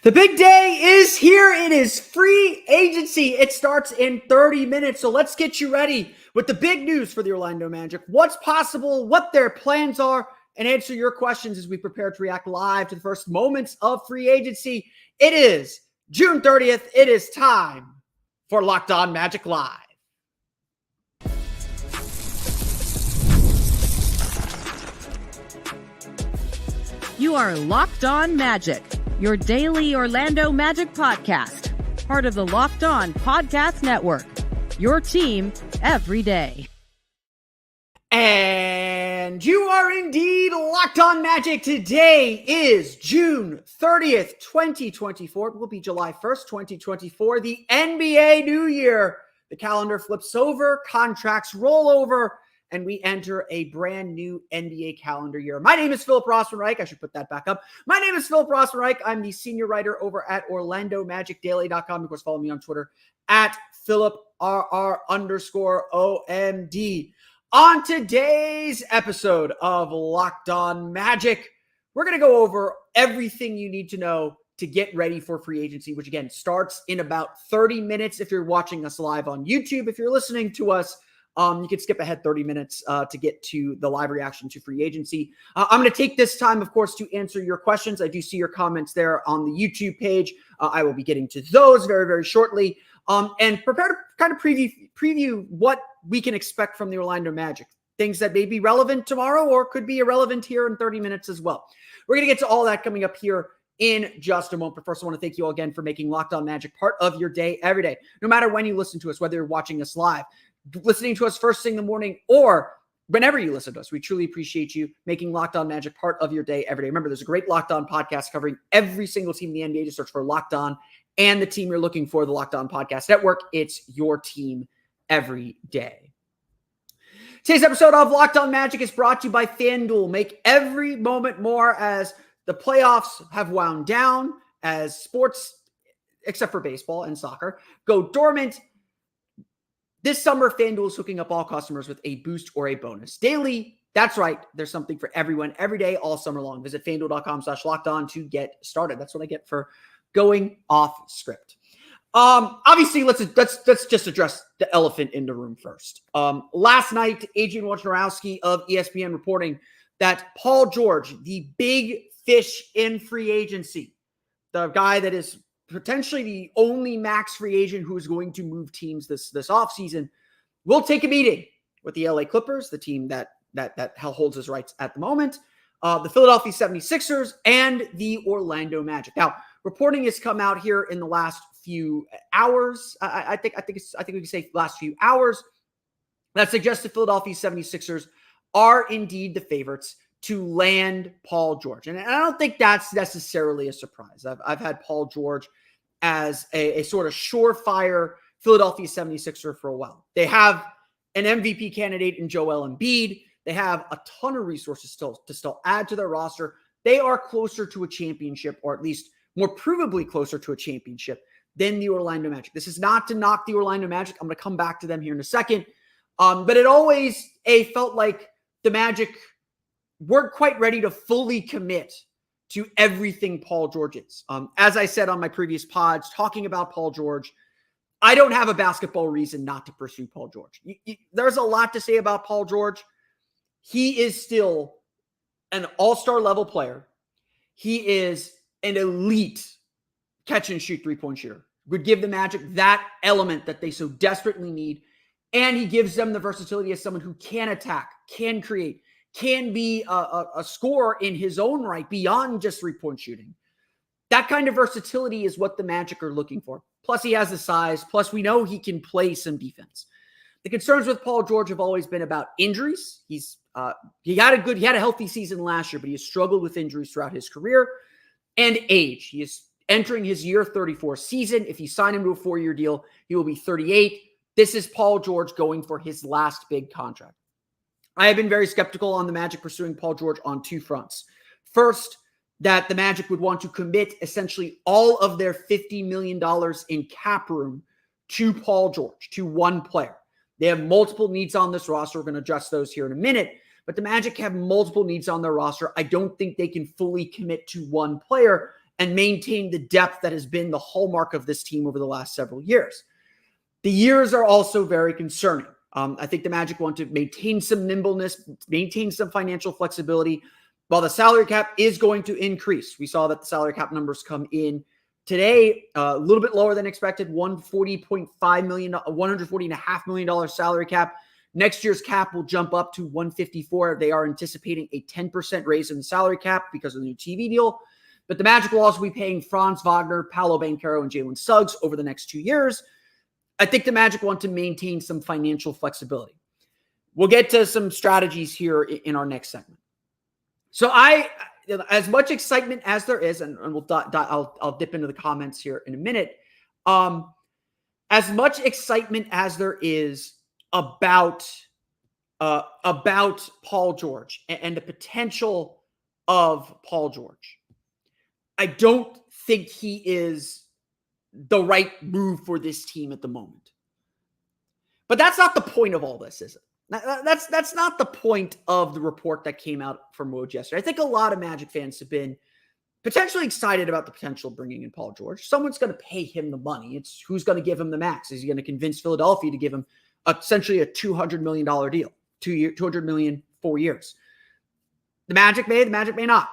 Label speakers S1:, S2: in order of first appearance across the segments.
S1: The big day is here. It is free agency. It starts in 30 minutes. So let's get you ready with the big news for the Orlando Magic, what's possible, what their plans are, and answer your questions as we prepare to react live to the first moments of free agency. It is June 30th. It is time for Locked On Magic Live.
S2: You are Locked On Magic, your daily Orlando Magic podcast, part of the Locked On Podcast Network, your team every day.
S1: And you are indeed Locked On Magic. Today is June 30th, 2024. It will be July 1st, 2024, the NBA New Year. The calendar flips over, contracts roll over, and we enter a brand new NBA calendar year. My name is Philip Rossman-Reich. I should put that back up. My name is Philip Rossman-Reich. I'm the senior writer over at OrlandoMagicDaily.com. Of course, follow me on Twitter at PhilipRR_OMD. On today's episode of Locked On Magic, we're going to go over everything you need to know to get ready for free agency, which again starts in about 30 minutes if you're watching us live on YouTube. If you're listening to us, you can skip ahead 30 minutes to get to the live reaction to free agency. I'm going to take this time, of course, to answer your questions. I do see your comments there on the YouTube page. I will be getting to those very, very shortly. And prepare to kind of preview what we can expect from the Orlando Magic. Things that may be relevant tomorrow or could be irrelevant here in 30 minutes as well. We're going to get to all that coming up here in just a moment. But first, I want to thank you all again for making Locked On Magic part of your day every day. No matter when you listen to us, whether you're watching us live, listening to us first thing in the morning, or whenever you listen to us, we truly appreciate you making Locked On Magic part of your day every day. Remember, there's a great Locked On podcast covering every single team in the NBA. Just search for Locked On and the team you're looking for, the Locked On Podcast Network. It's your team every day. Today's episode of Locked On Magic is brought to you by FanDuel. Make every moment more as the playoffs have wound down, as sports, except for baseball and soccer, go dormant. This summer, FanDuel is hooking up all customers with a boost or a bonus. Daily, that's right, there's something for everyone every day, all summer long. Visit FanDuel.com/lockedon to get started. That's what I get for going off script. Obviously, let's just address the elephant in the room first. Last night, Adrian Wojnarowski of ESPN reporting that Paul George, the big fish in free agency, the guy that is potentially the only max free agent who is going to move teams this offseason, will take a meeting with the LA Clippers, the team that holds his rights at the moment, the Philadelphia 76ers, and the Orlando Magic. Now, reporting has come out here in the last few hours. I think we can say last few hours that suggests the Philadelphia 76ers are indeed the favorites to land Paul George. And I don't think that's necessarily a surprise. I've had Paul George as a sort of surefire Philadelphia 76er for a while. They have an MVP candidate in Joel Embiid. They have a ton of resources to still add to their roster. They are closer to a championship, or at least more provably closer to a championship than the Orlando Magic. This is not to knock the Orlando Magic. I'm going to come back to them here in a second. But it always felt like the Magic weren't quite ready to fully commit to everything Paul George is. As I said on my previous pods, talking about Paul George, I don't have a basketball reason not to pursue Paul George. There's a lot to say about Paul George. He is still an all-star level player. He is an elite catch and shoot three-point shooter. Would give the Magic that element that they so desperately need. And he gives them the versatility as someone who can attack, can create, can be a scorer in his own right beyond just three-point shooting. That kind of versatility is what the Magic are looking for. Plus, he has the size. Plus, we know he can play some defense. The concerns with Paul George have always been about injuries. He had a healthy season last year, but he has struggled with injuries throughout his career, and age. He is entering his year 34 season. If you sign him to a 4-year deal, he will be 38. This is Paul George going for his last big contract. I have been very skeptical on the Magic pursuing Paul George on two fronts. First, that the Magic would want to commit essentially all of their $50 million in cap room to Paul George, to one player. They have multiple needs on this roster. We're going to address those here in a minute. But the Magic have multiple needs on their roster. I don't think they can fully commit to one player and maintain the depth that has been the hallmark of this team over the last several years. The years are also very concerning. I think the Magic want to maintain some nimbleness, maintain some financial flexibility, while the salary cap is going to increase. We saw that the salary cap numbers come in today, a little bit lower than expected, $140.5 million, $140.5 million salary cap. Next year's cap will jump up to $154. They are anticipating a 10% raise in the salary cap because of the new TV deal. But the Magic will also be paying Franz Wagner, Paolo Banchero, and Jalen Suggs over the next 2 years. I think the Magic want to maintain some financial flexibility. We'll get to some strategies here in our next segment. So as much excitement as there is, and I'll dip into the comments here in a minute. As much excitement as there is about Paul George and the potential of Paul George, I don't think he is the right move for this team at the moment. But that's not the point of all this, is it? That's not the point of the report that came out from Woj yesterday. I think a lot of Magic fans have been potentially excited about the potential of bringing in Paul George. Someone's going to pay him the money. It's who's going to give him the max. Is he going to convince Philadelphia to give him essentially a $200 million deal, $200 million, 4 years? The Magic may not.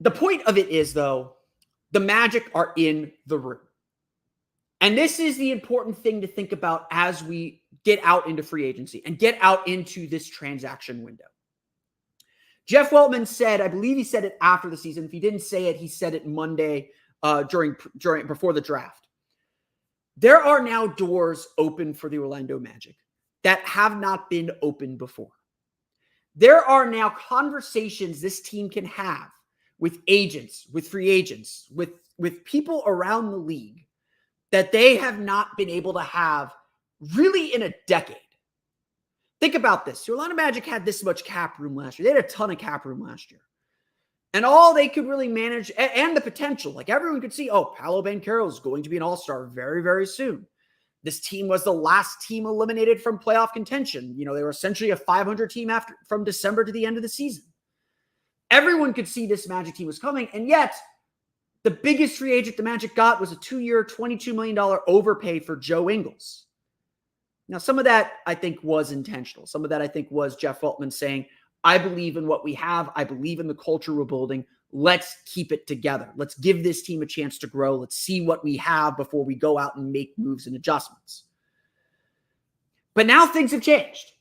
S1: The point of it is, though, the Magic are in the room. And this is the important thing to think about as we get out into free agency and get out into this transaction window. Jeff Weltman said, I believe he said it after the season. If he didn't say it, he said it Monday before the draft. There are now doors open for the Orlando Magic that have not been open before. There are now conversations this team can have with agents, with free agents, with people around the league that they have not been able to have really in a decade. Think about this. The Orlando Magic had this much cap room last year. They had a ton of cap room last year. And all they could really manage, and the potential, like everyone could see, Paolo Banchero is going to be an all-star very, very soon. This team was the last team eliminated from playoff contention. They were essentially a 500 team from December to the end of the season. Everyone could see this Magic team was coming, and yet the biggest free agent the Magic got was a 2-year, $22 million overpay for Joe Ingles. Now, some of that, I think, was intentional. Some of that, I think, was Jeff Weltman saying, I believe in what we have. I believe in the culture we're building. Let's keep it together. Let's give this team a chance to grow. Let's see what we have before we go out and make moves and adjustments. But now things have changed.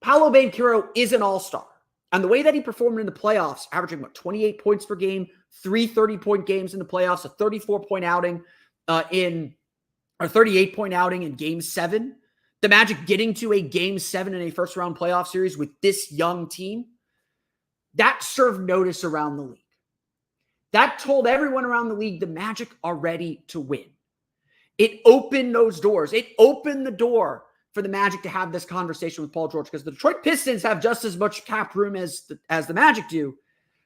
S1: Paolo Banchero is an all-star. And the way that he performed in the playoffs, averaging 28 points per game, 3 30-point games in the playoffs, a 34-point outing 38-point outing in Game 7. The Magic getting to a Game 7 in a first-round playoff series with this young team, that served notice around the league. That told everyone around the league the Magic are ready to win. It opened those doors. It opened the door for the Magic to have this conversation with Paul George, because the Detroit Pistons have just as much cap room as the Magic do.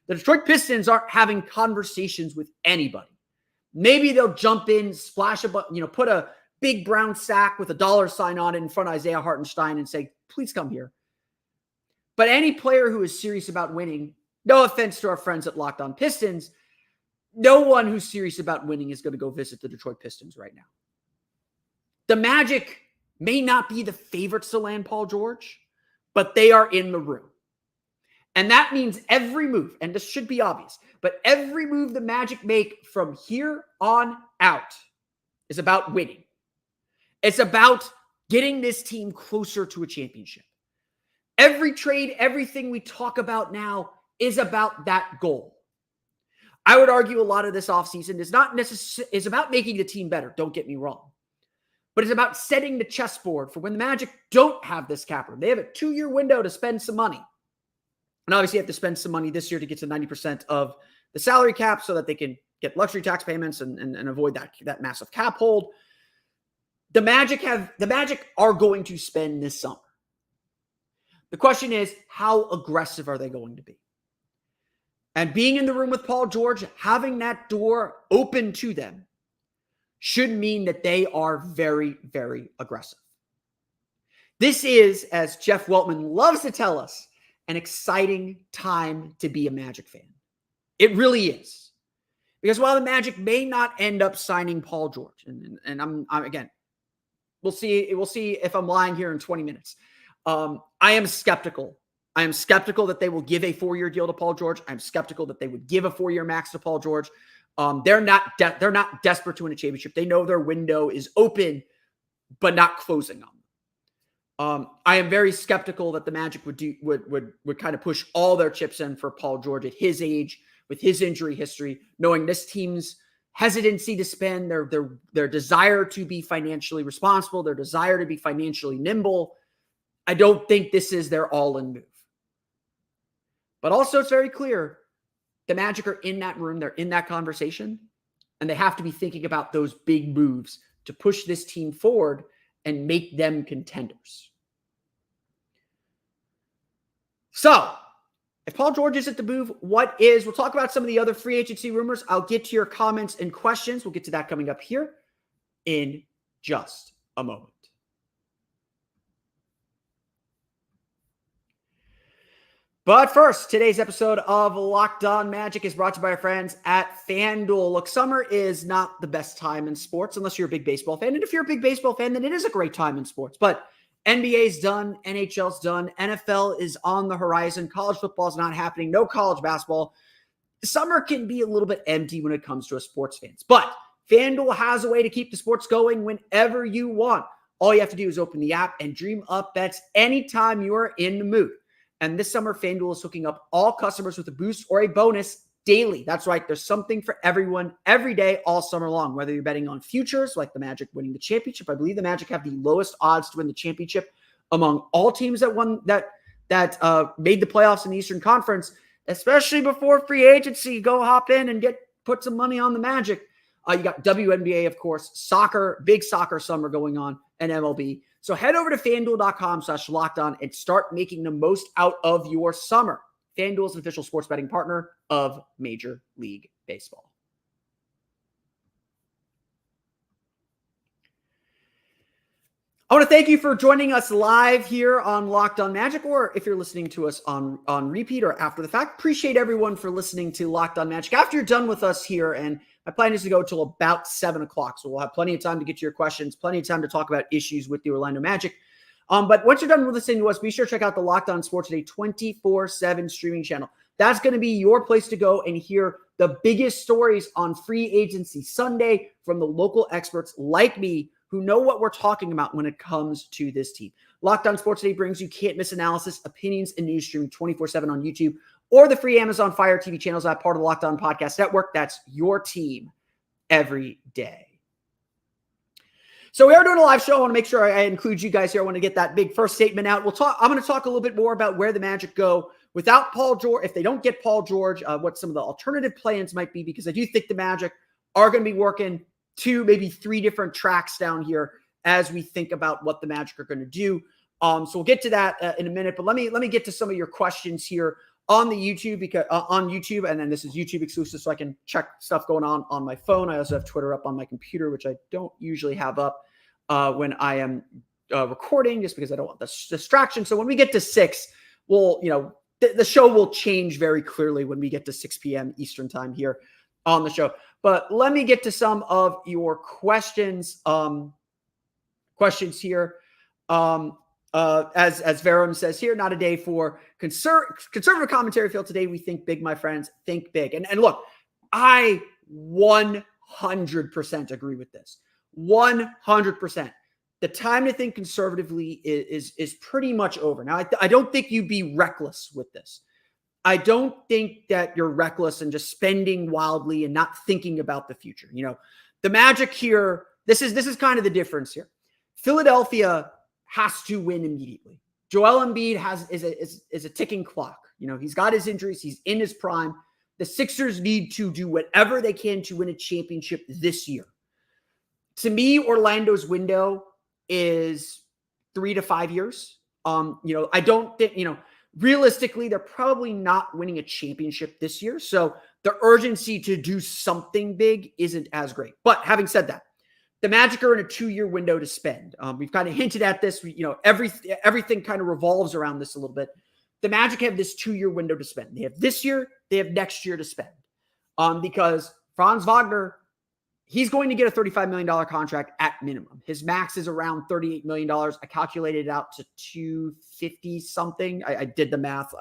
S1: The Detroit Pistons aren't having conversations with anybody. Maybe they'll jump in, splash put a big brown sack with a dollar sign on it in front of Isaiah Hartenstein and say, please come here. But any player who is serious about winning, no offense to our friends at Locked On Pistons, no one who's serious about winning is going to go visit the Detroit Pistons right now. The Magic may not be the favorites to land Paul George, but they are in the room. And that means every move, and this should be obvious, but every move the Magic make from here on out is about winning. It's about getting this team closer to a championship. Every trade, everything we talk about now is about that goal. I would argue a lot of this offseason is about making the team better, don't get me wrong. But it's about setting the chessboard for when the Magic don't have this cap room. They have a 2-year window to spend some money. And obviously, you have to spend some money this year to get to 90% of the salary cap so that they can get luxury tax payments and avoid that massive cap hold. The Magic are going to spend this summer. The question is, how aggressive are they going to be? And being in the room with Paul George, having that door open to them, should mean that they are very, very aggressive. This is, as Jeff Weltman loves to tell us, an exciting time to be a Magic fan. It really is. Because while the Magic may not end up signing Paul George, and I'm again, we'll see if I'm lying here in 20 minutes. I am skeptical. I am skeptical that they will give a 4-year deal to Paul George. I'm skeptical that they would give a 4-year max to Paul George. They're not desperate to win a championship. They know their window is open, but not closing on them. I am very skeptical that the Magic would kind of push all their chips in for Paul George at his age, with his injury history, knowing this team's hesitancy to spend, their desire to be financially responsible, their desire to be financially nimble. I don't think this is their all-in move. But also, it's very clear the Magic are in that room, they're in that conversation, and they have to be thinking about those big moves to push this team forward and make them contenders. So, if Paul George isn't the move, what is? We'll talk about some of the other free agency rumors. I'll get to your comments and questions. We'll get to that coming up here in just a moment. But first, today's episode of Locked On Magic is brought to you by our friends at FanDuel. Look, summer is not the best time in sports unless you're a big baseball fan. And if you're a big baseball fan, then it is a great time in sports. But NBA's done, NHL's done, NFL is on the horizon, college football is not happening, no college basketball. Summer can be a little bit empty when it comes to us sports fans. But FanDuel has a way to keep the sports going whenever you want. All you have to do is open the app and dream up bets anytime you are in the mood. And this summer, FanDuel is hooking up all customers with a boost or a bonus daily. That's right. There's something for everyone every day, all summer long. Whether you're betting on futures, like the Magic winning the championship. I believe the Magic have the lowest odds to win the championship among all teams that made the playoffs in the Eastern Conference, especially before free agency. Go hop in and put some money on the Magic. You got WNBA, of course, soccer, big soccer summer going on, and MLB. So head over to FanDuel.com/lockedon and start making the most out of your summer. FanDuel is an official sports betting partner of Major League Baseball. I want to thank you for joining us live here on Locked On Magic, or if you're listening to us on repeat or after the fact. Appreciate everyone for listening to Locked On Magic. After you're done with us here, and my plan is to go till about 7 o'clock, so we'll have plenty of time to get to your questions, plenty of time to talk about issues with the Orlando Magic. But once you're done with listening to us, be sure to check out the Locked On Sports Today 24/7 streaming channel. That's going to be your place to go and hear the biggest stories on free agency Sunday from the local experts like me who know what we're talking about when it comes to this team. Locked On Sports Today brings you can't-miss analysis, opinions, and news streaming 24/7 on YouTube or the free Amazon Fire TV channels that are part of the Locked On Podcast Network. That's your team every day. So we are doing a live show. I want to make sure I include you guys here. I want to get that big first statement out. I'm going to talk a little bit more about where the Magic go without Paul George. If they don't get Paul George, what some of the alternative plans might be, because I do think the Magic are going to be working 2, maybe 3 different tracks down here as we think about what the Magic are going to do. So we'll get to that in a minute. But let me get to some of your questions here on the YouTube, because on YouTube, and then this is YouTube exclusive, so I can check stuff going on my phone. I also have Twitter up on my computer, which I don't usually have up when I am recording, just because I don't want the distraction. So when we get to 6, the show will change very clearly when we get to 6 p.m. Eastern time here on the show. But let me get to some of your questions. Questions here. As Veron says here, not a day for conservative commentary field today. We think big, my friends. Think big. And look, I 100% agree with this. 100%. The time to think conservatively is pretty much over. Now, I don't think you'd be reckless with this. I don't think that you're reckless and just spending wildly and not thinking about the future. The Magic here, this is kind of the difference here. Philadelphia has to win immediately. Joel Embiid is a ticking clock. He's got his injuries. He's in his prime. The Sixers need to do whatever they can to win a championship this year. To me, Orlando's window is 3 to 5 years. I don't think, realistically, they're probably not winning a championship this year. So the urgency to do something big isn't as great. But having said that, the Magic are in a 2-year window to spend. We've kind of hinted at this. Everything kind of revolves around this a little bit. the Magic have this 2-year window to spend. They have this year, they have next year to spend. Because Franz Wagner, he's going to get a $35 million contract at minimum. His max is around $38 million. I calculated it out to 250 something. I did the math.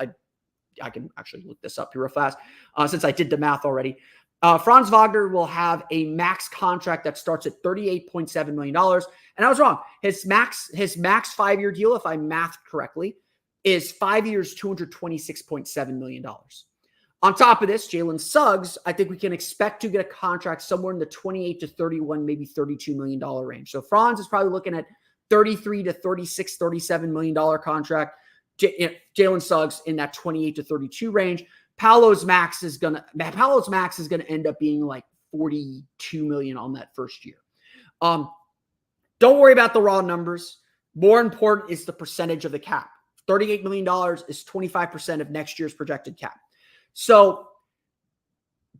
S1: I can actually look this up here real fast since I did the math already. Franz Wagner will have a max contract that starts at $38.7 million. And I was wrong. His max 5-year deal, if I mathed correctly, is 5 years, $226.7 million. On top of this, Jalen Suggs, I think we can expect to get a contract somewhere in the 28 to 31, maybe $32 million range. So Franz is probably looking at 33 to 36, $37 million contract. Jalen Suggs in that 28 to 32 range. Paolo's max is gonna end up being like 42 million on that first year. Don't worry about the raw numbers. More important is the percentage of the cap. $38 million is 25% of next year's projected cap. So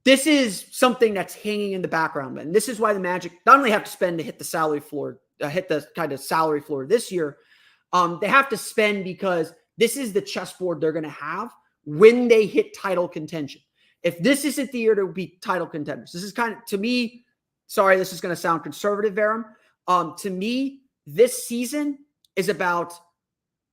S1: this is something that's hanging in the background. And this is why the Magic not only have to spend to hit the salary floor, this year, they have to spend because this is the chessboard they're going to have when they hit title contention. If this isn't the year to be title contenders, this is kind of, to me, sorry, this is going to sound conservative, Varum. To me, this season is about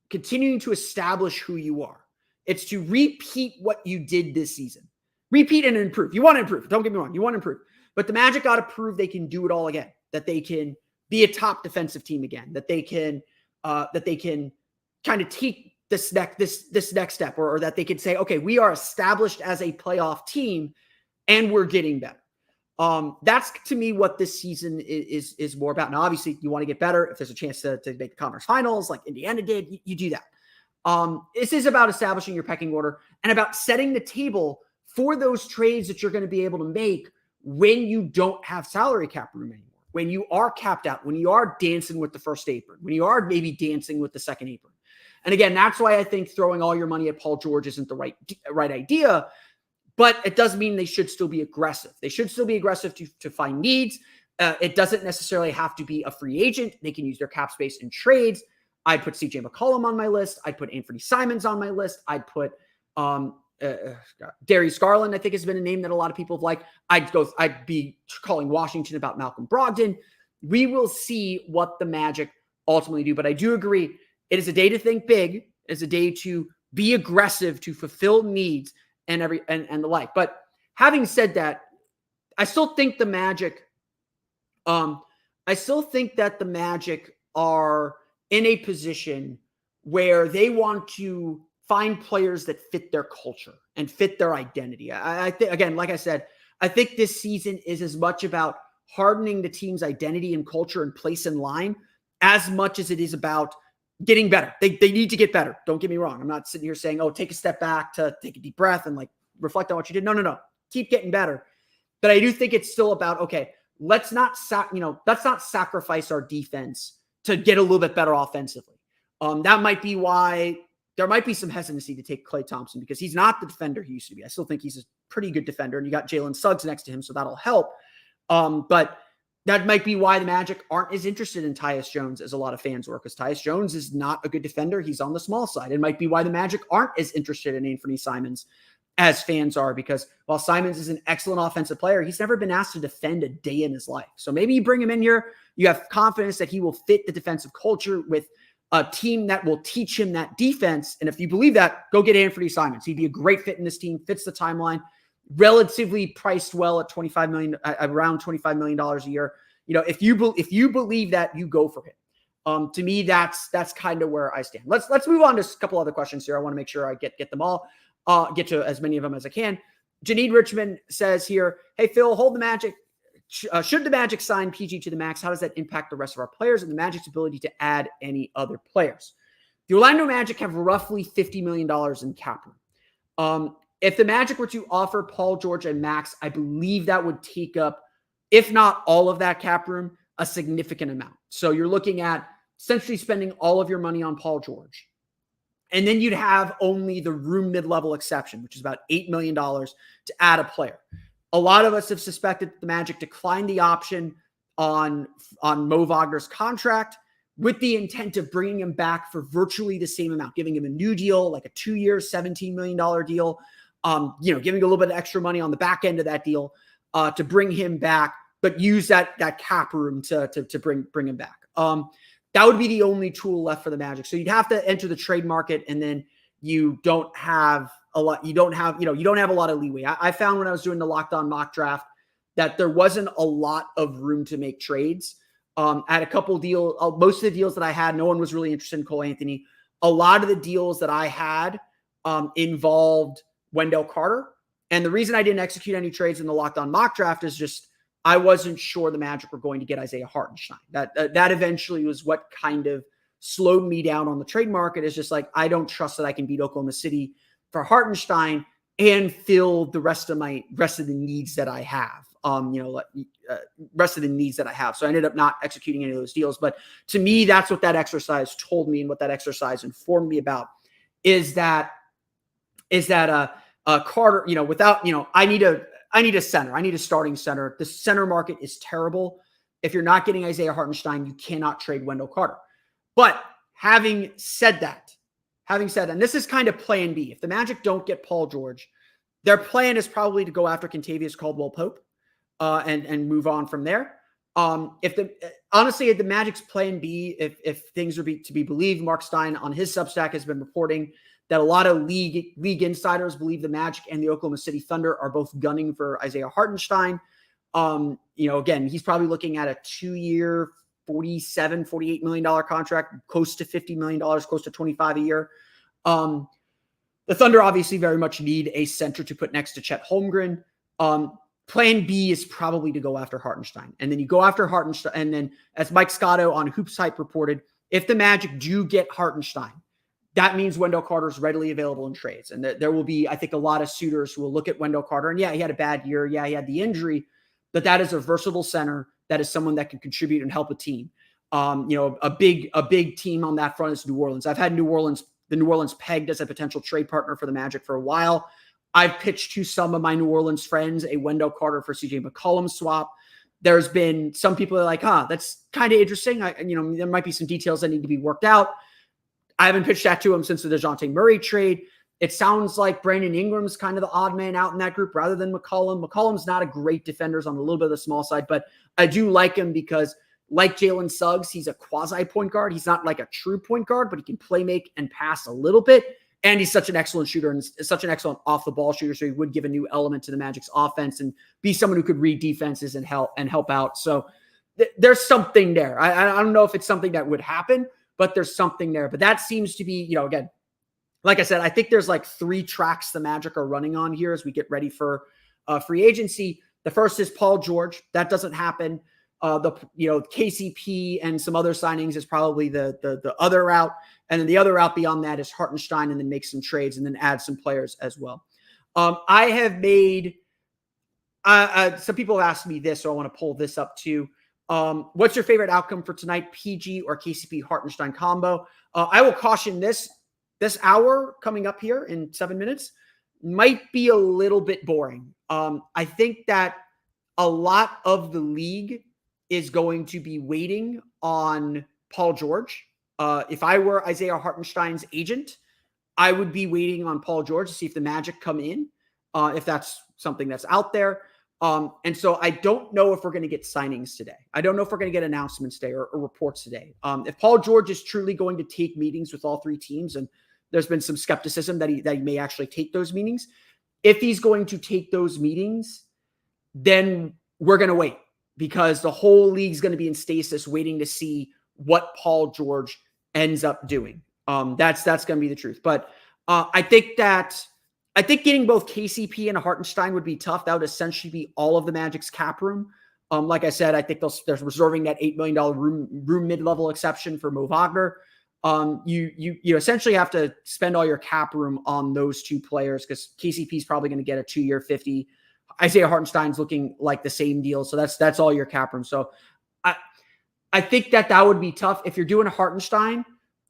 S1: continuing to establish who you are. It's to repeat what you did this season. Repeat and improve. You want to improve. Don't get me wrong. You want to improve. But the Magic got to prove they can do it all again. That they can be a top defensive team again. That they can kind of take this next step, or that they can say, okay, we are established as a playoff team and we're getting better. That's to me what this season is more about. Now, obviously, you want to get better. If there's a chance to make the conference finals like Indiana did, you do that. This is about establishing your pecking order and about setting the table for those trades that you're going to be able to make when you don't have salary cap room anymore, when you are capped out, when you are dancing with the first apron, when you are maybe dancing with the second apron. And again, that's why I think throwing all your money at Paul George isn't the right idea, but it does mean they should still be aggressive. They should still be aggressive to find needs. It doesn't necessarily have to be a free agent. They can use their cap space in trades. I'd put CJ McCollum on my list. I'd put Anthony Simons on my list. I'd put Darius Garland, I think, has been a name that a lot of people have liked. I'd be calling Washington about Malcolm Brogdon. We will see what the Magic ultimately do. But I do agree, it is a day to think big. It's a day to be aggressive, to fulfill needs and the like. But having said that, I still think the Magic, are in a position where they want to find players that fit their culture and fit their identity. I think, again, like I said, I think this season is as much about hardening the team's identity and culture and place in line as much as it is about getting better. They need to get better. Don't get me wrong. I'm not sitting here saying, oh, take a step back to take a deep breath and like reflect on what you did. No. Keep getting better. But I do think it's still about, okay, let's not sacrifice our defense to get a little bit better offensively. That might be why there might be some hesitancy to take Klay Thompson, because he's not the defender he used to be. I still think he's a pretty good defender, and you got Jalen Suggs next to him, so that'll help. But that might be why the Magic aren't as interested in Tyus Jones as a lot of fans were, because Tyus Jones is not a good defender. He's on the small side. It might be why the Magic aren't as interested in Anthony Simons as fans are, because while Simons is an excellent offensive player, he's never been asked to defend a day in his life. So maybe you bring him in here, you have confidence that he will fit the defensive culture with a team that will teach him that defense. And if you believe that, go get Anthony Simons. He'd be a great fit in this team, fits the timeline, relatively priced well at $25 million, around $25 million a year. You know, if you believe that, you go for him. To me, that's kind of where I stand. Let's move on to a couple other questions here. I want to make sure I get them all, get to as many of them as I can. Janine Richmond says here, hey, Phil, hold the Magic. Should the Magic sign PG to the max, how does that impact the rest of our players and the Magic's ability to add any other players? The Orlando Magic have roughly $50 million in cap room. If the Magic were to offer Paul George and max, I believe that would take up, if not all of that cap room, a significant amount. So you're looking at essentially spending all of your money on Paul George. And then you'd have only the room mid-level exception, which is about $8 million to add a player. A lot of us have suspected the Magic declined the option on Mo Wagner's contract. with the intent of bringing him back for virtually the same amount, giving him a new deal, like a 2-year, $17 million deal, giving a little bit of extra money on the back end of that deal to bring him back, but use that cap room to bring him back. That would be the only tool left for the Magic. So you'd have to enter the trade market, and then you don't have a lot. You don't have a lot of leeway. I found when I was doing the Locked On mock draft that there wasn't a lot of room to make trades. I had a couple deals. Most of the deals that I had, no one was really interested in Cole Anthony. A lot of the deals that I had involved Wendell Carter. And the reason I didn't execute any trades in the Locked On mock draft is just I wasn't sure the Magic were going to get Isaiah Hartenstein. That eventually was what kind of slowed me down on the trade market. Is just like, I don't trust that I can beat Oklahoma City for Hartenstein and fill the rest of the needs that I have. Rest of the needs that I have. So I ended up not executing any of those deals. But to me, that's what that exercise told me, and what that exercise informed me about is that Carter, I need a center. I need a starting center. The center market is terrible. If you're not getting Isaiah Hartenstein, you cannot trade Wendell Carter. But having said that, and this is kind of plan B, if the Magic don't get Paul George, their plan is probably to go after Kentavious Caldwell-Pope and move on from there. Honestly, the Magic's plan B, if things are to be believed, Mark Stein on his Substack has been reporting that a lot of league insiders believe the Magic and the Oklahoma City Thunder are both gunning for Isaiah Hartenstein. Again, he's probably looking at a 2-year, $48 million contract, close to $50 million, close to 25 a year. The Thunder obviously very much need a center to put next to Chet Holmgren. Plan B is probably to go after Hartenstein. And then you go after Hartenstein. And then as Mike Scotto on Hoops Hype reported, if the Magic do get Hartenstein, that means Wendell Carter is readily available in trades. And there will be, I think, a lot of suitors who will look at Wendell Carter. And yeah, he had a bad year. Yeah, he had the injury. But that is a versatile center. That is someone that can contribute and help a team. A big team on that front is New Orleans. I've had the New Orleans pegged as a potential trade partner for the Magic for a while. I've pitched to some of my New Orleans friends a Wendell Carter for CJ McCollum swap. There's been some people that are like, that's kind of interesting. There might be some details that need to be worked out. I haven't pitched that to him since the DeJounte Murray trade. It sounds like Brandon Ingram's kind of the odd man out in that group rather than McCollum. McCollum's not a great defender, on a little bit of the small side, but I do like him because, like Jalen Suggs, he's a quasi point guard. He's not like a true point guard, but he can play, make, and pass a little bit. And he's such an excellent shooter and such an excellent off-the-ball shooter, so he would give a new element to the Magic's offense and be someone who could read defenses and help out. So there's something there. I don't know if it's something that would happen, but there's something there. But that seems to be, again, like I said, I think there's like 3 tracks the Magic are running on here as we get ready for free agency. The first is Paul George. That doesn't happen. KCP and some other signings is probably the other route. And then the other route beyond that is Hartenstein, and then make some trades and then add some players as well. I have made, some people have asked me this, so I want to pull this up too. What's your favorite outcome for tonight, PG or KCP Hartenstein combo? I will caution this hour coming up here in 7 minutes might be a little bit boring. I think that a lot of the league is going to be waiting on Paul George. If I were Isaiah Hartenstein's agent, I would be waiting on Paul George to see if the Magic come in, if that's something that's out there. And so I don't know if we're going to get signings today. I don't know if we're going to get announcements today or reports today. If Paul George is truly going to take meetings with all 3 teams, and there's been some skepticism that he may actually take those meetings. If he's going to take those meetings, then we're going to wait, because the whole league's going to be in stasis waiting to see what Paul George ends up doing. That's going to be the truth. But I think getting both KCP and Hartenstein would be tough. That would essentially be all of the Magic's cap room. Like I said, I think they're reserving that $8 million room mid-level exception for Mo Wagner. You essentially have to spend all your cap room on those 2 players, because KCP is probably going to get a 2-year 50. Isaiah Hartenstein's looking like the same deal. So that's all your cap room. So I think that would be tough. If you're doing a Hartenstein,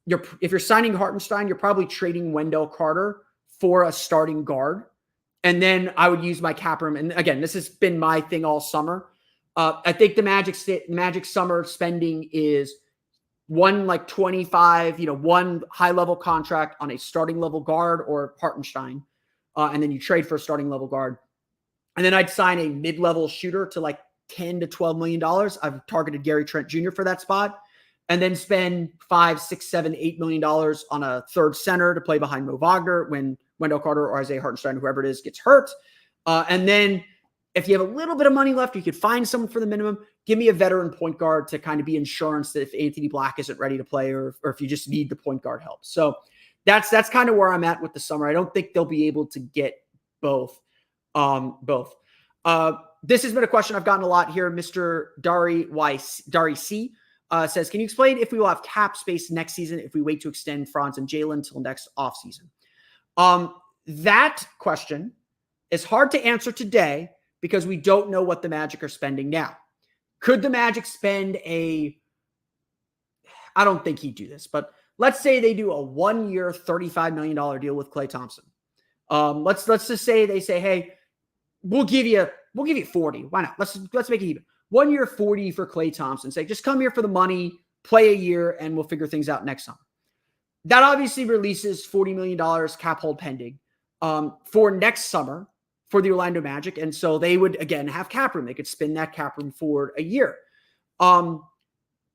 S1: if you're signing Hartenstein, you're probably trading Wendell Carter for a starting guard. And then I would use my cap room. And again, this has been my thing all summer. I think the Magic summer spending is one like 25, one high level contract on a starting level guard or Hartenstein. And then you trade for a starting level guard. And then I'd sign a mid-level shooter to like $10 to $12 million. I've targeted Gary Trent Jr. for that spot. And then spend $5, $6, $7, $8 million on a third center to play behind Mo Wagner when Wendell Carter or Isaiah Hartenstein, whoever it is, gets hurt. And then if you have a little bit of money left, you could find someone for the minimum. Give me a veteran point guard to kind of be insurance that if Anthony Black isn't ready to play or if you just need the point guard help. So that's kind of where I'm at with the summer. I don't think they'll be able to get both. This has been a question I've gotten a lot here. Mr. Dari C says, can you explain if we will have cap space next season if we wait to extend Franz and Jalen until next offseason? That question is hard to answer today because we don't know what the Magic are spending now. Could the Magic spend I don't think he'd do this, but let's say they do a 1-year, $35 million deal with Klay Thompson. Let's just say they say, hey, we'll give you 40. Why not? Let's make it even. 1 year, 40 for Klay Thompson. Say, just come here for the money, play a year, and we'll figure things out next summer. That obviously releases $40 million cap hold pending for next summer for the Orlando Magic. And so they would, again, have cap room. They could spin that cap room forward a year.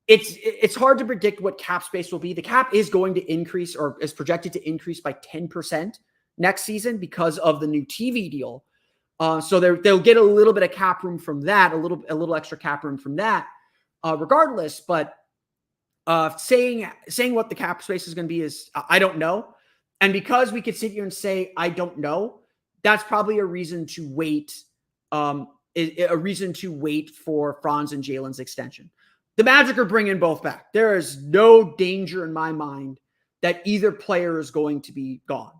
S1: It's hard to predict what cap space will be. The cap is going to increase or is projected to increase by 10% next season because of the new TV deal. So they'll get a little bit of cap room from that, a little extra cap room from that, regardless. But saying what the cap space is going to be is I don't know. And because we could sit here and say I don't know, that's probably a reason to wait. A reason to wait for Franz and Jalen's extension. The Magic are bringing both back. There is no danger in my mind that either player is going to be gone.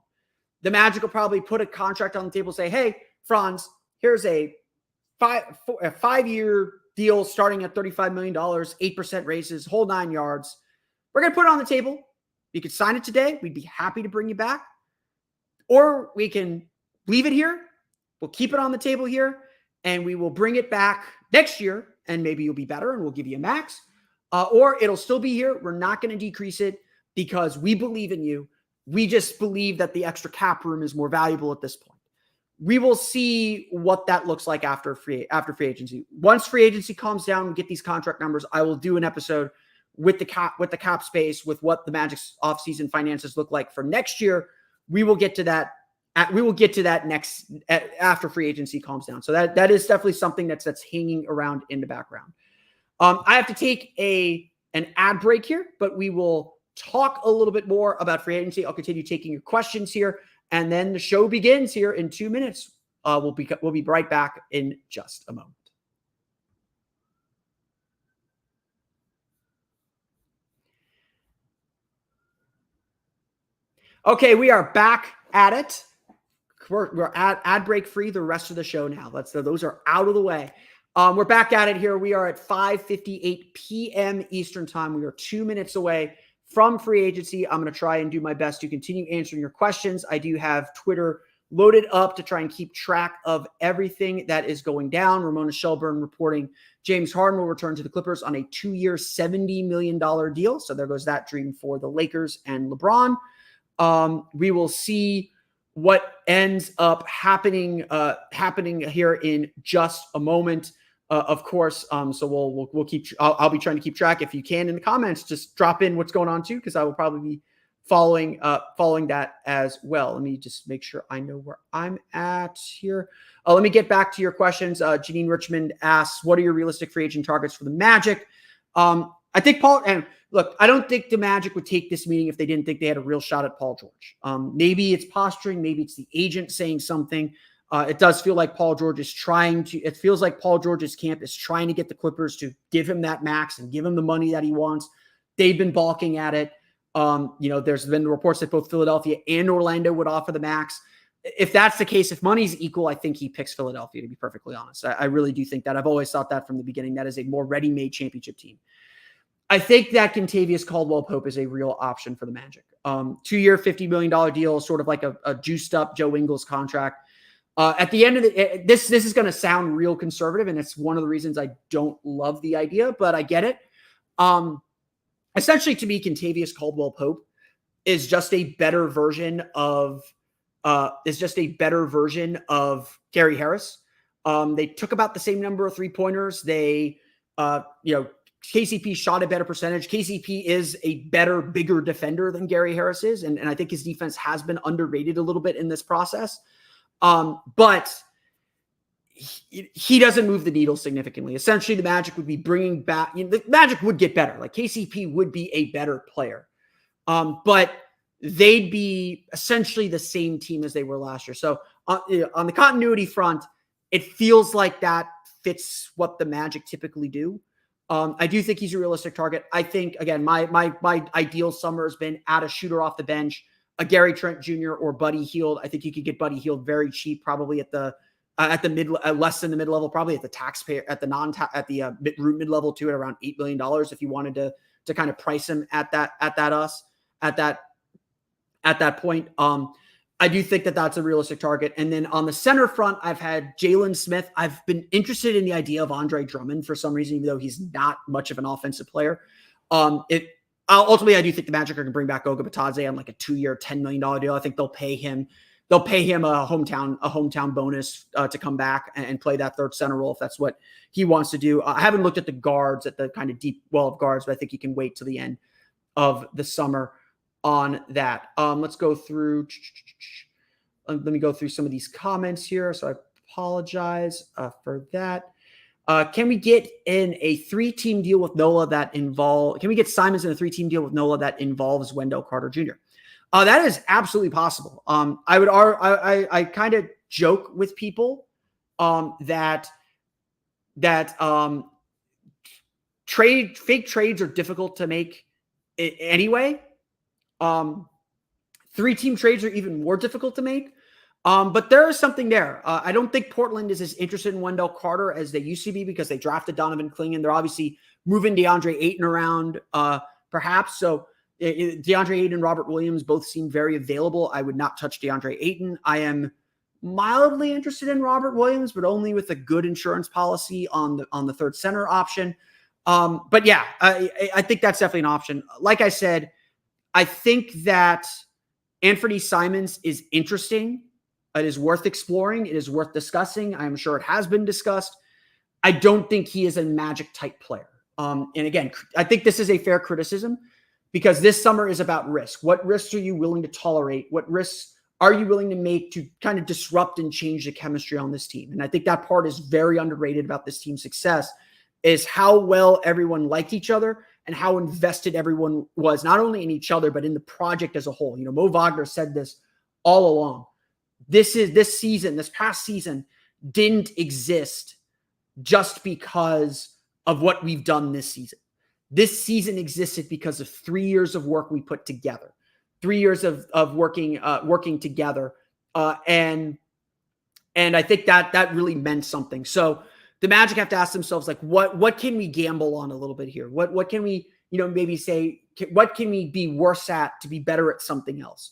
S1: The Magic will probably put a contract on the table, say, hey, Franz, here's a 5-year deal starting at $35 million, 8% raises, whole 9 yards. We're going to put it on the table. You could sign it today. We'd be happy to bring you back. Or we can leave it here. We'll keep it on the table here, and we will bring it back next year, and maybe you'll be better, and we'll give you a max. Or it'll still be here. We're not going to decrease it because we believe in you. We just believe that the extra cap room is more valuable at this point. We will see what that looks like after free agency. Once free agency calms down and get these contract numbers, I will do an episode with the cap space, with what the Magic's offseason finances look like for next year. We will get to that. We will get to that next after free agency calms down. So that is definitely something that's hanging around in the background. I have to take an ad break here, but we will talk a little bit more about free agency. I'll continue taking your questions here, and then the show begins here in 2 minutes. We'll be right back in just a moment. Okay, we are back at it. We're ad break free the rest of the show now. Those are out of the way. We're back at it here. We are at 5:58 p.m. Eastern time. We are 2 minutes away from free agency. I'm going to try and do my best to continue answering your questions. I do have Twitter loaded up to try and keep track of everything that is going down. Ramona Shelburne reporting James Harden will return to the Clippers on a 2-year, $70 million deal. So there goes that dream for the Lakers and LeBron. We will see what ends up happening here in just a moment. Of course. So we'll keep, I'll be trying to keep track. If you can in the comments, just drop in what's going on too, because I will probably be following that as well. Let me just make sure I know where I'm at here. Let me get back to your questions. Janine Richmond asks, what are your realistic free agent targets for the Magic? I think Paul, and look, I don't think the Magic would take this meeting if they didn't think they had a real shot at Paul George. Maybe it's posturing. Maybe it's the agent saying something. It does feel like Paul George is it feels like Paul George's camp is trying to get the Clippers to give him that max and give him the money that he wants. They've been balking at it. There's been reports that both Philadelphia and Orlando would offer the max. If that's the case, if money's equal, I think he picks Philadelphia, to be perfectly honest. I really do think that. I've always thought that from the beginning. That is a more ready-made championship team. I think that Kentavious Caldwell-Pope is a real option for the Magic. 2-year, $50 million deal, sort of like a juiced-up Joe Ingles contract. At the end of this is going to sound real conservative, and it's one of the reasons I don't love the idea, but I get it. essentially, to me, Kentavious Caldwell-Pope is just a better version of Gary Harris. They took about the same number of 3-pointers. They, KCP shot a better percentage. KCP is a better, bigger defender than Gary Harris is. And I think his defense has been underrated a little bit in this process. But he doesn't move the needle significantly. Essentially, the Magic would be bringing back, the Magic would get better. Like KCP would be a better player. But they'd be essentially the same team as they were last year. So on the continuity front, it feels like that fits what the Magic typically do. I do think he's a realistic target. I think, again, my ideal summer has been add a shooter off the bench, a Gary Trent Jr. or Buddy Hield. I think you could get Buddy Hield very cheap, probably at the mid, less than the mid level, probably at the taxpayer, at the mid level too, at around $8 million. If you wanted to kind of price him at that point. I do think that that's a realistic target. And then on the center front, I've had Jalen Smith. I've been interested in the idea of Andre Drummond for some reason, even though he's not much of an offensive player. Ultimately, I do think the Magic are going to bring back Goga Bitadze on like a 2-year, $10 million deal. I think they'll pay him a hometown bonus to come back and play that third center role if that's what he wants to do. I haven't looked at the guards, at the kind of deep well of guards, but I think you can wait till the end of the summer on that. Let's go through. Let me go through some of these comments here. So I apologize for that. Can we get in a 3-team deal with NOLA that can we get Simons in a 3-team deal with NOLA that involves Wendell Carter Jr.? That is absolutely possible. I kind of joke with people that fake trades are difficult to make anyway. 3-team trades are even more difficult to make. But there is something there. I don't think Portland is as interested in Wendell Carter as they used to be because they drafted Donovan Clingan. They're obviously moving DeAndre Ayton around, perhaps. So DeAndre Ayton and Robert Williams both seem very available. I would not touch DeAndre Ayton. I am mildly interested in Robert Williams, but only with a good insurance policy on the third center option. But yeah, I think that's definitely an option. Like I said, I think that Anthony Simons is interesting. It is worth exploring. It is worth discussing. I'm sure it has been discussed. I don't think he is a Magic type player. And again, I think this is a fair criticism because this summer is about risk. What risks are you willing to tolerate? What risks are you willing to make to kind of disrupt and change the chemistry on this team? And I think that part is very underrated about this team's success is how well everyone liked each other and how invested everyone was, not only in each other, but in the project as a whole. Mo Wagner said this all along. This past season didn't exist just because of what we've done this season. This season existed because of 3 years of work we put together, 3 years of working together. And I think that really meant something. So the Magic have to ask themselves, like, what can we gamble on a little bit here? What can we, maybe say, what can we be worse at to be better at something else?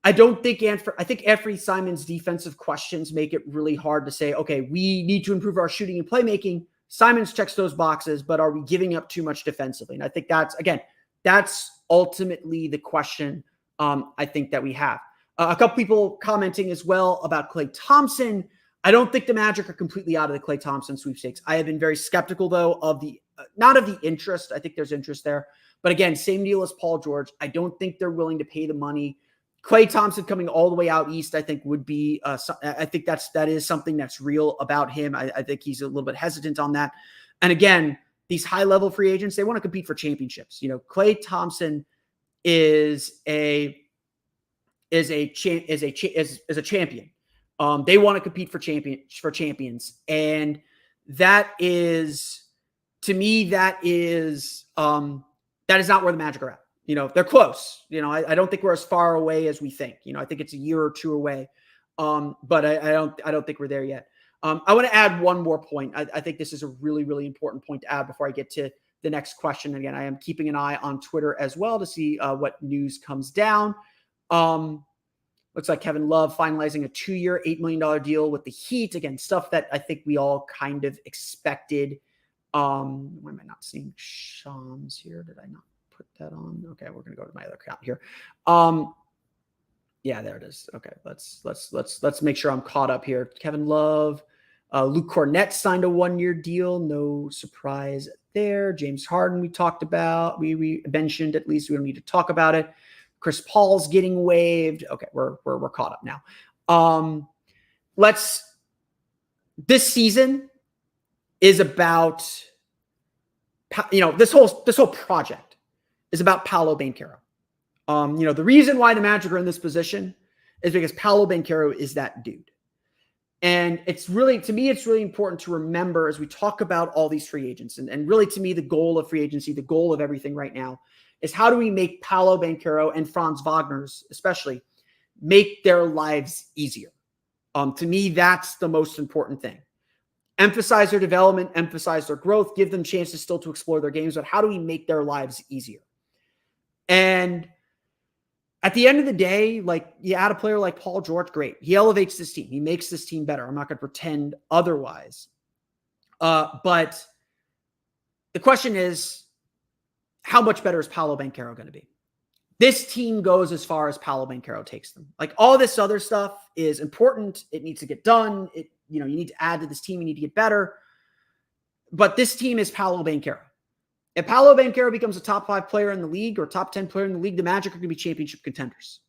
S1: I think Anthony Simons' defensive questions make it really hard to say, okay, we need to improve our shooting and playmaking. Simons checks those boxes, but are we giving up too much defensively? And I think that's ultimately the question I think that we have. A couple people commenting as well about Klay Thompson. I don't think the Magic are completely out of the Klay Thompson sweepstakes. I have been very skeptical, though, of not of the interest. I think there's interest there. But again, same deal as Paul George. I don't think they're willing to pay the money. Klay Thompson coming all the way out east, I think would be, I think that is something that's real about him. I think he's a little bit hesitant on that. And again, these high-level free agents, they want to compete for championships. Klay Thompson is a champion. They want to compete for champions. And that is, to me, that is not where the Magic are at. They're close. I don't think we're as far away as we think. I think it's a year or two away. But I don't think we're there yet. I want to add one more point. I think this is a really, really important point to add before I get to the next question. Again, I am keeping an eye on Twitter as well to see what news comes down. Looks like Kevin Love finalizing a 2-year, $8 million deal with the Heat. Again, stuff that I think we all kind of expected. Why am I not seeing Shams here? Did I not? put that on? Okay, we're gonna go to my other account here. Yeah, there it is. Okay, let's make sure I'm caught up here. Kevin Love, Luke Cornett signed a 1-year deal. No surprise there. James Harden we talked about. We mentioned, at least we don't need to talk about it. Chris Paul's getting waived. Okay, we're caught up now. This season is about, this whole project is about Paolo Banchero. The reason why the Magic are in this position is because Paolo Banchero is that dude. And to me, it's really important to remember as we talk about all these free agents. And really, to me, the goal of free agency, the goal of everything right now is how do we make Paolo Banchero and Franz Wagner's especially make their lives easier? To me, that's the most important thing. Emphasize their development, emphasize their growth, give them chances still to explore their games, but how do we make their lives easier? And at the end of the day, you add a player like Paul George, great. He elevates this team. He makes this team better. I'm not going to pretend otherwise. But the question is, how much better is Paolo Banchero going to be? This team goes as far as Paolo Banchero takes them. All this other stuff is important. It needs to get done. You need to add to this team. You need to get better. But this team is Paolo Banchero. If Paolo Banchero becomes a top 5 player in the league or top 10 player in the league, the Magic are going to be championship contenders.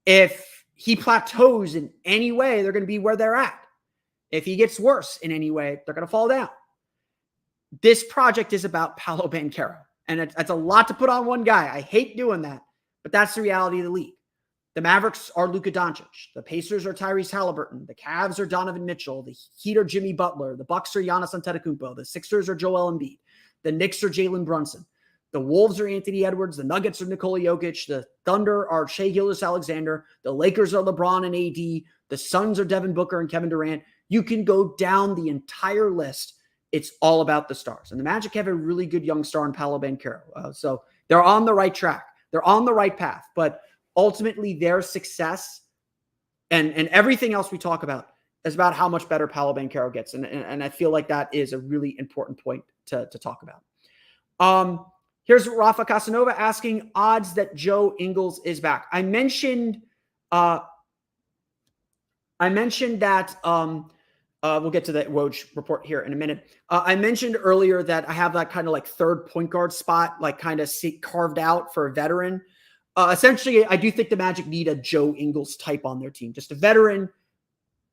S1: If he plateaus in any way, they're going to be where they're at. If he gets worse in any way, they're going to fall down. This project is about Paolo Banchero. And it's a lot to put on one guy. I hate doing that, but that's the reality of the league. The Mavericks are Luka Doncic. The Pacers are Tyrese Halliburton. The Cavs are Donovan Mitchell. The Heat are Jimmy Butler. The Bucks are Giannis Antetokounmpo. The Sixers are Joel Embiid. The Knicks are Jalen Brunson. The Wolves are Anthony Edwards. The Nuggets are Nikola Jokic. The Thunder are Shai Gilgeous-Alexander. The Lakers are LeBron and AD. The Suns are Devin Booker and Kevin Durant. You can go down the entire list. It's all about the stars. And the Magic have a really good young star in Paolo Banchero. So they're on the right track. They're on the right path. But ultimately, their success and everything else we talk about is about how much better Paolo Banchero gets. And I feel like that is a really important point to talk about. Here's Rafa Casanova asking odds that Joe Ingles is back. I mentioned that we'll get to the Woj report here in a minute. I mentioned earlier that I have that kind of third point guard spot, carved out for a veteran. Essentially, I do think the Magic need a Joe Ingles type on their team. Just a veteran,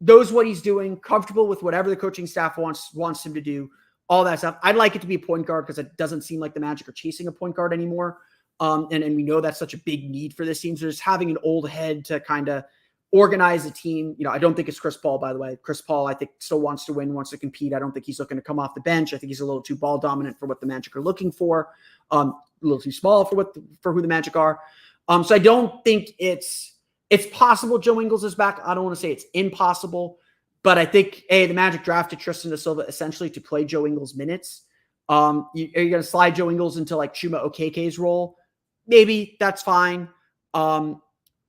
S1: knows what he's doing, comfortable with whatever the coaching staff wants him to do, all that stuff. I'd like it to be a point guard because it doesn't seem like the Magic are chasing a point guard anymore. And we know that's such a big need for this team. So just having an old head to kind of organize the team. I don't think it's Chris Paul, by the way. Chris Paul, I think, still wants to win, wants to compete. I don't think he's looking to come off the bench. I think he's a little too ball dominant for what the Magic are looking for. A little too small for who the Magic are. So I don't think it's possible Joe Ingles is back. I don't want to say it's impossible, but I think, the Magic drafted Tristan da Silva essentially to play Joe Ingles minutes. Are you going to slide Joe Ingles into Chuma Okeke's role? Maybe that's fine.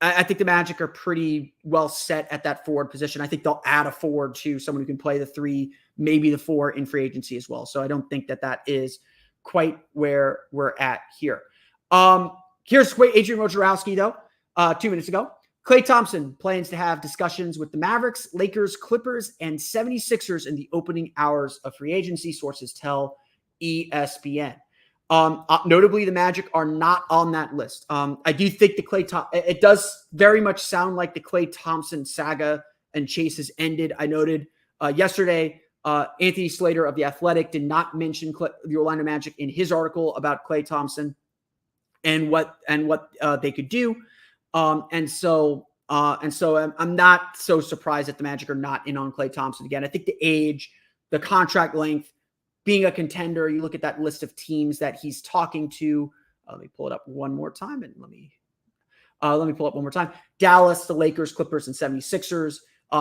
S1: I think the Magic are pretty well set at that forward position. I think they'll add a forward to someone who can play the 3, maybe the 4 in free agency as well. So I don't think that is quite where we're at here. Here's Adrian Wojnarowski, though, 2 minutes ago. Klay Thompson plans to have discussions with the Mavericks, Lakers, Clippers, and 76ers in the opening hours of free agency, sources tell ESPN. Notably, the Magic are not on that list. I do think it does very much sound like the Klay Thompson saga and chase has ended. I noted yesterday, Anthony Slater of The Athletic did not mention the Orlando Magic in his article about Klay Thompson and what they could do. And so I'm not so surprised that the Magic are not in on Klay Thompson again. I think the age, the contract length, being a contender, you look at that list of teams that he's talking to. Let me pull it up one more time, and let me pull up one more time. Dallas, the Lakers, Clippers, and 76ers.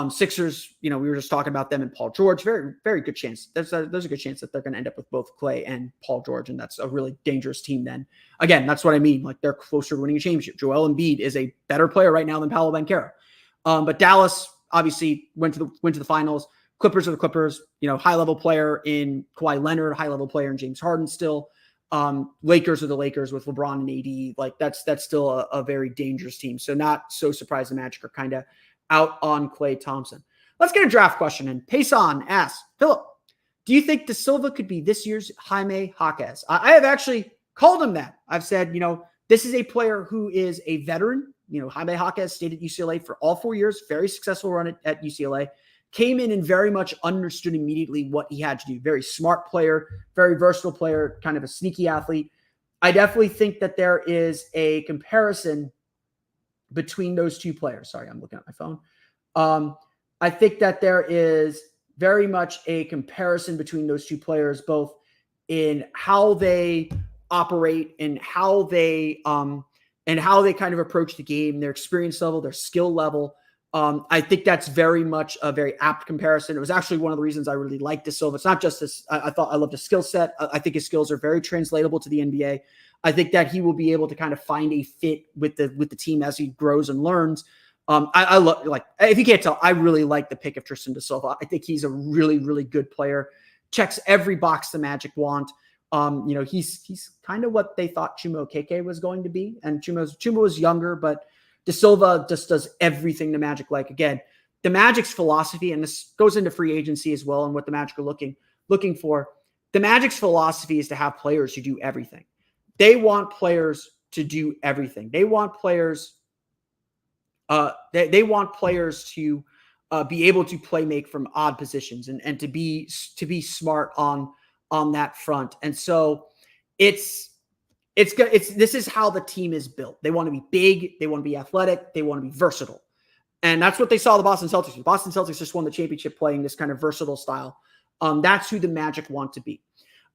S1: Sixers, we were just talking about them and Paul George. Very, very good chance. There's a good chance that they're going to end up with both Klay and Paul George, and that's a really dangerous team then. Again, that's what I mean. They're closer to winning a championship. Joel Embiid is a better player right now than Paolo Banchero. But Dallas obviously went to the finals. Clippers are the Clippers. High-level player in Kawhi Leonard, high-level player in James Harden still. Lakers are the Lakers with LeBron and AD. Like that's still a very dangerous team. So not so surprised the Magic are kind of out on Klay Thompson. Let's get a draft question in. Payson asks, Philip, do you think De Silva could be this year's Jaime Jaquez? I have actually called him that. I've said, this is a player who is a veteran. Jaime Jaquez stayed at UCLA for all 4 years, very successful run at UCLA, came in and very much understood immediately what he had to do. Very smart player, very versatile player, kind of a sneaky athlete. I definitely think that there is a comparison between those two players. Sorry, I'm looking at my phone. I think that there is very much a comparison between those two players, both in how they operate and how they kind of approach the game, their experience level, their skill level. I think that's very much a very apt comparison. It was actually one of the reasons I really liked De Silva. It's not just this. I thought I loved his skill set. I think his skills are very translatable to the NBA. I think that he will be able to kind of find a fit with the team as he grows and learns. I love, like, if you can't tell, I really like the pick of Tristan De Silva. I think he's a really, really good player. Checks every box the Magic want. He's kind of what they thought Chuma Okeke was going to be. And Chuma was younger, but De Silva just does everything the Magic like. Again, the Magic's philosophy, and this goes into free agency as well and what the Magic are looking for. The Magic's philosophy is to have players who do everything. They want players to do everything. They want players they want players to be able to play make from odd positions and to be smart on that front. And so this is how the team is built. They want to be big, they want to be athletic, they want to be versatile. And that's what they saw the Boston Celtics. The Boston Celtics just won the championship playing this kind of versatile style. That's who the Magic want to be.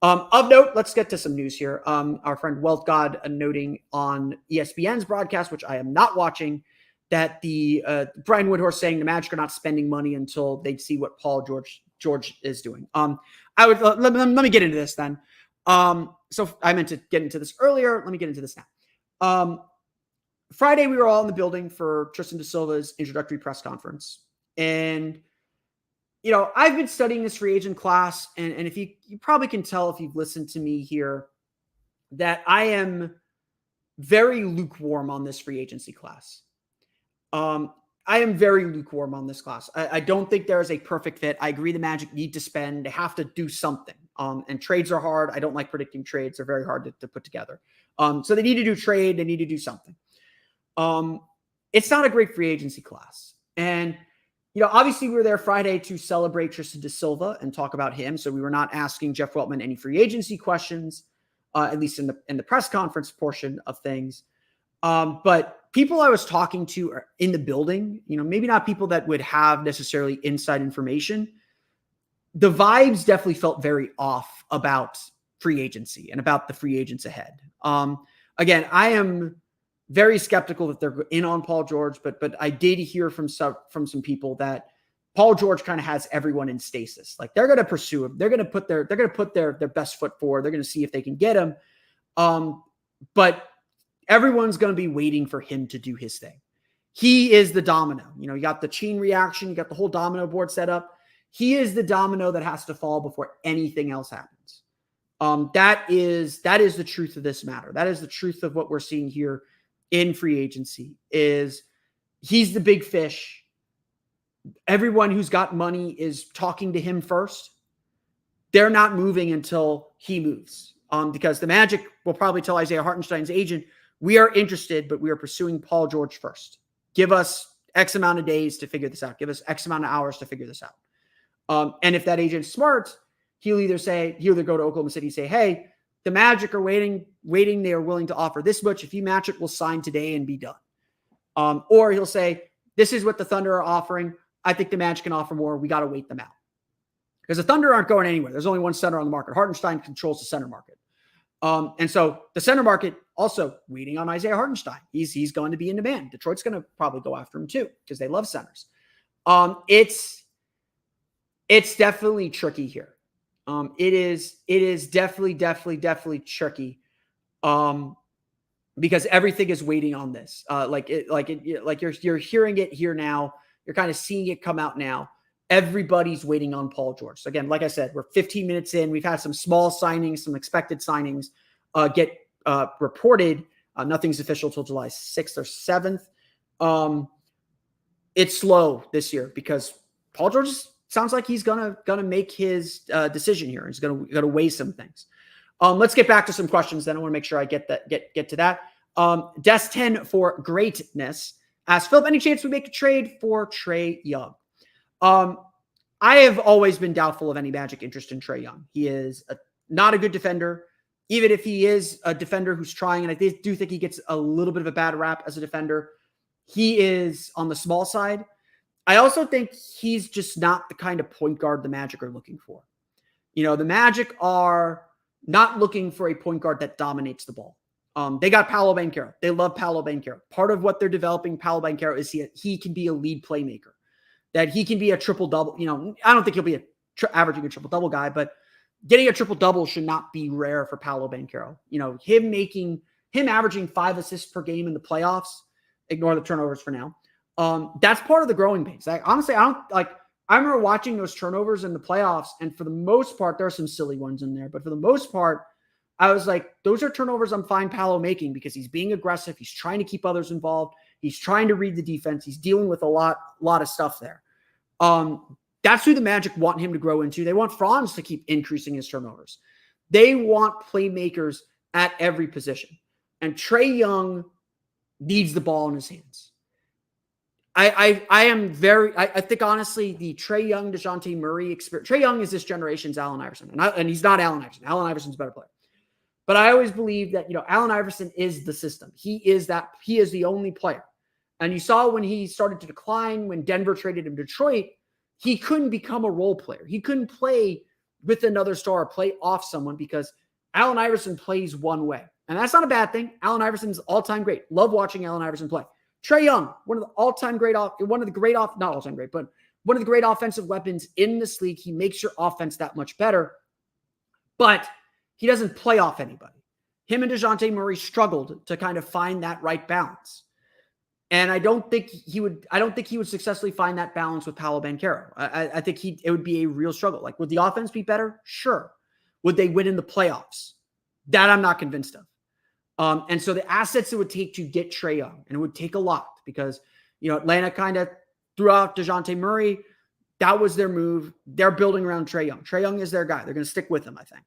S1: Of note, let's get to some news here. Our friend Wealth God noting on ESPN's broadcast, which I am not watching, that the Brian Woodhorse saying the Magic are not spending money until they see what Paul George is doing. Let me get into this then. So I meant to get into this earlier. Let me get into this now. Friday, we were all in the building for Tristan De Silva's introductory press conference. And, I've been studying this free agent class. And if you probably can tell if you've listened to me here that I am very lukewarm on this free agency class. I am very lukewarm on this class. I don't think there is a perfect fit. I agree the Magic need to spend. They have to do something. And trades are hard. I don't like predicting trades. They're very hard to put together. So they need to do trade. They need to do something. It's not a great free agency class. And, obviously we were there Friday to celebrate Tristan De Silva and talk about him. So we were not asking Jeff Weltman any free agency questions, at least in the press conference portion of things. But people I was talking to are in the building, maybe not people that would have necessarily inside information. The vibes definitely felt very off about free agency and about the free agents ahead. Again, I am very skeptical that they're in on Paul George, but I did hear from some people that Paul George kind of has everyone in stasis. Like they're going to pursue him. They're going to put their best foot forward. They're going to see if they can get him. But everyone's going to be waiting for him to do his thing. He is the domino. You got the chain reaction. You got the whole domino board set up. He is the domino that has to fall before anything else happens. That is the truth of this matter. That is the truth of what we're seeing here in free agency is he's the big fish. Everyone who's got money is talking to him first. They're not moving until he moves. Because the Magic will probably tell Isaiah Hartenstein's agent, we are interested, but we are pursuing Paul George first. Give us X amount of days to figure this out. Give us X amount of hours to figure this out. And if that agent's smart, he'll either go to Oklahoma City and say, hey, the Magic are waiting. They are willing to offer this much. If you match it, we'll sign today and be done. Or he'll say, this is what the Thunder are offering. I think the Magic can offer more. We got to wait them out. Because the Thunder aren't going anywhere. There's only one center on the market. Hartenstein controls the center market. And so the center market also waiting on Isaiah Hartenstein. He's going to be in demand. Detroit's going to probably go after him too because they love centers. It's definitely tricky here. It is definitely tricky. Because everything is waiting on this. You're hearing it here now. You're kind of seeing it come out now. Everybody's waiting on Paul George. So again, like I said, we're 15 minutes in. We've had some small signings, some expected signings. get reported. Nothing's official till July 6th or 7th. It's slow this year because Paul George sounds like he's gonna make his decision here. He's gonna weigh some things. Let's get back to some questions. Then I want to make sure I get to that. Des10 for greatness asks, Philip, any chance we make a trade for Trae Young? I have always been doubtful of any Magic interest in Trae Young. He is not a good defender. Even if he is a defender who's trying, and I do think he gets a little bit of a bad rap as a defender, he is on the small side. I also think he's just not the kind of point guard the Magic are looking for. The Magic are not looking for a point guard that dominates the ball. They got Paolo Banchero. They love Paolo Banchero. Part of what they're developing Paolo Banchero is he can be a lead playmaker, that he can be a triple-double. I don't think he'll be averaging a triple-double guy, but getting a triple-double should not be rare for Paolo Banchero. Him averaging 5 assists per game in the playoffs, ignore the turnovers for now. That's part of the growing pains. Honestly, I remember watching those turnovers in the playoffs, and for the most part, there are some silly ones in there, but for the most part, I was like, those are turnovers I'm fine Paolo making because he's being aggressive. He's trying to keep others involved. He's trying to read the defense. He's dealing with a lot of stuff there. That's who the Magic want him to grow into. They want Franz to keep increasing his turnovers. They want playmakers at every position. And Trae Young needs the ball in his hands. I think honestly, the Trae Young, DeJounte Murray experience. Trae Young is this generation's Allen Iverson. And he's not Allen Iverson. Allen Iverson's a better player. But I always believe that, Allen Iverson is the system. He is the only player. And you saw when he started to decline, when Denver traded him to Detroit, he couldn't become a role player. He couldn't play with another star or play off someone because Allen Iverson plays one way. And that's not a bad thing. Allen Iverson's all-time great. Love watching Allen Iverson play. Trae Young, one of the great offensive weapons in this league. He makes your offense that much better, but he doesn't play off anybody. Him and DeJounte Murray struggled to kind of find that right balance. And I don't think he would successfully find that balance with Paolo Banchero. I think it would be a real struggle. Like, would the offense be better? Sure. Would they win in the playoffs? That I'm not convinced of. And so the assets it would take to get Trae Young, and it would take a lot because, Atlanta kind of threw out DeJounte Murray. That was their move. They're building around Trae Young. Trae Young is their guy. They're going to stick with him, I think.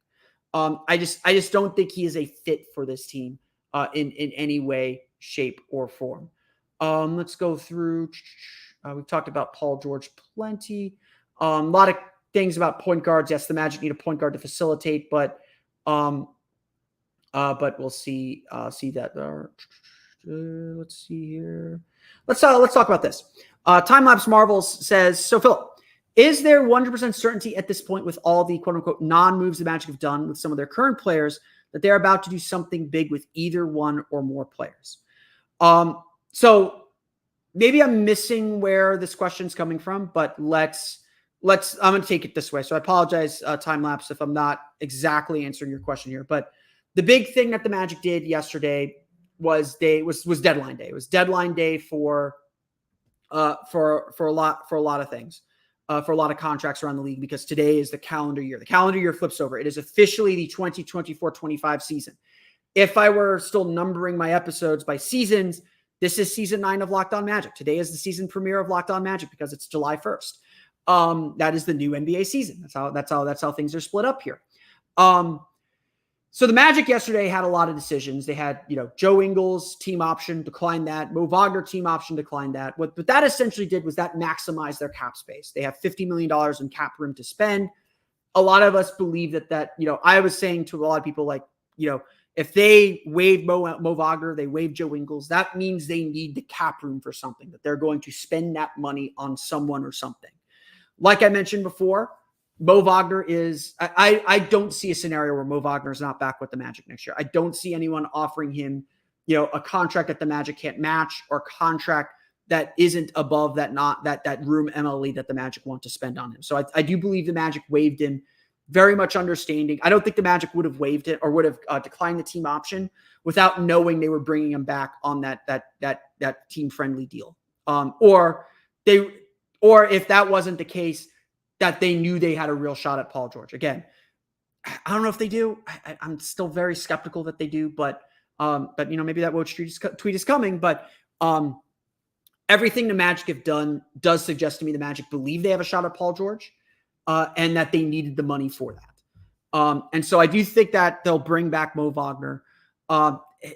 S1: I just don't think he is a fit for this team in any way, shape, or form. Let's go through. We've talked about Paul George plenty. A lot of things about point guards. Yes, the Magic need a point guard to facilitate, but we'll see that there. Let's see here. Let's talk about this. Time-Lapse Marvels says, so Philip, is there 100% certainty at this point with all the quote-unquote non-moves the Magic have done with some of their current players that they're about to do something big with either one or more players? So maybe I'm missing where this question's coming from, but I'm going to take it this way. So I apologize, Time-Lapse, if I'm not exactly answering your question here, but the big thing that the Magic did yesterday was deadline day. It was deadline day for a lot of things, for a lot of contracts around the league, because today is the calendar year. The calendar year flips over. It is officially the 2024-25 season. If I were still numbering my episodes by seasons, this is season 9 of Locked On Magic. Today is the season premiere of Locked On Magic because it's July 1st. That is the new NBA season. That's how things are split up here. So the Magic yesterday had a lot of decisions. They had, Joe Ingles team option, declined that. Mo Wagner team option, declined that. What that essentially did was that maximized their cap space. They have $50 million in cap room to spend. A lot of us believe that I was saying to a lot of people, like, if they waive Mo Wagner, they waive Joe Ingles, that means they need the cap room for something, that they're going to spend that money on someone or something. Like I mentioned before, Mo Wagner is, I don't see a scenario where Mo Wagner is not back with the Magic next year. I don't see anyone offering him, a contract that the Magic can't match, or a contract that isn't above that room MLE that the Magic want to spend on him. So I do believe the Magic waived him, very much understanding. I don't think the Magic would have waived it or would have declined the team option without knowing they were bringing him back on that team friendly deal. Or if that wasn't the case, that they knew they had a real shot at Paul George. Again, I don't know if they do. I'm still very skeptical that they do, but maybe that Woj tweet is coming. But everything the Magic have done does suggest to me the Magic believe they have a shot at Paul George, and that they needed the money for that. And so I do think that they'll bring back Mo Wagner.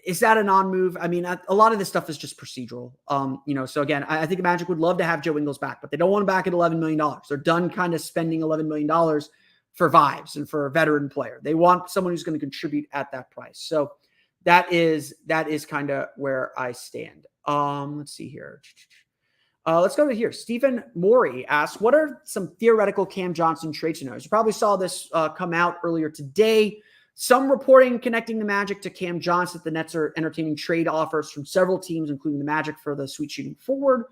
S1: Is that a non-move? I mean, a lot of this stuff is just procedural. So again, I think the Magic would love to have Joe Ingles back, but they don't want him back at $11 million. They're done kind of spending $11 million for vibes and for a veteran player. They want someone who's going to contribute at that price. So that is kind of where I stand. Let's see here. Let's go to here. Stephen Morey asks, what are some theoretical Cam Johnson trade scenarios? You probably saw this come out earlier today. Some reporting connecting the Magic to Cam Johnson. The Nets are entertaining trade offers from several teams, including the Magic for the sweet shooting forward.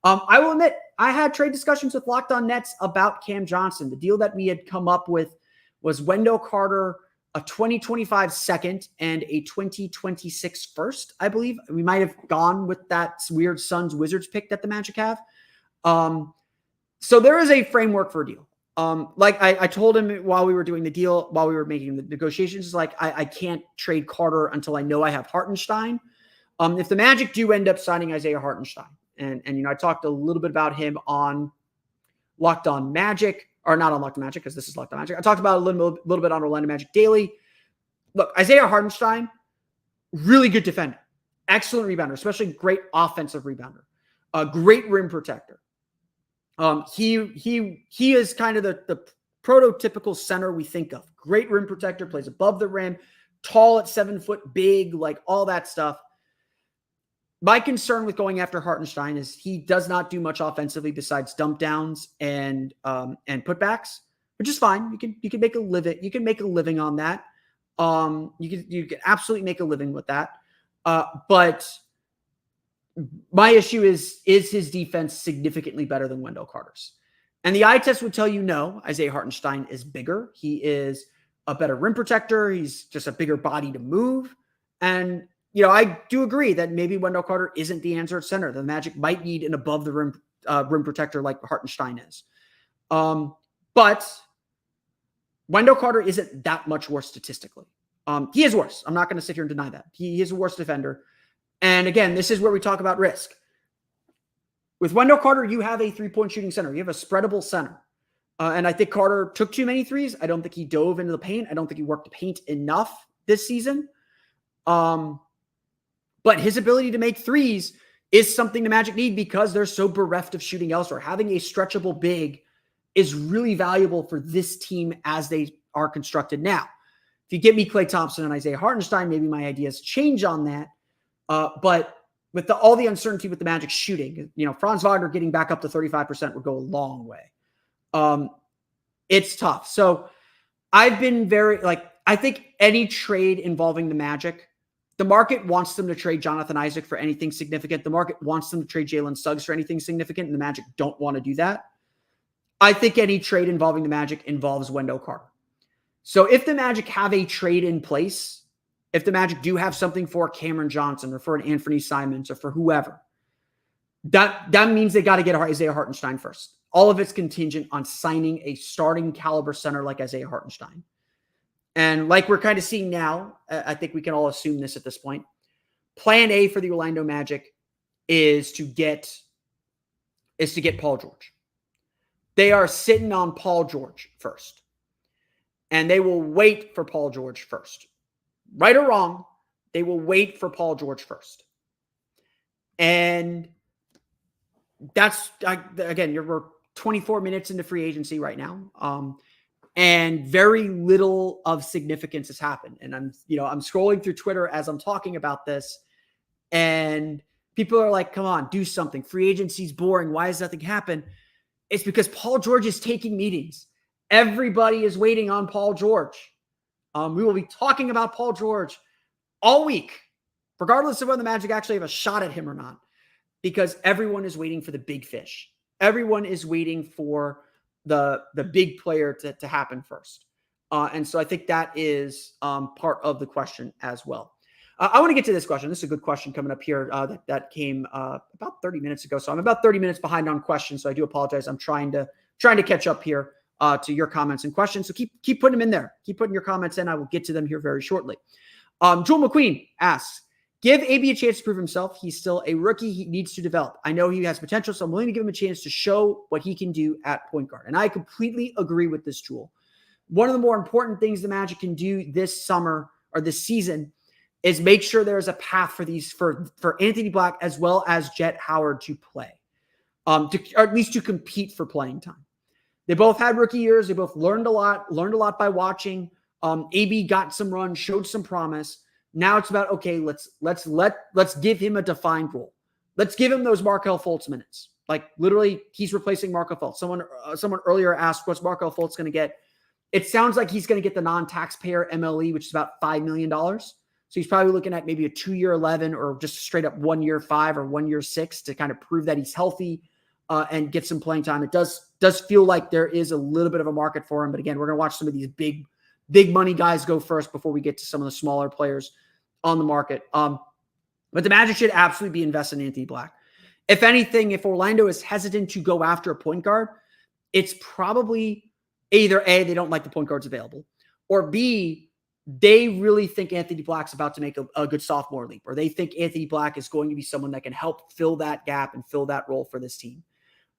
S1: I will admit, I had trade discussions with Locked On Nets about Cam Johnson. The deal that we had come up with was Wendell Carter, a 2025 second, and a 2026 first, I believe. We might have gone with that weird Suns Wizards pick that the Magic have. So there is a framework for a deal. Like I told him while we were doing the deal, while we were making the negotiations, is like, I can't trade Carter until I know I have Hartenstein. If the Magic do end up signing Isaiah Hartenstein, and I talked a little bit about him on Locked On Magic, or not on Locked On Magic, because this is Locked On Magic. I talked about a little bit on Orlando Magic Daily. Look, Isaiah Hartenstein, really good defender, excellent rebounder, especially great offensive rebounder, a great rim protector. He is kind of the prototypical center we think of. Great rim protector, plays above the rim, tall at 7 foot, big, like all that stuff. My concern with going after Hartenstein is he does not do much offensively besides dump downs and putbacks, which is fine. You can make a living. You can make a living on that. You can absolutely make a living with that. But my issue is his defense significantly better than Wendell Carter's? And the eye test would tell you no. Isaiah Hartenstein is bigger. He is a better rim protector. He's just a bigger body to move. And I do agree that maybe Wendell Carter isn't the answer at center. The Magic might need an above the rim protector like Hartenstein is. But Wendell Carter isn't that much worse statistically. He is worse. I'm not going to sit here and deny that. He is a worse defender. And again, this is where we talk about risk. With Wendell Carter, you have a three-point shooting center. You have a spreadable center. And I think Carter took too many threes. I don't think he dove into the paint. I don't think he worked the paint enough this season. But his ability to make threes is something the Magic need because they're so bereft of shooting elsewhere. Having a stretchable big is really valuable for this team as they are constructed now. If you get me Klay Thompson and Isaiah Hartenstein, maybe my ideas change on that. But with all the uncertainty with the Magic shooting, Franz Wagner getting back up to 35% would go a long way. It's tough. So I've been I think any trade involving the Magic, the market wants them to trade Jonathan Isaac for anything significant. The market wants them to trade Jalen Suggs for anything significant, and the Magic don't want to do that. I think any trade involving the Magic involves Wendell Carter. So if the Magic have a trade in place, if the Magic do have something for Cameron Johnson or for an Anthony Simons or for whoever, that means they got to get Isaiah Hartenstein first. All of it's contingent on signing a starting caliber center like Isaiah Hartenstein. And like we're kind of seeing now, I think we can all assume this at this point. Plan A for the Orlando Magic is to get Paul George. They are sitting on Paul George first. And they will wait for Paul George first. Right or wrong, they will wait for Paul George first. And that's, again, we're 24 minutes into free agency right now. And very little of significance has happened. And I'm scrolling through Twitter as I'm talking about this. And people are like, come on, do something. Free agency's boring. Why has nothing happened? It's because Paul George is taking meetings. Everybody is waiting on Paul George. We will be talking about Paul George all week, regardless of whether the Magic actually have a shot at him or not, because everyone is waiting for the big fish. Everyone is waiting for the big player to happen first. And so I think that is part of the question as well. I want to get to this question. This is a good question coming up here that came about 30 minutes ago. So I'm about 30 minutes behind on questions. So I do apologize. I'm trying to catch up here. to your comments and questions. So keep putting them in there. Keep putting your comments in. I will get to them here very shortly. Jewel McQueen asks, give AB a chance to prove himself. He's still a rookie. He needs to develop. I know he has potential, so I'm willing to give him a chance to show what he can do at point guard. And I completely agree with this, Jewel. One of the more important things the Magic can do this summer or this season is make sure there is a path for Anthony Black as well as Jet Howard to play, or at least to compete for playing time. They both had rookie years. They both learned a lot by watching. AB got some run, showed some promise. Now it's about, okay, let's give him a defined role. Let's give him those Markelle Fultz minutes. Like literally, he's replacing Markelle Fultz. Someone earlier asked, what's Markelle Fultz going to get? It sounds like he's going to get the non-taxpayer MLE, which is about $5 million. So he's probably looking at maybe a 2-year 11 or just straight up 1 year 5 or 1 year 6 to kind of prove that he's healthy and get some playing time. It does feel like there is a little bit of a market for him. But again, we're going to watch some of these big money guys go first before we get to some of the smaller players on the market. But the Magic should absolutely be investing in Anthony Black. If anything, if Orlando is hesitant to go after a point guard, it's probably either A, they don't like the point guards available, or B, they really think Anthony Black's about to make a good sophomore leap, or they think Anthony Black is going to be someone that can help fill that gap and fill that role for this team.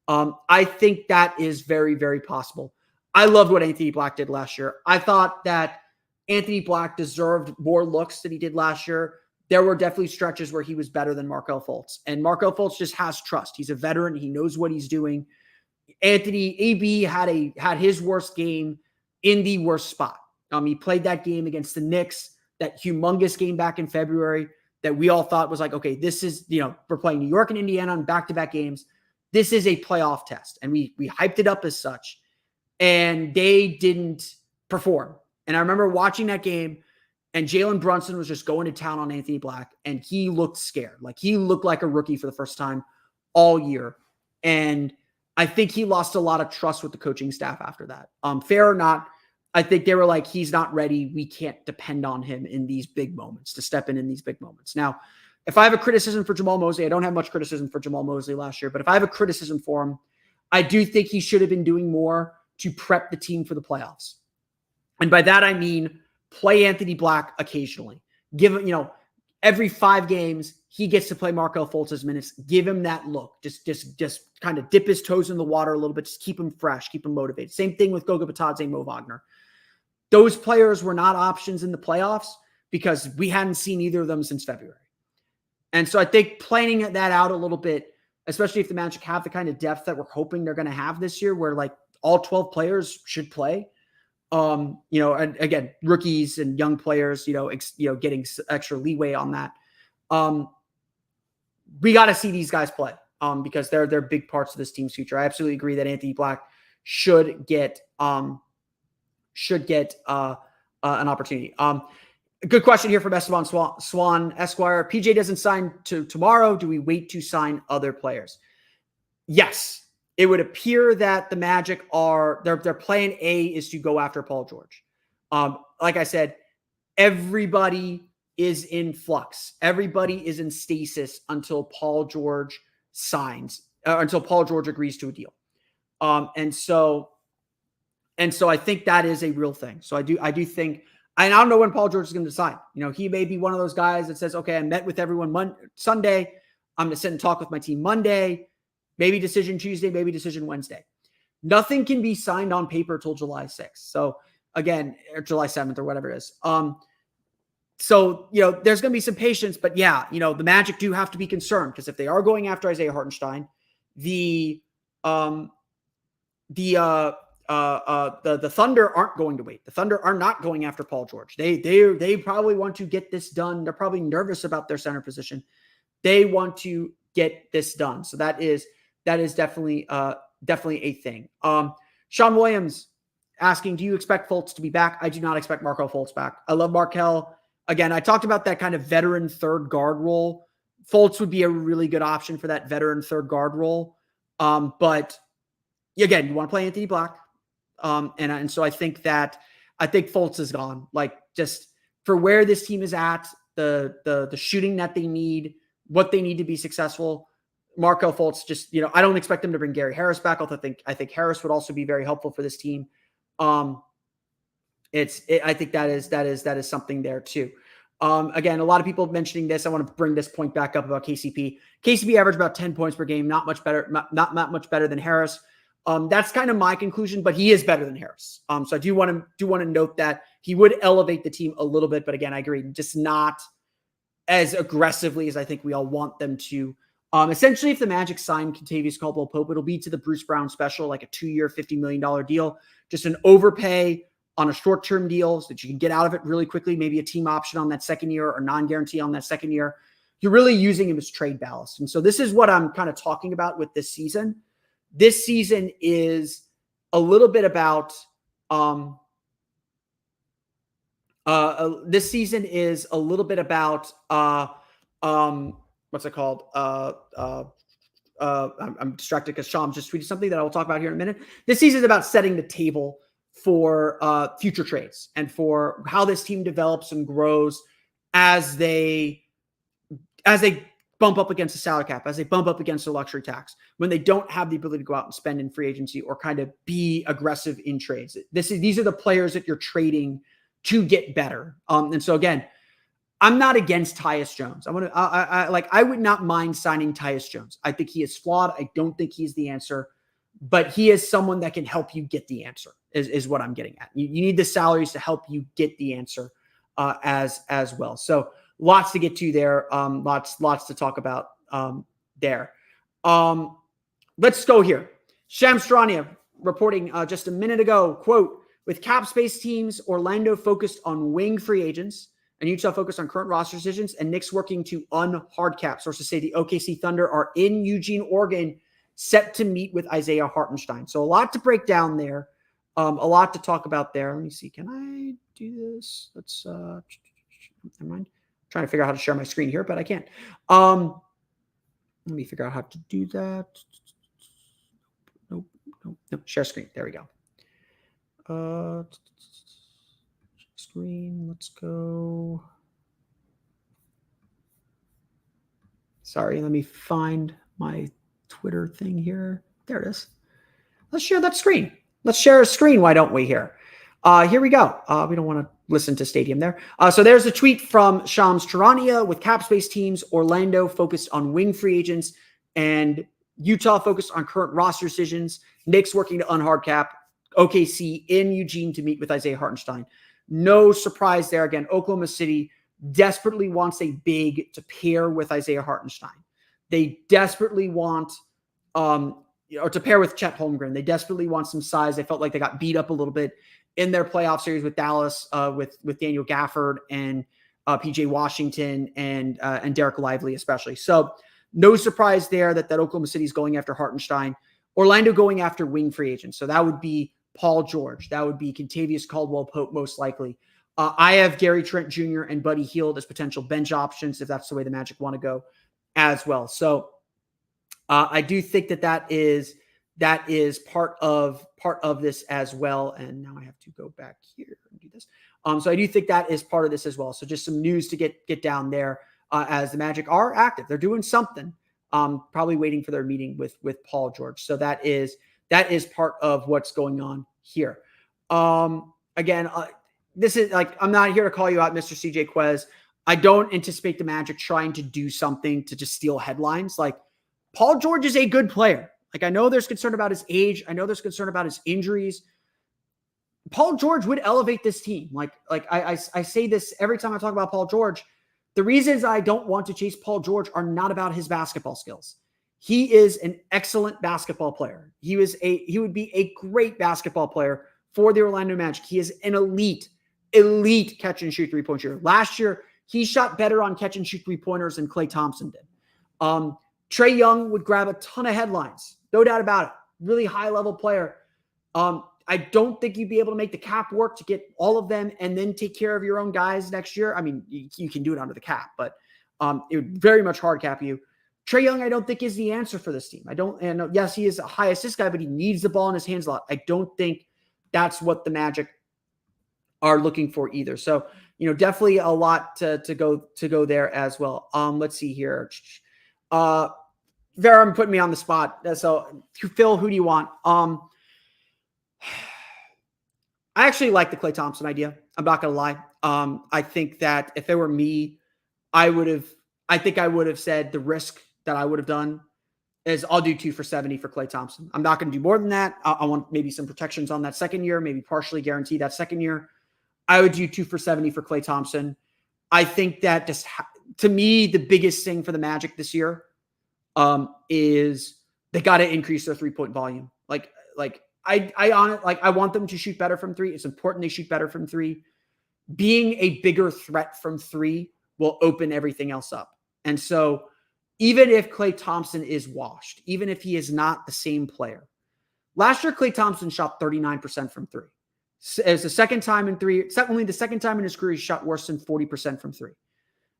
S1: I think that is very, very possible. I loved what Anthony Black did last year. I thought that Anthony Black deserved more looks than he did last year. There were definitely stretches where he was better than Markelle Fultz. And Markelle Fultz just has trust. He's a veteran. He knows what he's doing. AB had his worst game in the worst spot. He played that game against the Knicks, that humongous game back in February that we all thought was like, okay, this is, we're playing New York and Indiana on back-to-back games. This is a playoff test. And we hyped it up as such. And they didn't perform. And I remember watching that game, and Jalen Brunson was just going to town on Anthony Black, and he looked scared. Like he looked like a rookie for the first time all year. And I think he lost a lot of trust with the coaching staff after that. Fair or not, I think they were like, he's not ready. We can't depend on him in these big moments to step in these big moments. Now, if I have a criticism for Jamal Mosley, I don't have much criticism for Jamal Mosley last year, but if I have a criticism for him, I do think he should have been doing more to prep the team for the playoffs. And by that, I mean, play Anthony Black occasionally. Give him, every 5 games, he gets to play Markelle Fultz's minutes. Give him that look. Just kind of dip his toes in the water a little bit. Just keep him fresh, keep him motivated. Same thing with Goga Bitadze and Mo Wagner. Those players were not options in the playoffs because we hadn't seen either of them since February. And so I think planning that out a little bit, especially if the Magic have the kind of depth that we're hoping they're going to have this year, where like all 12 players should play. And again, rookies and young players, getting extra leeway on that. We got to see these guys play because they're big parts of this team's future. I absolutely agree that Anthony Black should get an opportunity. A good question here from Esteban Swan Esquire. PJ doesn't sign tomorrow. Do we wait to sign other players? Yes. It would appear that the Magic their plan A is to go after Paul George. Like I said, everybody is in flux. Everybody is in stasis until Paul George signs, until Paul George agrees to a deal. And so I think that is a real thing. So I do think, and I don't know when Paul George is going to decide. He may be one of those guys that says, okay, I met with everyone Sunday. I'm going to sit and talk with my team Monday. Maybe decision Tuesday, maybe decision Wednesday. Nothing can be signed on paper till July 6th. So again, or July 7th or whatever it is. So there's going to be some patience, but yeah, the Magic do have to be concerned because if they are going after Isaiah Hartenstein, the Thunder aren't going to wait. The Thunder are not going after Paul George. They probably want to get this done. They're probably nervous about their center position. They want to get this done. So that is definitely a thing. Sean Williams asking, do you expect Fultz to be back? I do not expect Markelle Fultz back. I love Markelle. Again, I talked about that kind of veteran third guard role. Fultz would be a really good option for that veteran third guard role. But again, you want to play Anthony Black. And so I think Fultz is gone. Like just for where this team is at, the shooting that they need, what they need to be successful. Markelle Fultz, just, I don't expect them to bring Gary Harris back. I think Harris would also be very helpful for this team. I think that is something there too. Again, a lot of people mentioning this. I want to bring this point back up about KCP. KCP averaged about 10 points per game, not much better than Harris. That's kind of my conclusion, but he is better than Harris. So I do want to note that he would elevate the team a little bit, but again, I agree, just not as aggressively as I think we all want them to. Essentially, if the Magic sign Kentavious Caldwell-Pope, it'll be to the Bruce Brown special, like a 2-year, $50 million deal, just an overpay on a short-term deal so that you can get out of it really quickly, maybe a team option on that second year or non-guarantee on that second year. You're really using him as trade ballast. And so this is what I'm kind of talking about with this season. This season is a little bit about what's it called? I'm distracted because Sham just tweeted something that I will talk about here in a minute. This season is about setting the table for future trades and for how this team develops and grows as they bump up against the salary cap, as they bump up against the luxury tax, when they don't have the ability to go out and spend in free agency or kind of be aggressive in trades. These are the players that you're trading to get better. And so again, I'm not against Tyus Jones. I would not mind signing Tyus Jones. I think he is flawed. I don't think he's the answer, but he is someone that can help you get the answer is what I'm getting at. You need the salaries to help you get the answer as well. So lots to get to there. Lots to talk about there. Let's go here. Shams Charania reporting just a minute ago, quote, with cap space teams, Orlando focused on wing free agents and Utah focused on current roster decisions, and Knicks working to unhard cap. Sources say the OKC Thunder are in Eugene, Oregon, set to meet with Isaiah Hartenstein. So a lot to break down there. A lot to talk about there. Let me see. Can I do this? Let's never mind. Trying to figure out how to share my screen here, but I can't. Let me figure out how to do that. Nope. Share screen. There we go. Screen. Let's go. Sorry, let me find my Twitter thing here. There it is. Let's share that screen. Let's share a screen. Why don't we here? Here we go. We don't want to listen to Stadium there. So there's a tweet from Shams Charania with cap space teams. Orlando focused on wing free agents and Utah focused on current roster decisions. Knicks working to unhard cap. OKC in Eugene to meet with Isaiah Hartenstein. No surprise there. Again, Oklahoma City desperately wants a big to pair with Isaiah Hartenstein. They desperately want or to pair with Chet Holmgren. They desperately want some size. They felt like they got beat up a little bit in their playoff series with Dallas, with Daniel Gafford and PJ Washington and Derek Lively especially. So no surprise there that Oklahoma City is going after Hartenstein. Orlando going after wing free agents. So that would be Paul George. That would be Kentavious Caldwell-Pope most likely. I have Gary Trent Jr. and Buddy Hield as potential bench options if that's the way the Magic want to go as well. So I do think that is part of this as well. And now I have to go back here and do this. So I do think that is part of this as well. So just some news to get down there as the Magic are active. They're doing something. Probably waiting for their meeting with Paul George. So that is part of what's going on here. Again, this is like, I'm not here to call you out, Mr. CJ Quez. I don't anticipate the Magic trying to do something to just steal headlines. Like, Paul George is a good player. Like, I know there's concern about his age. I know there's concern about his injuries. Paul George would elevate this team. Like I say this every time I talk about Paul George. The reasons I don't want to chase Paul George are not about his basketball skills. He is an excellent basketball player. He would be a great basketball player for the Orlando Magic. He is an elite catch and shoot three-point shooter. Last year, he shot better on catch and shoot three-pointers than Klay Thompson did. Trae Young would grab a ton of headlines. No doubt about it. Really high-level player. I don't think you'd be able to make the cap work to get all of them and then take care of your own guys next year. I mean, you can do it under the cap, but it would very much hard cap you. Trae Young, I don't think is the answer for this team. Yes, he is a high assist guy, but he needs the ball in his hands a lot. I don't think that's what the Magic are looking for either. So, definitely a lot to go there as well. Let's see here. Vera putting me on the spot. So, Phil, who do you want? I actually like the Klay Thompson idea. I'm not going to lie. I think that if it were me, I would have said the risk that I would have done is I'll do 2 for $70 for Klay Thompson. I'm not going to do more than that. I want maybe some protections on that second year, maybe partially guarantee that second year. I would do 2 for $70 for Klay Thompson. I think that just, to me, the biggest thing for the Magic this year is they got to increase their 3-point volume. I want them to shoot better from 3. It's important they shoot better from 3. Being a bigger threat from 3 will open everything else up. And so even if Klay Thompson is washed, even if he is not the same player, last year Klay Thompson shot 39% from 3. It was the second time in 3, only the second time in his career he shot worse than 40% from 3.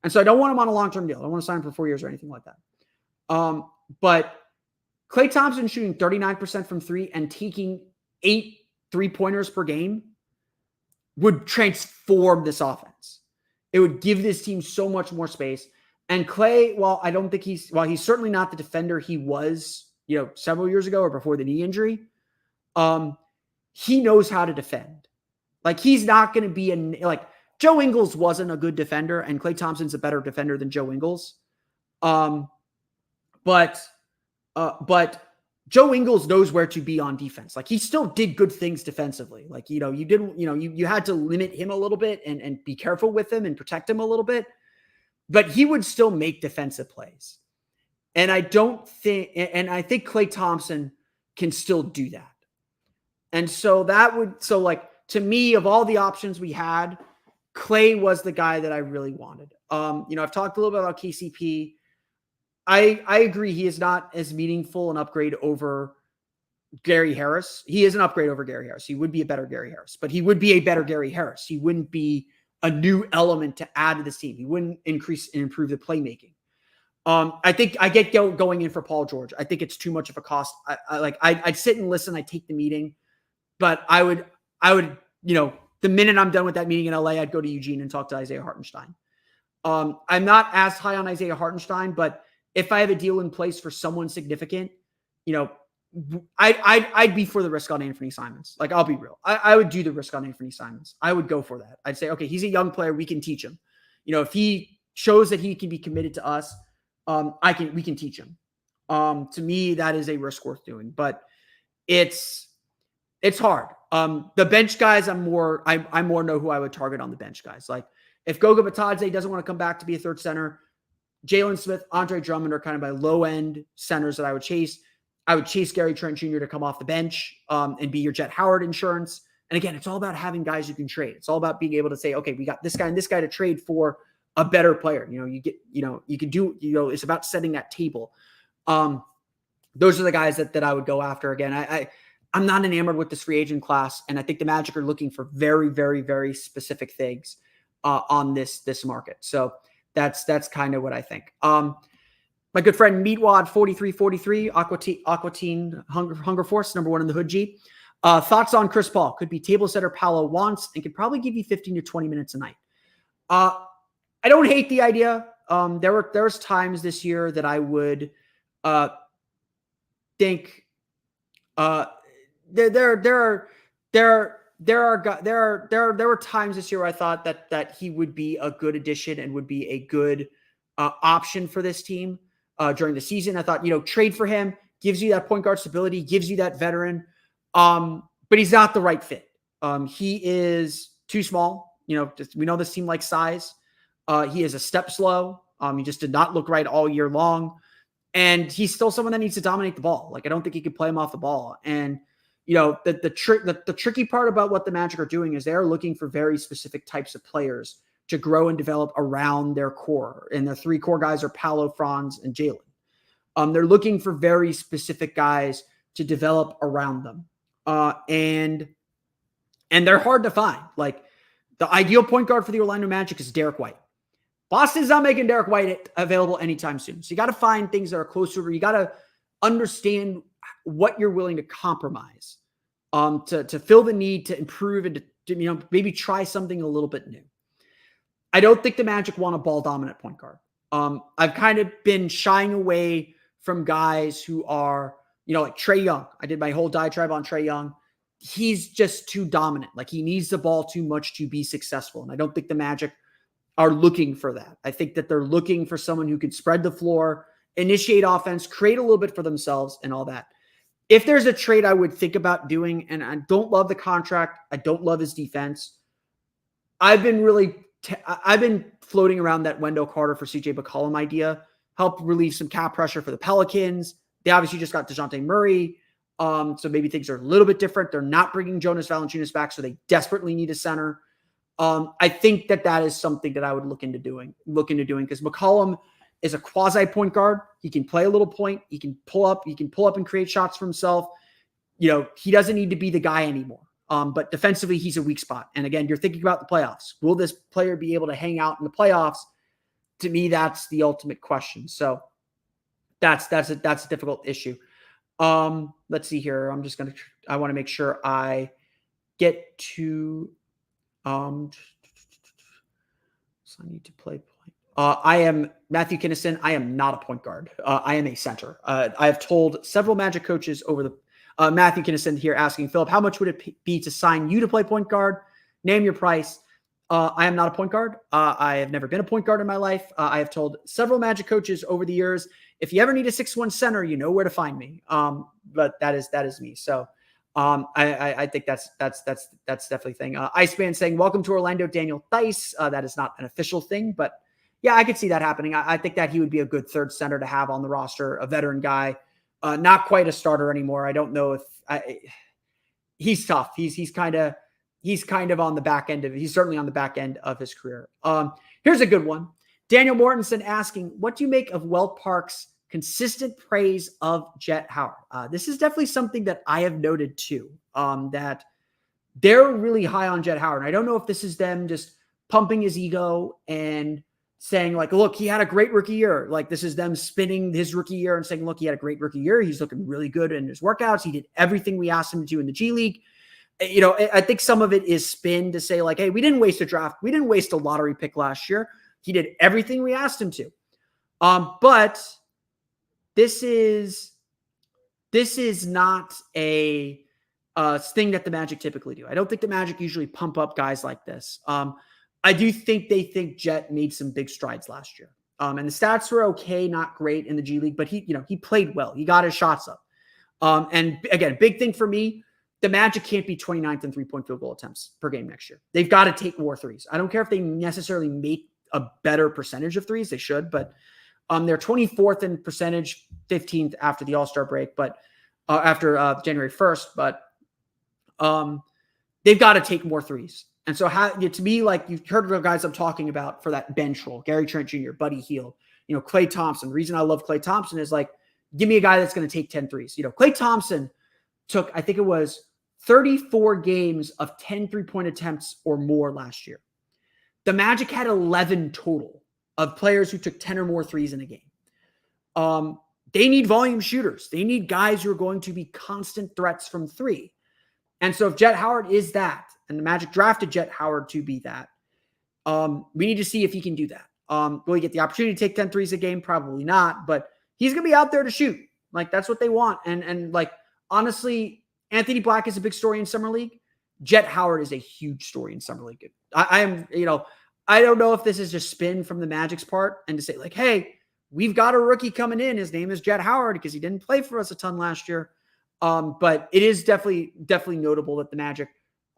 S1: And so I don't want him on a long-term deal. I don't want to sign him for 4 years or anything like that. But Klay Thompson shooting 39% from 3 and taking 8 3-pointers per game would transform this offense. It would give this team so much more space. And Klay, he's certainly not the defender he was, several years ago or before the knee injury. He knows how to defend. He's not going to be Joe Ingles wasn't a good defender, and Klay Thompson's a better defender than Joe Ingles. But Joe Ingles knows where to be on defense. He still did good things defensively. You had to limit him a little bit and be careful with him and protect him a little bit, but he would still make defensive plays. And I think Klay Thompson can still do that. And so to me, of all the options we had, Klay was the guy that I really wanted. I've talked a little bit about KCP. I agree he is not as meaningful an upgrade over Gary Harris. He is an upgrade over Gary Harris. He would be a better Gary Harris, but he would be a better Gary Harris. He wouldn't be a new element to add to this team. He wouldn't increase and improve the playmaking. I think I get going in for Paul George. I think it's too much of a cost. I'd sit and listen. I'd take the meeting, but I would, the minute I'm done with that meeting in LA, I'd go to Eugene and talk to Isaiah Hartenstein. I'm not as high on Isaiah Hartenstein, but if I have a deal in place for someone significant, I'd be for the risk on Anthony Simons. I'll be real. I would do the risk on Anthony Simons. I would go for that. I'd say, okay, he's a young player. We can teach him. If he shows that he can be committed to us, we can teach him. To me, that is a risk worth doing, but it's hard. The bench guys, I more know who I would target on the bench guys. If Goga Bitadze doesn't want to come back to be a third center, Jalen Smith, Andre Drummond are kind of my low-end centers that I would chase. I would chase Gary Trent Jr. to come off the bench and be your Jet Howard insurance. And again, it's all about having guys you can trade. It's all about being able to say, okay, we got this guy and this guy to trade for a better player. You can do, it's about setting that table. Those are the guys that I would go after. Again, I'm not enamored with this free agent class, and I think the Magic are looking for very, very, very specific things on this market. So that's kind of what I think. My good friend Meatwad 4343, Aqua Teen Hunger Force, number 1 in the Hood G. Thoughts on Chris Paul? Could be table setter Paolo wants and could probably give you 15 to 20 minutes a night. I don't hate the idea. There was times this year that I would think there were times this year where I thought that he would be a good addition and would be a good option for this team during the season. I thought, trade for him, gives you that point guard stability, gives you that veteran. But he's not the right fit. He is too small. We know this team likes size. He is a step slow. He just did not look right all year long. And he's still someone that needs to dominate the ball. I don't think you could play him off the ball. And the tricky part about what the Magic are doing is they're looking for very specific types of players to grow and develop around their core. And their 3 core guys are Paolo, Franz, and Jalen. They're looking for very specific guys to develop around them. And they're hard to find. The ideal point guard for the Orlando Magic is Derek White. Boston's not making Derek White available anytime soon. So you got to find things that are closer. You got to understand what you're willing to compromise to fill the need, to improve, and to maybe try something a little bit new. I don't think the Magic want a ball dominant point guard. I've kind of been shying away from guys who are, like Trae Young. I did my whole diatribe on Trae Young. He's just too dominant. Like, he needs the ball too much to be successful. And I don't think the Magic are looking for that. I think that they're looking for someone who can spread the floor, initiate offense, create a little bit for themselves and all that. If there's a trade I would think about doing, and I don't love the contract, I don't love his defense. I've been floating around that Wendell Carter for CJ McCollum idea, help relieve some cap pressure for the Pelicans. They obviously just got DeJounte Murray. So maybe things are a little bit different. They're not bringing Jonas Valanciunas back, so they desperately need a center. I think that is something that I would look into doing because McCollum is a quasi point guard. He can play a little point. He can pull up and create shots for himself. He doesn't need to be the guy anymore. But defensively, he's a weak spot. And again, you're thinking about the playoffs. Will this player be able to hang out in the playoffs? To me, that's the ultimate question. So that's a difficult issue. Let's see here. I want to make sure I get to, so I need to play point. I am Matthew Kinnison. I am not a point guard. I am a center. I have told several Magic coaches over the, Matthew Kinnison here asking, Philip, how much would it be to sign you to play point guard? Name your price. I am not a point guard. I have never been a point guard in my life. I have told several Magic coaches over the years, if you ever need a 6'1" center, you know where to find me. But that is me. So I think that's definitely a thing. Iceman saying, welcome to Orlando, Daniel Theis. That is not an official thing, but yeah, I could see that happening. I think that he would be a good third center to have on the roster, a veteran guy, not quite a starter anymore. I don't know if he's tough. He's kind of on the back end of it. He's certainly on the back end of his career. Here's a good one. Daniel Mortensen asking, what do you make of Welt Park's consistent praise of Jet Howard? This is definitely something that I have noted too, that they're really high on Jet Howard. I don't know if this is them just pumping his ego and saying like, look, he had a great rookie year. Like, this is them spinning his rookie year and saying, look, he had a great rookie year. He's looking really good in his workouts. He did everything we asked him to do in the G League. I think some of it is spin to say like, hey, we didn't waste a draft. We didn't waste a lottery pick last year. He did everything we asked him to. But this is not a thing that the Magic typically do. I don't think the Magic usually pump up guys like this. I do think they think Jet made some big strides last year. And the stats were okay, not great in the G League, but he played well. He got his shots up. And again, big thing for me, the Magic can't be 29th in three-point field goal attempts per game next year. They've got to take more threes. I don't care if they necessarily make a better percentage of threes. They should, but they're 24th in percentage, 15th after the All-Star break, but after January 1st, but they've got to take more threes. And so to me, like you've heard the guys I'm talking about for that bench role, Gary Trent Jr., Buddy Hield, Klay Thompson. The reason I love Klay Thompson is like, give me a guy that's going to take 10 threes. Klay Thompson took, I think it was 34 games of 10 3-point attempts or more last year. The Magic had 11 total of players who took 10 or more threes in a game. They need volume shooters. They need guys who are going to be constant threats from three. And so if Jet Howard is that, and the Magic drafted Jet Howard to be that, we need to see if he can do that. Will he get the opportunity to take 10 threes a game? Probably not, but he's going to be out there to shoot. Like, that's what they want. And like, honestly, Anthony Black is a big story in Summer League. Jet Howard is a huge story in Summer League. I don't know if this is just spin from the Magic's part and to say like, hey, we've got a rookie coming in. His name is Jet Howard because he didn't play for us a ton last year. But it is definitely notable that the Magic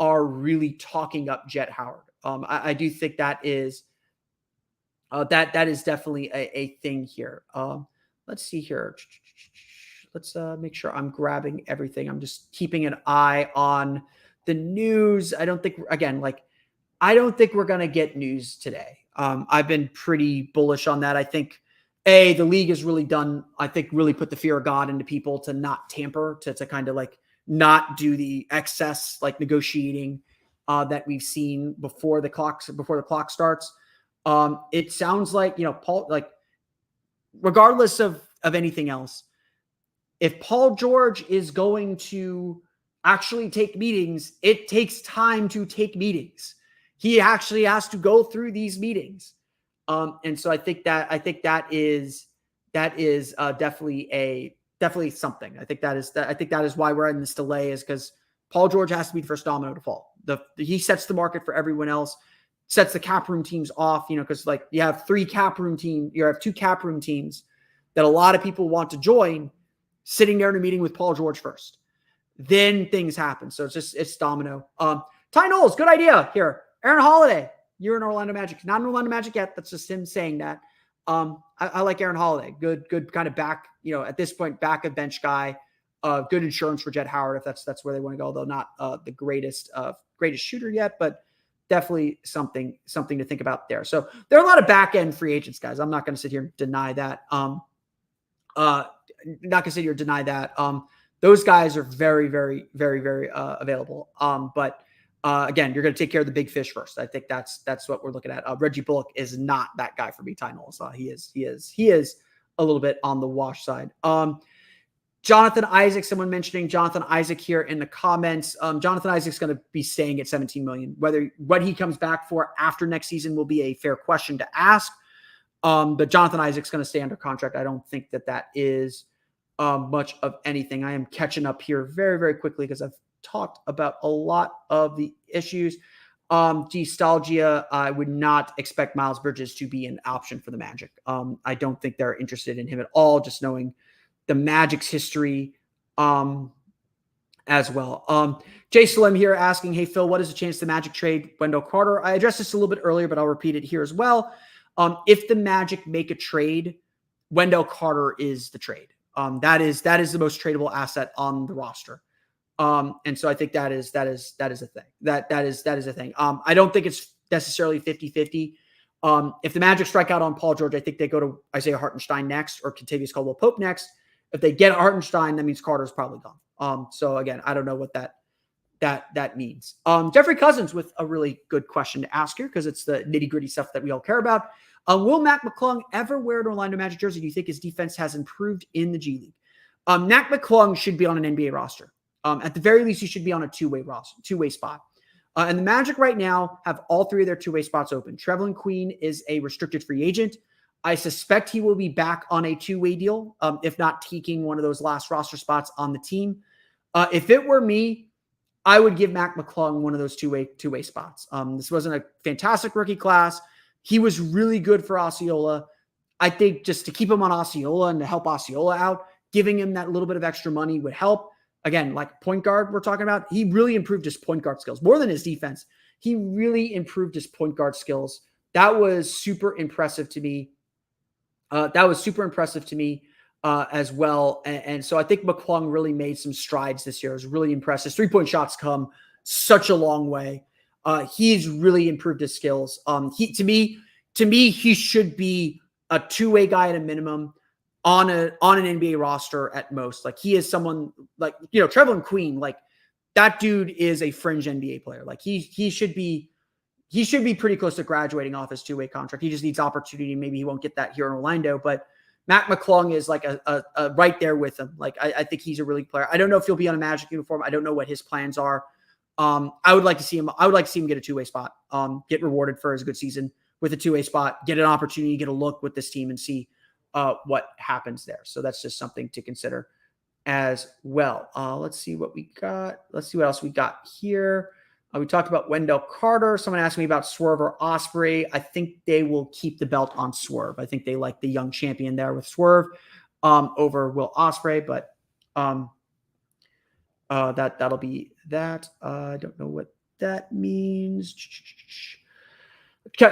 S1: are really talking up Jet Howard. I do think that is definitely a thing here. Let's see here. Let's make sure I'm grabbing everything. I'm just keeping an eye on the news. I don't think we're going to get news today. I've been pretty bullish on that. I think the league has really done, really put the fear of God into people to not tamper, to kind of like not do the excess like negotiating that we've seen before the clock starts. It sounds like, Paul, like regardless of anything else, if Paul George is going to actually take meetings, it takes time to take meetings. He actually has to go through these meetings. And so I think that is that is definitely something. I think that is why we're in this delay, is because Paul George has to be the first domino to fall. He sets the market for everyone else, sets the cap room teams off, because like you have two cap room teams that a lot of people want to join, sitting there in a meeting with Paul George first. Then things happen. So it's domino. Ty Knowles, good idea here. Aaron Holiday, you're in Orlando Magic. Not in Orlando Magic yet. That's just him saying that. I like Aaron Holiday. Good kind of back, at this point, back of bench guy. Good insurance for Jett Howard if that's where they want to go, though not the greatest shooter yet, but definitely something to think about there. So there are a lot of back end free agents, guys. I'm not going to sit here and deny that. Those guys are very, very, very, very available. But again, you're going to take care of the big fish first. I think that's what we're looking at. Reggie Bullock is not that guy for me. Ty Knowles. He is a little bit on the wash side. Jonathan Isaac, someone mentioning Jonathan Isaac here in the comments. Jonathan Isaac's going to be staying at $17 million. What he comes back for after next season will be a fair question to ask. But Jonathan Isaac's going to stay under contract. I don't think that is much of anything. I am catching up here very, very quickly because I've talked about a lot of the issues. Nostalgia, I would not expect Miles Bridges to be an option for the Magic. I don't think they're interested in him at all, just knowing the Magic's history as well. Jay Salim here asking, hey, Phil, what is the chance the Magic trade Wendell Carter? I addressed this a little bit earlier, but I'll repeat it here as well. If the Magic make a trade, Wendell Carter is the trade. That is the most tradable asset on the roster. And so I think that is a thing. That is a thing. I don't think it's necessarily 50-50. If the Magic strike out on Paul George, I think they go to Isaiah Hartenstein next or Kentavious Caldwell-Pope next. If they get Hartenstein, that means Carter's probably gone. So again, I don't know what that means. Jeffrey Cousins with a really good question to ask here because it's the nitty-gritty stuff that we all care about. Will Mac McClung ever wear an Orlando Magic jersey? Do you think his defense has improved in the G League? Mac McClung should be on an NBA roster. At the very least, he should be on a two-way spot. And the Magic right now have all three of their two-way spots open. Trevelin Queen is a restricted free agent. I suspect he will be back on a two-way deal, if not taking one of those last roster spots on the team. If it were me, I would give Mac McClung one of those two-way spots. This wasn't a fantastic rookie class. He was really good for Osceola. I think just to keep him on Osceola and to help Osceola out, giving him that little bit of extra money would help. Again, like point guard we're talking about, he really improved his point guard skills. More than his defense, he really improved his point guard skills. That was super impressive to me. As well. And so I think McClung really made some strides this year. It was really impressive. His three-point shots come such a long way. He's really improved his skills. To me, he should be a two-way guy at a minimum on an NBA roster at most. Like he is someone like, Trevelin Queen, like that dude is a fringe NBA player. Like he should be pretty close to graduating off his two-way contract. He just needs opportunity. Maybe he won't get that here in Orlando, but Mac McClung is like a right there with him. Like I think he's a really good player. I don't know if he'll be on a Magic uniform. I don't know what his plans are. I would like to see him. I would like to see him get a two-way spot. Get rewarded for his good season with a two-way spot. Get an opportunity, get a look with this team, and see what happens there. So that's just something to consider as well. Let's see what we got. Let's see what else we got here. We talked about Wendell Carter. Someone asked me about Swerve or Osprey. I think they will keep the belt on Swerve. I think they like the young champion there with Swerve over Will Ospreay, but that'll be that. I don't know what that means.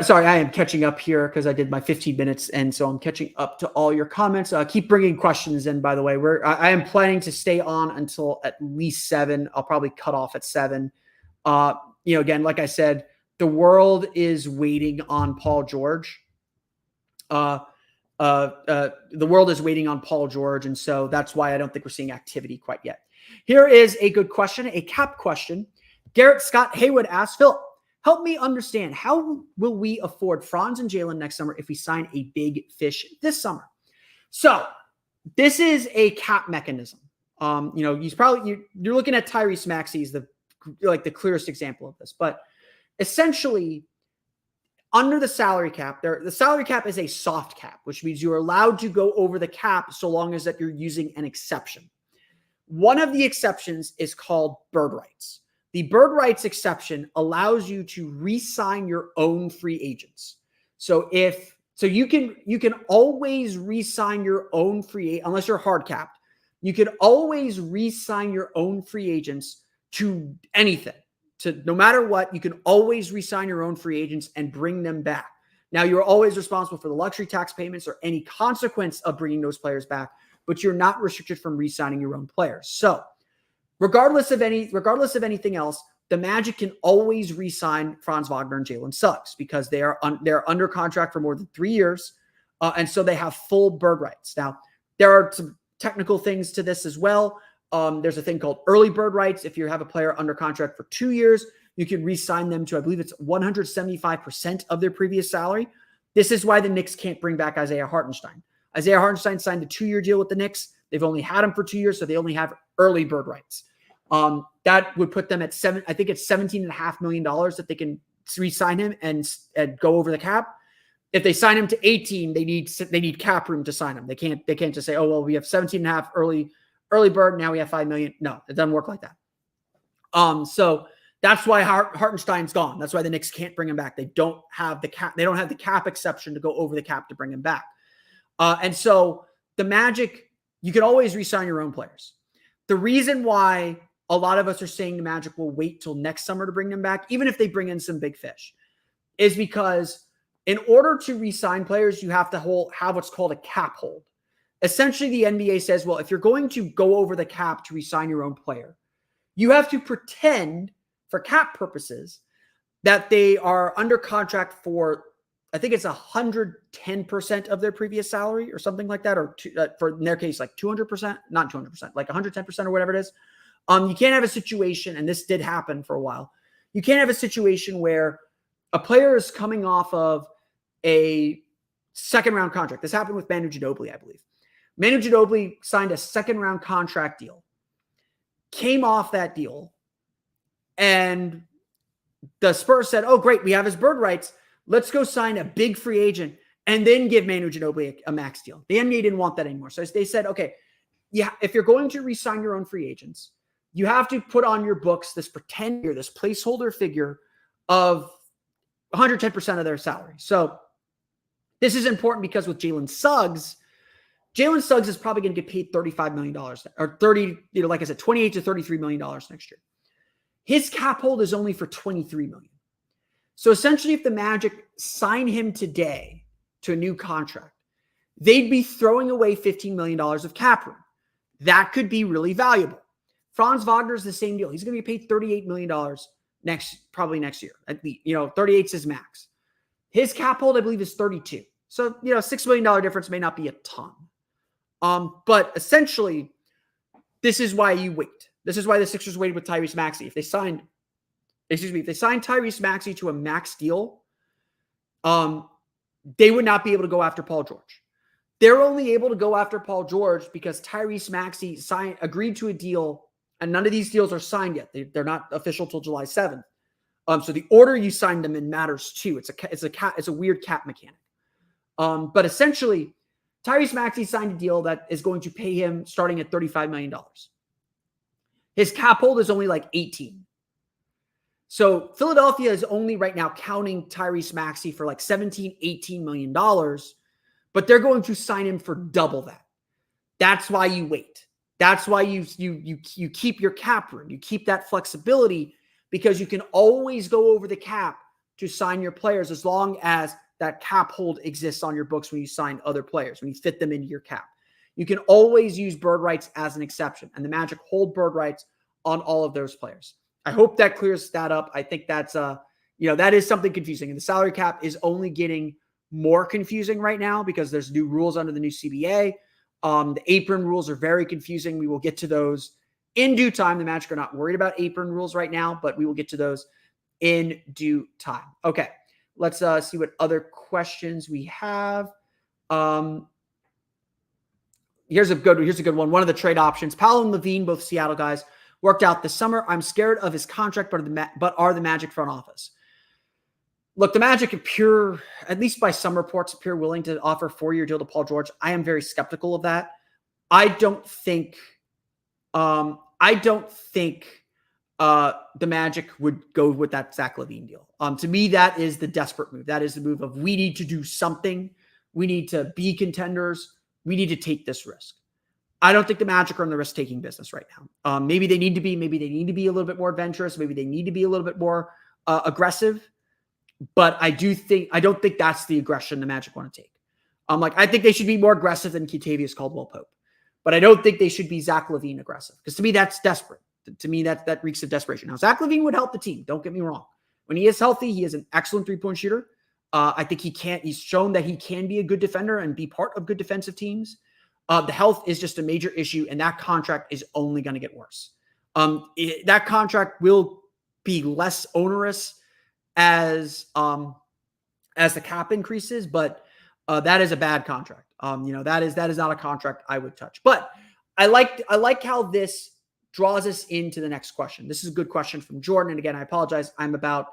S1: Sorry, I am catching up here because I did my 15 minutes, and so I'm catching up to all your comments. Keep bringing questions in, by the way. I am planning to stay on until at least 7. I'll probably cut off at 7. Again, like I said, the world is waiting on Paul George. The world is waiting on Paul George, and so that's why I don't think we're seeing activity quite yet. Here is a good question, a cap question. Garrett Scott Haywood asks, Phil, help me understand, how will we afford Franz and Jalen next summer if we sign a big fish this summer? So this is a cap mechanism. He's probably, you're looking at Tyrese Maxey, the clearest example of this, but essentially under the salary cap, the salary cap is a soft cap, which means you're allowed to go over the cap so long as that you're using an exception. One of the exceptions is called bird rights. The bird rights exception allows you to re-sign your own free agents. So you can always re-sign your own free, unless you're hard capped. You can always re-sign your own free agents to anything. To no matter what, you can always re-sign your own free agents and bring them back. Now, you're always responsible for the luxury tax payments or any consequence of bringing those players back, but you're not restricted from re-signing your own players. So, regardless of anything else, the Magic can always re-sign Franz Wagner and Jalen Suggs because they're under contract for more than 3 years, and so they have full bird rights. Now, there are some technical things to this as well. There's a thing called early bird rights. If you have a player under contract for 2 years, you can re-sign them to, I believe it's 175% of their previous salary. This is why the Knicks can't bring back Isaiah Hartenstein. Isaiah Hartenstein signed a 2-year deal with the Knicks. They've only had him for 2 years, so they only have early bird rights. That would put them at $17.5 million that they can re-sign him and go over the cap. If they sign him to 18, they need cap room to sign him. They can't just say, oh, well, we have 17.5 early bird. Now we have $5 million. No, it doesn't work like that. So that's why Hartenstein's gone. That's why the Knicks can't bring him back. They don't have the cap. They don't have the cap exception to go over the cap to bring him back. And so the Magic, you can always re-sign your own players. The reason why a lot of us are saying the Magic will wait till next summer to bring them back, even if they bring in some big fish, is because in order to re-sign players, you have to have what's called a cap hold. Essentially, the NBA says, well, if you're going to go over the cap to re-sign your own player, you have to pretend for cap purposes that they are under contract for, I think it's 110% of their previous salary or something like that, or for in their case, like 200%, not 200%, like 110% or whatever it is. You can't have a situation, and this did happen for a while, you can't have a situation where a player is coming off of a second-round contract. This happened with Manu Ginobili, I believe. Manu Ginobili signed a second-round contract deal, came off that deal, and the Spurs said, oh, great, we have his bird rights. Let's go sign a big free agent and then give Manu Ginobili a max deal. The NBA didn't want that anymore. So they said, okay, yeah, if you're going to re-sign your own free agents, you have to put on your books this pretend year, this placeholder figure of 110% of their salary. So this is important because with Jalen Suggs is probably going to get paid $35 million or 30, like I said, $28 to $33 million next year. His cap hold is only for $23 million. So essentially, if the Magic sign him today to a new contract, they'd be throwing away $15 million of cap room. That could be really valuable. Franz Wagner's the same deal. He's going to be paid $38 million probably next year. At least, 38 is his max. His cap hold, I believe, is 32. So, $6 million difference may not be a ton. But essentially, this is why you wait. This is why the Sixers waited with Tyrese Maxey. If they signed Tyrese Maxey to a max deal, they would not be able to go after Paul George. They're only able to go after Paul George because Tyrese Maxey agreed to a deal, and none of these deals are signed yet. They're not official till July 7th. So the order you signed them in matters too. It's a weird cap mechanic. But essentially, Tyrese Maxey signed a deal that is going to pay him starting at $35 million. His cap hold is only like 18. So Philadelphia is only right now counting Tyrese Maxey for like $17, $18 million, but they're going to sign him for double that. That's why you wait. That's why you keep your cap room. You keep that flexibility because you can always go over the cap to sign your players as long as that cap hold exists on your books when you sign other players, when you fit them into your cap. You can always use bird rights as an exception, and the Magic hold bird rights on all of those players. I hope that clears that up. I think that's that is something confusing. And the salary cap is only getting more confusing right now because there's new rules under the new CBA. The apron rules are very confusing. We will get to those in due time. The Magic are not worried about apron rules right now, but we will get to those in due time. Okay, let's see what other questions we have. Here's a good one. One of the trade options. Paolo and LaVine, both Seattle guys, worked out this summer. I'm scared of his contract, but are the Magic front office. Look, the Magic appear, at least by some reports, appear willing to offer a 4-year deal to Paul George. I am very skeptical of that. I don't think the Magic would go with that Zach LaVine deal. To me, that is the desperate move. That is the move of, we need to do something. We need to be contenders. We need to take this risk. I don't think the Magic are in the risk-taking business right now. Maybe they need to be. Maybe they need to be a little bit more adventurous. Maybe they need to be a little bit more aggressive. But I don't think that's the aggression the Magic want to take. I think they should be more aggressive than Kentavious Caldwell-Pope. But I don't think they should be Zach LaVine aggressive. Because to me, that's desperate. To me, that reeks of desperation. Now, Zach LaVine would help the team. Don't get me wrong. When he is healthy, he is an excellent three-point shooter. I think he's shown that he can be a good defender and be part of good defensive teams. The health is just a major issue, and that contract is only going to get worse. That contract will be less onerous as the cap increases, but that is a bad contract. That is not a contract I would touch. But I like how this draws us into the next question. This is a good question from Jordan. And again, I apologize. I'm about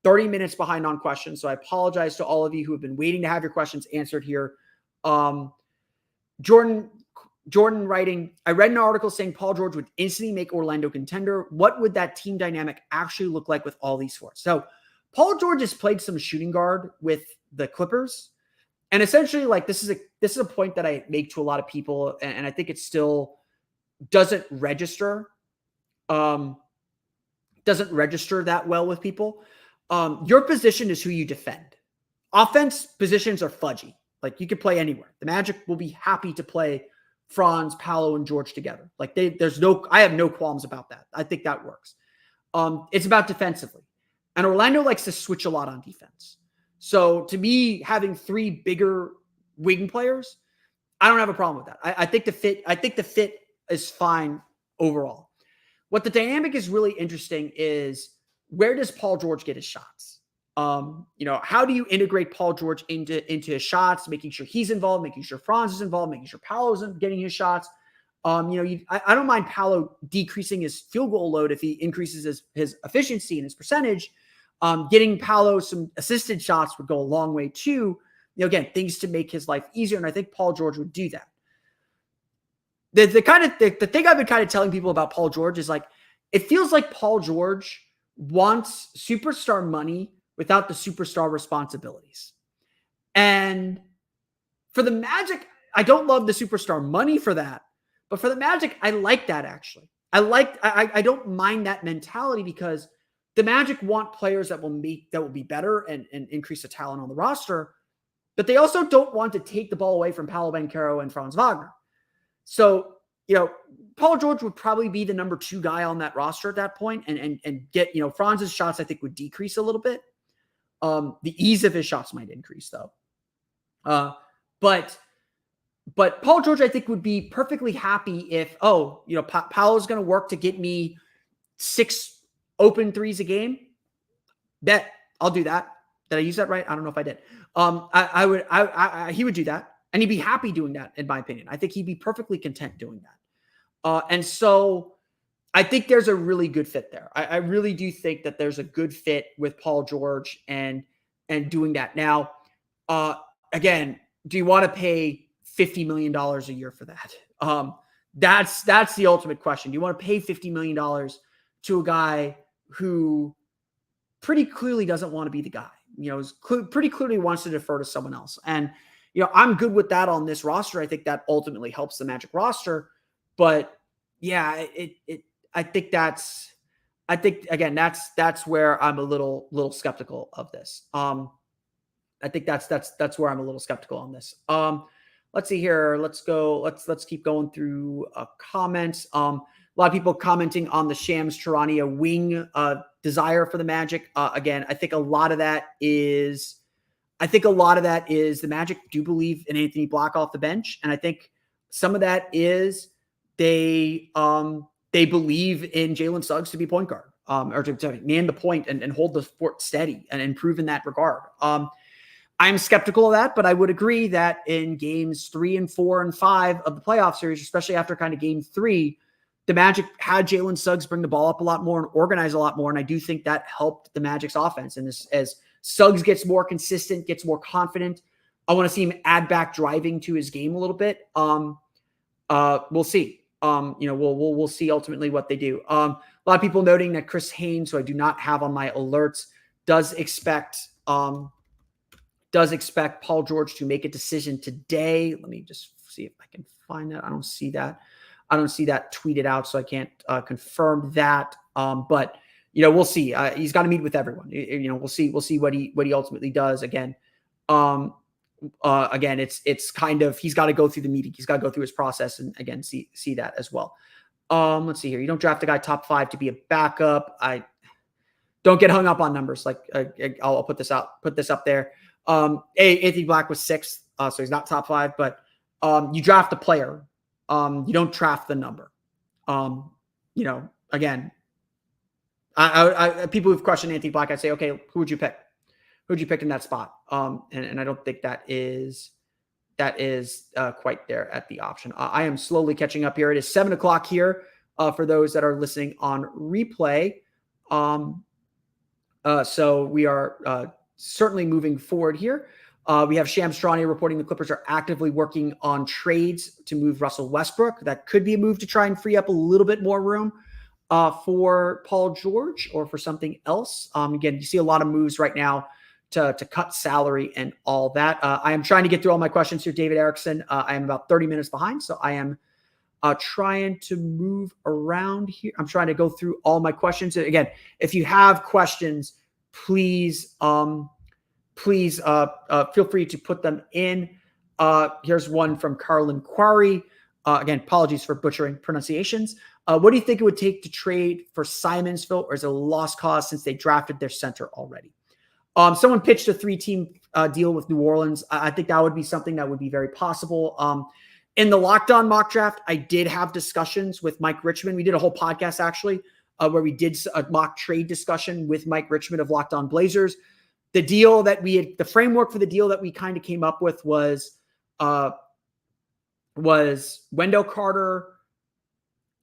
S1: 30 minutes behind on questions. So I apologize to all of you who have been waiting to have your questions answered here. Jordan writing, I read an article saying Paul George would instantly make Orlando contender. What would that team dynamic actually look like with all these fours? So Paul George has played some shooting guard with the Clippers. And essentially, this is a point that I make to a lot of people, and I think it still doesn't register that well with people. Your position is who you defend. Offense positions are fudgy. You could play anywhere. The Magic will be happy to play Franz, Paolo, and George together. I have no qualms about that. I think that works. It's about defensively. And Orlando likes to switch a lot on defense. So to me, having 3 bigger wing players, I don't have a problem with that. I think the fit is fine overall. What the dynamic is really interesting is, where does Paul George get his shots? How do you integrate Paul George into his shots, making sure he's involved, making sure Franz is involved, making sure Paolo's getting his shots. I don't mind Paolo decreasing his field goal load if he increases his efficiency and his percentage. Getting Paolo some assisted shots would go a long way too. Again, things to make his life easier. And I think Paul George would do that. The thing I've been kind of telling people about Paul George is it feels like Paul George wants superstar money without the superstar responsibilities. And for the Magic, I don't love the superstar money for that. But for the Magic, I like that actually. I don't mind that mentality, because the Magic want players that will be better and increase the talent on the roster. But they also don't want to take the ball away from Paolo Banchero and Franz Wagner. So, Paul George would probably be the number 2 guy on that roster at that point, and get, Franz's shots, I think, would decrease a little bit. The ease of his shots might increase though. But Paul George, I think, would be perfectly happy if, Paolo's going to work to get me 6 open threes a game. Bet I'll do that. Did I use that right? I don't know if I did. He would do that, and he'd be happy doing that, in my opinion. I think he'd be perfectly content doing that. And so I think there's a really good fit there. I really do think that there's a good fit with Paul George and doing that. Now, again, do you want to pay $50 million a year for that? That's the ultimate question. Do you want to pay $50 million to a guy who pretty clearly doesn't want to be the guy? Pretty clearly wants to defer to someone else. And, I'm good with that on this roster. I think that ultimately helps the Magic roster. But yeah, I think again, that's where I'm a little skeptical of this. I think that's where I'm a little skeptical on this. Let's see here. Let's go. Let's keep going through comments. A lot of people commenting on the Shams Charania wing desire for the Magic. Again, I think a lot of that is the Magic do believe in Anthony Black off the bench, and I think some of that is they believe in Jalen Suggs to be point guard, or to man the point and hold the fort steady and improve in that regard. I'm skeptical of that, but I would agree that in games 3 and 4 and 5 of the playoff series, especially after kind of game 3, the Magic had Jalen Suggs bring the ball up a lot more and organize a lot more. And I do think that helped the Magic's offense. And as Suggs gets more consistent, gets more confident. I want to see him add back driving to his game a little bit. We'll see. We'll see ultimately what they do. A lot of people noting that Chris Haynes, who I do not have on my alerts, does expect Paul George to make a decision today. Let me just see if I can find that. I don't see that tweeted out, so I can't confirm that. But we'll see. He's got to meet with everyone. We'll see what he ultimately does. Again, it's kind of, he's got to go through the meeting. He's got to go through his process and again, see that as well. Let's see here. You don't draft a guy top 5 to be a backup. I don't get hung up on numbers. Like I'll put this up there. Anthony Black was 6th, so he's not top 5, but you draft a player. You don't draft the number. Again, I people who've questioned Anthony Black, I'd say, okay, who would you pick? Who'd you pick in that spot? And I don't think that is quite there at the option. I am slowly catching up here. It is 7:00 here for those that are listening on replay. So we are certainly moving forward here. We have Shams Charania reporting the Clippers are actively working on trades to move Russell Westbrook. That could be a move to try and free up a little bit more room for Paul George or for something else. Again, you see a lot of moves right now to cut salary and all that. I am trying to get through all my questions here, David Erickson. I am about 30 minutes behind, so I am trying to move around here. I'm trying to go through all my questions. Again, if you have questions, please feel free to put them in. Here's one from Carlin Quarry. Again, apologies for butchering pronunciations. What do you think it would take to trade for Simonsville, or is it a lost cause since they drafted their center already? Someone pitched a 3-team deal with New Orleans. I think that would be something that would be very possible. In the Locked On mock draft, I did have discussions with Mike Richmond. We did a whole podcast actually where we did a mock trade discussion with Mike Richmond of Locked On Blazers. The deal that the framework for the deal that we kind of came up with was Wendell Carter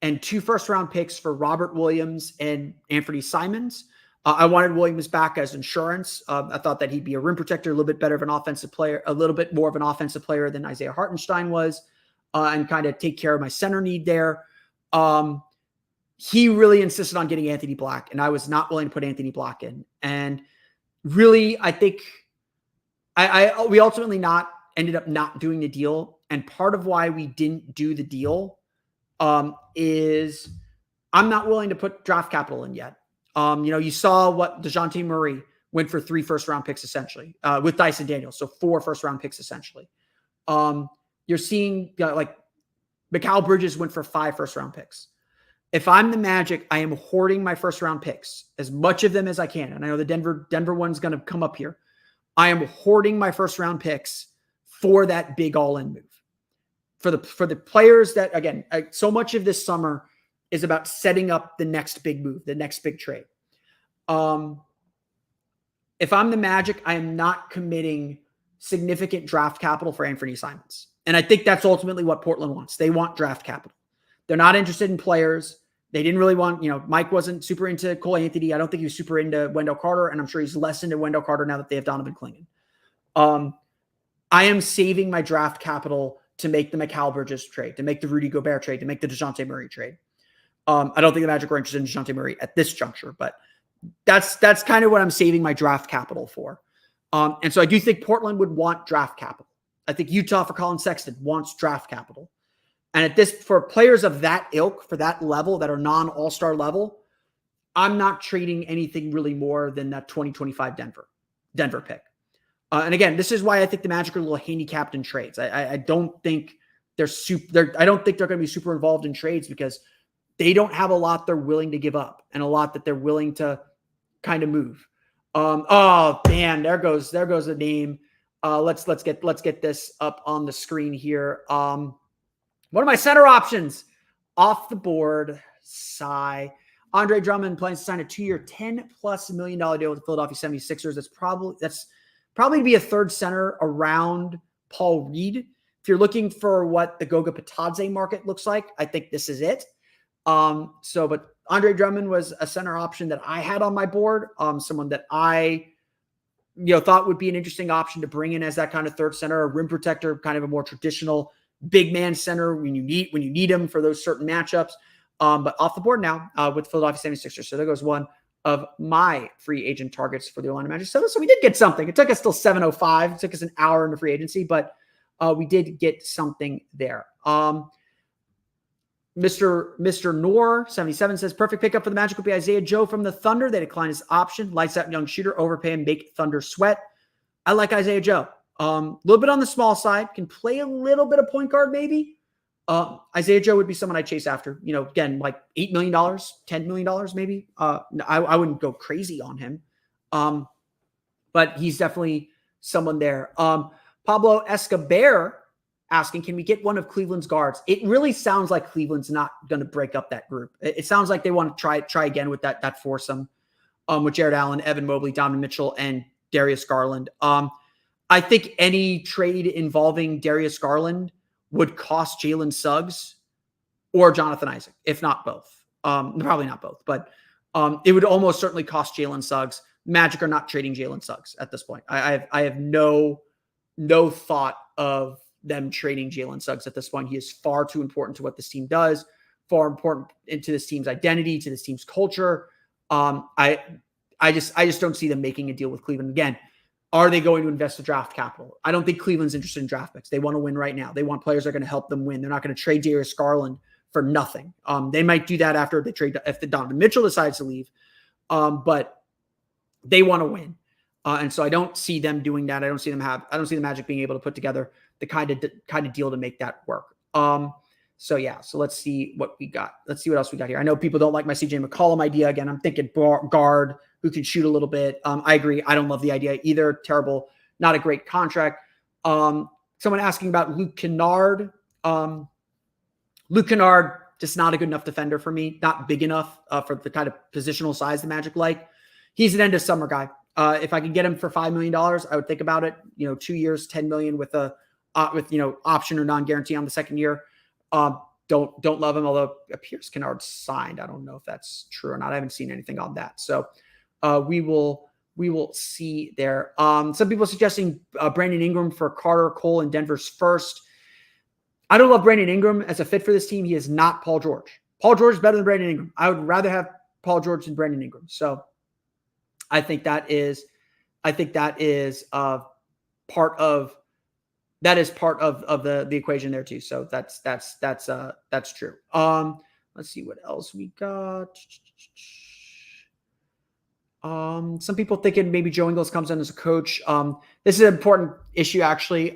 S1: and 2 first-round picks for Robert Williams and Anthony Simons. I wanted Williams back as insurance. I thought that he'd be a rim protector, a little bit better of an offensive player, a little bit more of an offensive player than Isaiah Hartenstein was, and kind of take care of my center need there. He really insisted on getting Anthony Black, and I was not willing to put Anthony Black in. And really, I think we ultimately ended up not doing the deal. And part of why we didn't do the deal is I'm not willing to put draft capital in yet. You saw what DeJounte Murray went for 3 first-round picks, essentially, with Dyson Daniels. So 4 first-round picks, essentially. You're seeing like Mikal Bridges went for 5 first-round picks. If I'm the Magic, I am hoarding my first-round picks, as much of them as I can. And I know the Denver one's going to come up here. I am hoarding my first-round picks for that big all-in move. For the players that, again, so much of this summer is about setting up the next big move, the next big trade. If I'm the Magic, I am not committing significant draft capital for Anthony Simons. And I think that's ultimately what Portland wants. They want draft capital. They're not interested in players. They didn't really want, Mike wasn't super into Cole Anthony. I don't think he was super into Wendell Carter, and I'm sure he's less into Wendell Carter now that they have Donovan Clingan. I am saving my draft capital to make the Mikal Bridges trade, to make the Rudy Gobert trade, to make the DeJounte Murray trade. I don't think the Magic are interested in DeJounte Murray at this juncture, but that's kind of what I'm saving my draft capital for. And so I do think Portland would want draft capital. I think Utah for Colin Sexton wants draft capital. And for players of that ilk, for that level, that are non-all-star level, I'm not trading anything really more than that 2025 Denver pick. And again, this is why I think the Magic are a little handicapped in trades. I don't think they're going to be super involved in trades because they don't have a lot they're willing to give up and a lot that they're willing to kind of move. Oh man, there goes the name. Let's get this up on the screen here. One of my center options off the board. Sigh. Andre Drummond plans to sign a 2-year, $10+ million deal with the Philadelphia 76ers. That's probably to be a third center around Paul Reed. If you're looking for what the Goga Patadze market looks like, I think this is it. But Andre Drummond was a center option that I had on my board. Someone that I thought would be an interesting option to bring in as that kind of third center, a rim protector, kind of a more traditional big man center when you need him for those certain matchups. But off the board now with Philadelphia 76ers. So there goes one of my free agent targets for the Orlando Magic. So we did get something. It took us till 7:05. It took us an hour into free agency, but we did get something there. Mr. Noor 77 says perfect pickup for the Magic would be Isaiah Joe from the Thunder. They decline his option. Lights out young shooter, overpay and make Thunder sweat. I like Isaiah Joe. A little bit on the small side, can play a little bit of point guard maybe. Isaiah Joe would be someone I chase after. Again, like $8 million, $10 million maybe. I wouldn't go crazy on him. But he's definitely someone there. Pablo Escobar asking, can we get one of Cleveland's guards? It really sounds like Cleveland's not going to break up that group. It sounds like they want to try again with that foursome with Jared Allen, Evan Mobley, Donovan Mitchell, and Darius Garland. I think any trade involving Darius Garland would cost Jalen Suggs or Jonathan Isaac, if not both. Probably not both, but it would almost certainly cost Jalen Suggs. Magic are not trading Jalen Suggs at this point. I have no thought of them trading Jalen Suggs at this point. He is far too important to what this team does, far important into this team's identity, to this team's culture. I just don't see them making a deal with Cleveland. Again, are they going to invest the draft capital? I don't think Cleveland's interested in draft picks. They want to win right now. They want players that are going to help them win. They're not going to trade Darius Garland for nothing. They might do that after they trade, if the Donovan Mitchell decides to leave. But they want to win. And so I don't see them doing that. I don't see the Magic being able to put together the kind of deal to make that work. So let's see what we got. Let's see what else we got here. I know people don't like my CJ McCollum idea. Again, I'm thinking guard who can shoot a little bit. I agree. I don't love the idea either. Terrible. Not a great contract. Someone asking about Luke Kennard. Luke Kennard, just not a good enough defender for me. Not big enough for the kind of positional size the Magic like. He's an end of summer guy. If I could get him for $5 million, I would think about it. 2 years, $10 million with option or non-guarantee on the second year. Don't love him, although it appears Kennard signed. I don't know if that's true or not. I haven't seen anything on that. So we will see there. Some people suggesting Brandon Ingram for Carter Cole in Denver's first. I don't love Brandon Ingram as a fit for this team. He is not Paul George. Paul George is better than Brandon Ingram. I would rather have Paul George than Brandon Ingram. So I think that is part of the equation there too. So that's true. Let's see what else we got. Some people thinking maybe Joe Ingles comes in as a coach. This is an important issue actually.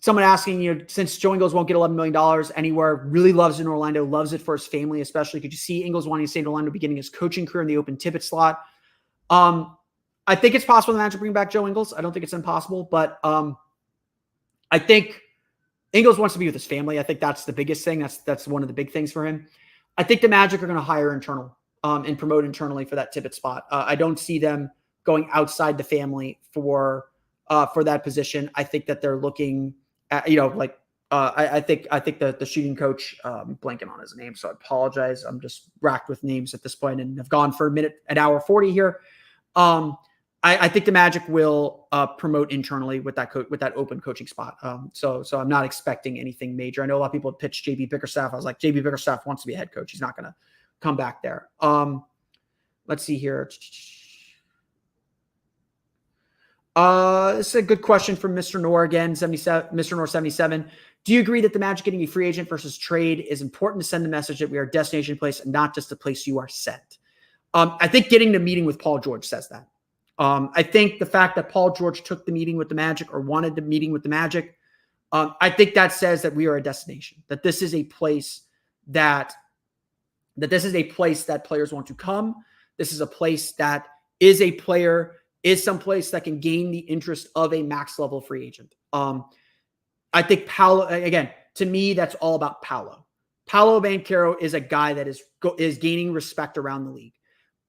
S1: Someone asking, since Joe Ingles won't get $11 million anywhere, really loves it in Orlando, loves it for his family, especially. Could you see Ingles wanting to stay in Orlando, beginning his coaching career in the open Tippett slot? I think it's possible the Magic bring back Joe Ingles. I don't think it's impossible, but I think Ingles wants to be with his family. I think that's the biggest thing. That's one of the big things for him. I think the Magic are going to hire internal and promote internally for that Tippett spot. I don't see them going outside the family for that position. I think that they're looking at, I think the shooting coach, blanking on his name, so I apologize. I'm just racked with names at this point and have gone for an hour 40 here. I think the Magic will promote internally with that open coaching spot. So I'm not expecting anything major. I know a lot of people pitched JB Bickerstaff. I was like, JB Bickerstaff wants to be a head coach. He's not going to come back there. Let's see here. This is a good question from Mr. Noor again, Mr. Noor 77. Do you agree that the Magic getting a free agent versus trade is important to send the message that we are a destination place and not just a place you are sent? I think getting the meeting with Paul George says that. I think the fact that Paul George took the meeting with the Magic or wanted the meeting with the Magic, I think that says that we are a destination, that this is a place that players want to come. This is a place that is someplace that can gain the interest of a max level free agent. I think Paolo, again, to me, that's all about Paolo. Paolo Banchero is a guy that is gaining respect around the league.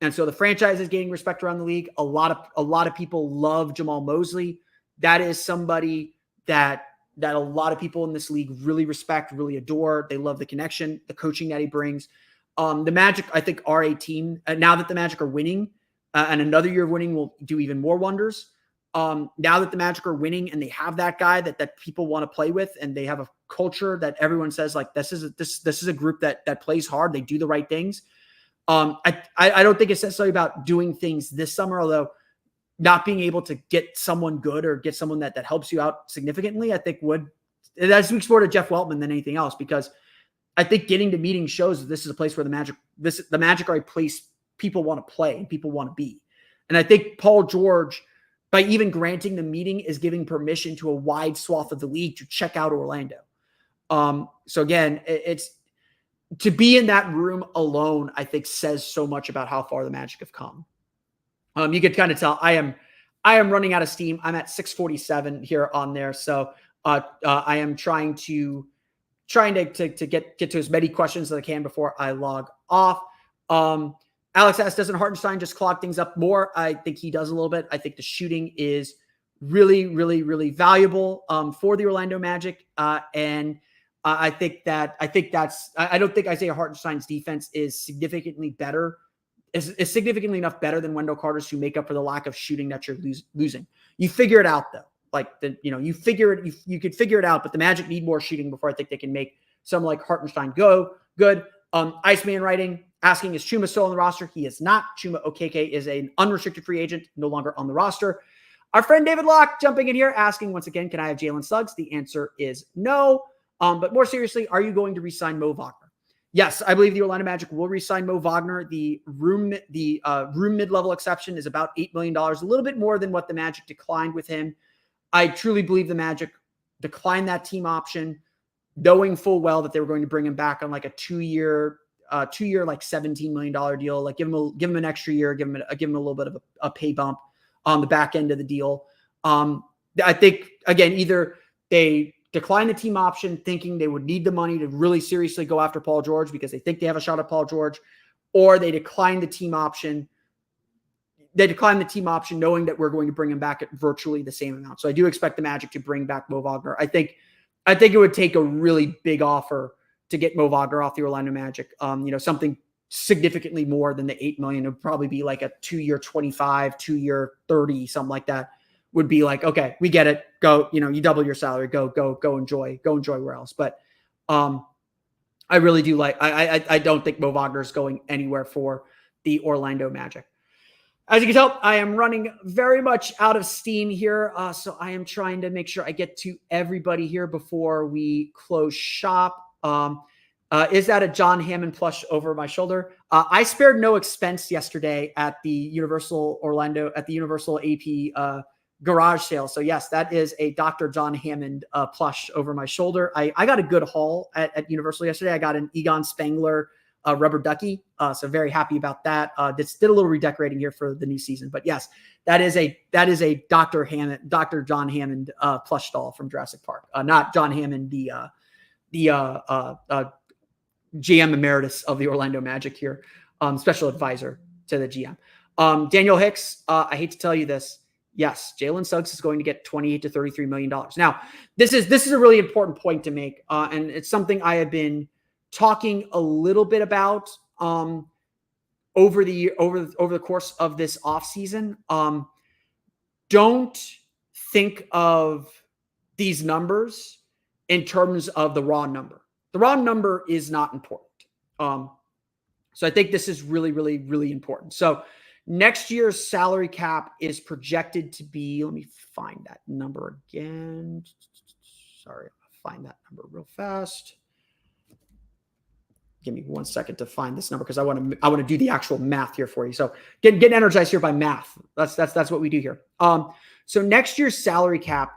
S1: And so the franchise is gaining respect around the league. A lot of people love Jamal Mosley. That is somebody that a lot of people in this league really respect, really adore. They love the connection, the coaching that he brings. The Magic, I think, are a team. Now that the Magic are winning, and another year of winning will do even more wonders. Now that the Magic are winning and they have that guy that people want to play with, and they have a culture that everyone says like this is a group that plays hard. They do the right things. I don't think it's necessarily about doing things this summer, although not being able to get someone good or get someone that helps you out significantly, I think that speaks more to Jeff Weltman than anything else, because I think getting to meetings shows that this is a place where the Magic are a place people want to play and people want to be. And I think Paul George, by even granting the meeting, is giving permission to a wide swath of the league to check out Orlando. So again, it's to be in that room alone, I think says so much about how far the Magic have come. You could kind of tell I am running out of steam. I'm at 647 here on there. So I am trying to get to as many questions as I can before I log off. Alex asks, doesn't Hartenstein just clog things up more? I think he does a little bit. I think the shooting is really, really, really valuable for the Orlando Magic. And I don't think Isaiah Hartenstein's defense is significantly better. Is significantly enough better than Wendell Carter's to make up for the lack of shooting that you're losing. You figure it out though. You could figure it out, but the Magic need more shooting before I think they can make someone like Hartenstein go good. Iceman writing, asking, is Chuma still on the roster? He is not. Chuma Okeke is an unrestricted free agent, no longer on the roster. Our friend David Locke jumping in here, asking once again, can I have Jalen Suggs? The answer is no. But more seriously, are you going to re-sign Mo Wagner? Yes, I believe the Orlando Magic will re-sign Mo Wagner. The room mid-level exception is about $8 million, a little bit more than what the Magic declined with him. I truly believe the Magic declined that team option, knowing full well that they were going to bring him back on like a two-year like $17 million deal. Like give him an extra year, give him a little bit of a pay bump on the back end of the deal. I think again, either they decline the team option thinking they would need the money to really seriously go after Paul George because they think they have a shot at Paul George, or they decline the team option. They decline the team option knowing that we're going to bring him back at virtually the same amount. So I do expect the Magic to bring back Mo Wagner. I think it would take a really big offer to get Mo Wagner off the Orlando Magic. Something significantly more than the $8 million. It would probably be like a 2-year 25, 2-year 30, something like that. Would be like, okay, we get it. Go, you double your salary. Go enjoy where else. But I really do I don't think Mo Wagner is going anywhere for the Orlando Magic. As you can tell, I am running very much out of steam here. So I am trying to make sure I get to everybody here before we close shop. Is that a John Hammond plush over my shoulder? I spared no expense yesterday at the Universal AP garage sale. So yes, that is a Dr. John Hammond plush over my shoulder. I got a good haul at Universal yesterday. I got an Egon Spangler rubber ducky. So very happy about that. Did a little redecorating here for the new season, but yes, that is a Dr. John Hammond plush doll from Jurassic Park. Not John Hammond, the GM emeritus of the Orlando Magic here, special advisor to the GM. Daniel Hicks, I hate to tell you this. Yes, Jalen Suggs is going to get $28 to $33 million. Now, this is a really important point to make, and it's something I have been talking a little bit about over the course of this offseason. Don't think of these numbers in terms of the raw number. The raw number is not important. So I think this is really, really, really important. So next year's salary cap is projected to be, let me find that number again. Sorry, I'll find that number real fast. Give me 1 second to find this number because I want to do the actual math here for you. So get energized here by math. That's what we do here. So next year's salary cap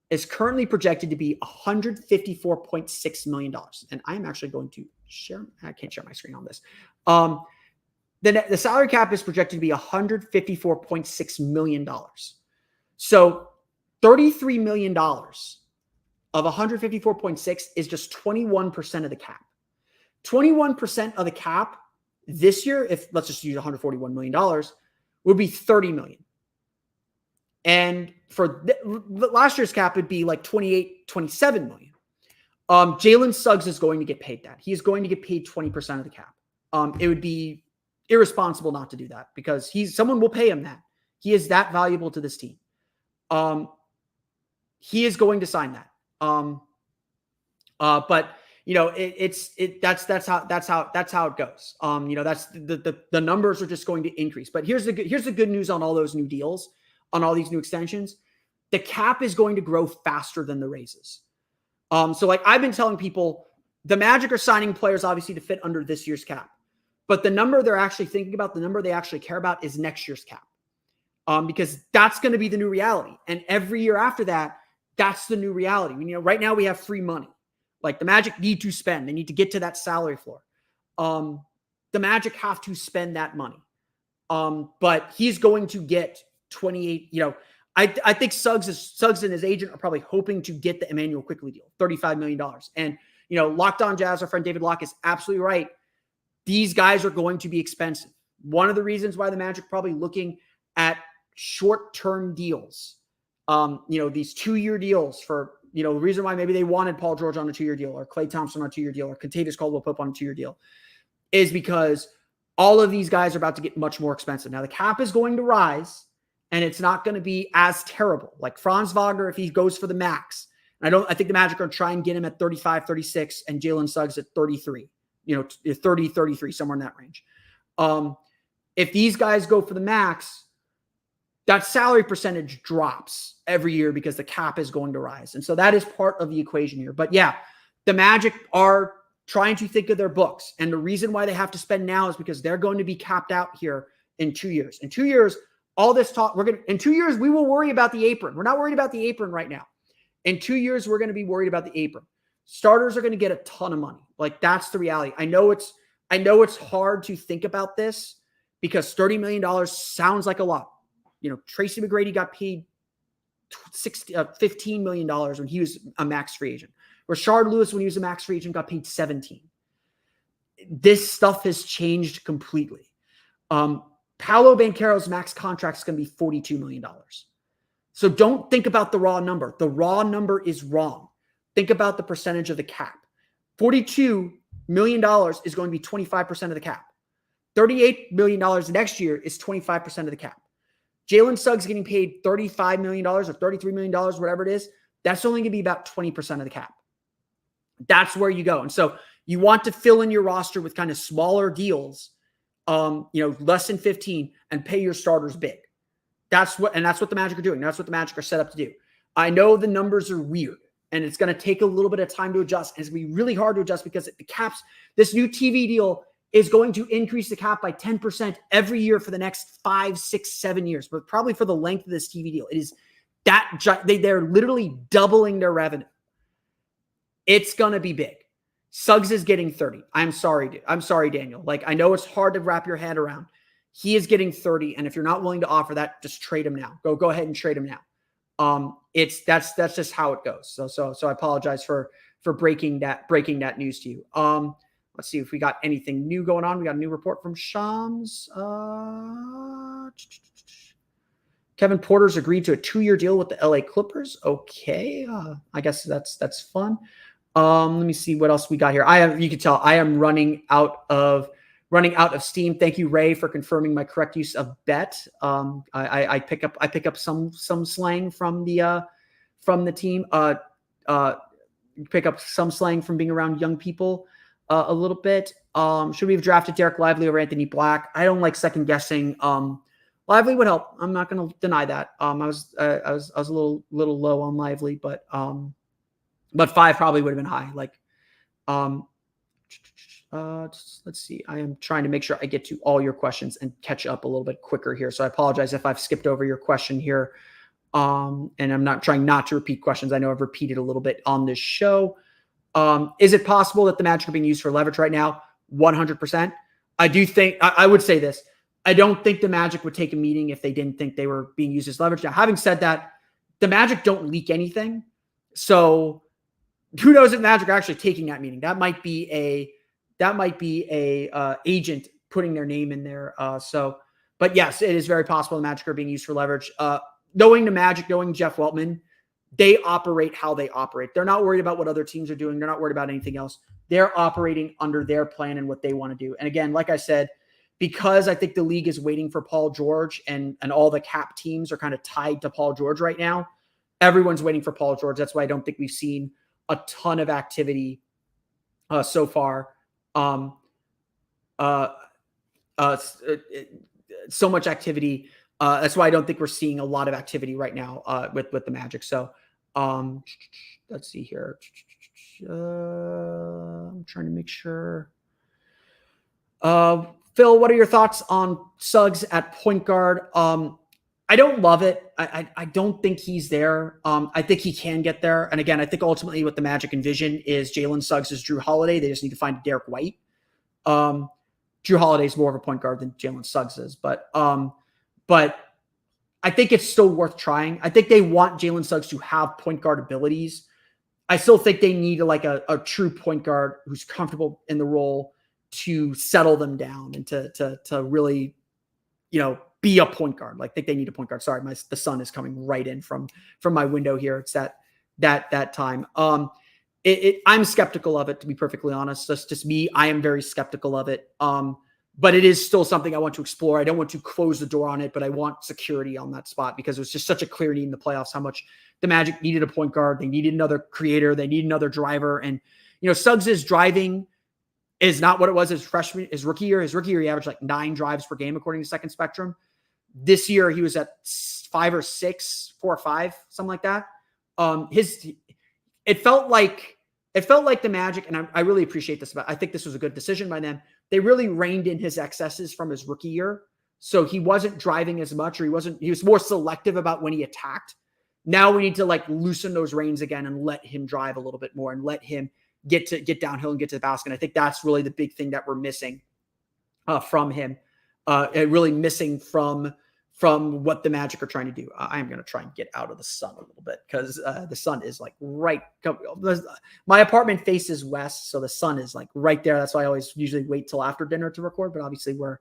S1: is currently projected to be $154.6 million. And I'm actually going to share. I can't share my screen on this. The salary cap is projected to be $154.6 million. So $33 million of 154.6 is just 21% of the cap. 21% of the cap this year, if let's just use $141 million, would be $30 million. And for last year's cap, it'd be like 27 million. Jalen Suggs is going to get paid that. He is going to get paid 20% of the cap. It would be irresponsible not to do that because someone will pay him that. He is that valuable to this team. He is going to sign that. But that's how it goes. That's the numbers are just going to increase. But here's the good news on all those new deals, on all these new extensions. The cap is going to grow faster than the raises. So like I've been telling people, the Magic are signing players obviously to fit under this year's cap. But the number they're actually thinking about, the number they actually care about is next year's cap. Because that's going to be the new reality. And every year after that, that's the new reality. Right now we have free money. Like the Magic need to spend. They need to get to that salary floor. The Magic have to spend that money. But he's going to get 28, I think Suggs and his agent are probably hoping to get the Emmanuel Quickley deal, $35 million. And, Locked On Jazz, our friend David Locke is absolutely right. These guys are going to be expensive. One of the reasons why the Magic probably looking at short-term deals, these 2-year deals for, the reason why maybe they wanted Paul George on a 2-year deal or Klay Thompson on a 2-year deal or Kentavious Caldwell-Pope on a 2-year deal is because all of these guys are about to get much more expensive. Now the cap is going to rise and it's not going to be as terrible. Like Franz Wagner, if he goes for the max, I think the Magic are going to try and get him at 35, 36 and Jalen Suggs at 33, 30, 33, somewhere in that range. If these guys go for the max, that salary percentage drops every year because the cap is going to rise. And so that is part of the equation here. But yeah, the Magic are trying to think of their books. And the reason why they have to spend now is because they're going to be capped out here in 2 years. In 2 years, all this talk, in 2 years, we will worry about the apron. We're not worried about the apron right now. In 2 years, we're going to be worried about the apron. Starters are going to get a ton of money. Like that's the reality. I know it's hard to think about this because $30 million sounds like a lot. Tracy McGrady got paid $15 million when he was a max free agent. Rashard Lewis, when he was a max free agent, got paid 17. This stuff has changed completely. Paolo Banchero's max contract is going to be $42 million. So don't think about the raw number. The raw number is wrong. Think about the percentage of the cap. $42 million is going to be 25% of the cap. $38 million next year is 25% of the cap. Jalen Suggs getting paid $35 million or $33 million, whatever it is, that's only going to be about 20% of the cap. That's where you go. And so you want to fill in your roster with kind of smaller deals, less than 15 and pay your starters big. That's what the Magic are doing. That's what the Magic are set up to do. I know the numbers are weird and it's going to take a little bit of time to adjust. And it's going to be really hard to adjust because the caps, this new TV deal is going to increase the cap by 10% every year for the next 5, 6, 7 years, but probably for the length of this TV deal. It is that they're literally doubling their revenue. It's going to be big. Suggs is getting 30. I'm sorry, dude. I'm sorry, Daniel. Like, I know it's hard to wrap your head around. He is getting 30. And if you're not willing to offer that, just trade him now. Go ahead and trade him now. That's just how it goes. So I apologize for breaking that news to you. Let's see if we got anything new going on. We got a new report from Shams. Kevin Porter's agreed to a 2-year deal with the LA Clippers. Okay. I guess that's fun. Let me see what else we got here. You can tell I am running out of steam. Thank you, Ray, for confirming my correct use of bet. I pick up some slang from the team. Pick up some slang from being around young people a little bit. Should we have drafted Derek Lively over Anthony Black? I don't like second guessing. Lively would help. I'm not going to deny that. I was a little low on Lively, but 5 probably would have been high. Like, let's see. I am trying to make sure I get to all your questions and catch up a little bit quicker here. So I apologize if I've skipped over your question here. And I'm not trying not to repeat questions. I know I've repeated a little bit on this show. Is it possible that the Magic are being used for leverage right now? 100%. I do think I would say this. I don't think the Magic would take a meeting if they didn't think they were being used as leverage. Now, having said that, the Magic don't leak anything. So who knows if Magic are actually taking that meeting? That might be a agent putting their name in there. But yes, it is very possible the Magic are being used for leverage. Knowing the Magic, knowing Jeff Weltman, they operate how they operate. They're not worried about what other teams are doing. They're not worried about anything else. They're operating under their plan and what they want to do. And again, like I said, because I think the league is waiting for Paul George and all the cap teams are kind of tied to Paul George right now. Everyone's waiting for Paul George. That's why I don't think we've seen a ton of activity so far. So much activity. That's why I don't think we're seeing a lot of activity right now with the Magic. So let's see here. I'm trying to make sure. Phil, what are your thoughts on Suggs at point guard? I don't love it. I don't think he's there. I think he can get there. And again, I think ultimately what the Magic envision is Jalen Suggs is Drew Holiday. They just need to find Derek White. Drew Holiday is more of a point guard than Jalen Suggs is, but I think it's still worth trying. I think they want Jalen Suggs to have point guard abilities. I still think they need a true point guard who's comfortable in the role to settle them down and to really, be a point guard. I think they need a point guard. Sorry, the sun is coming right in from my window here. It's that time. I'm skeptical of it, to be perfectly honest. That's just me. I am very skeptical of it. But it is still something I want to explore. I don't want to close the door on it, but I want security on that spot because it was just such a clear need in the playoffs how much the Magic needed a point guard. They needed another creator. They needed another driver. And, Suggs' driving is not what it was his rookie year. His rookie year, he averaged 9 drives per game, according to Second Spectrum. This year, he was at 4 or 5, something like that. It felt like the Magic, and I really appreciate this, but I think this was a good decision by them. They really reined in his excesses from his rookie year. So he wasn't driving as much, or he was more selective about when he attacked. Now we need to loosen those reins again and let him drive a little bit more and let him get downhill and get to the basket. And I think that's really the big thing that we're missing from him. Really missing from what the Magic are trying to do. I am going to try and get out of the sun a little bit because the sun is right. My apartment faces west, so the sun is right there. That's why I always usually wait till after dinner to record. But obviously, we're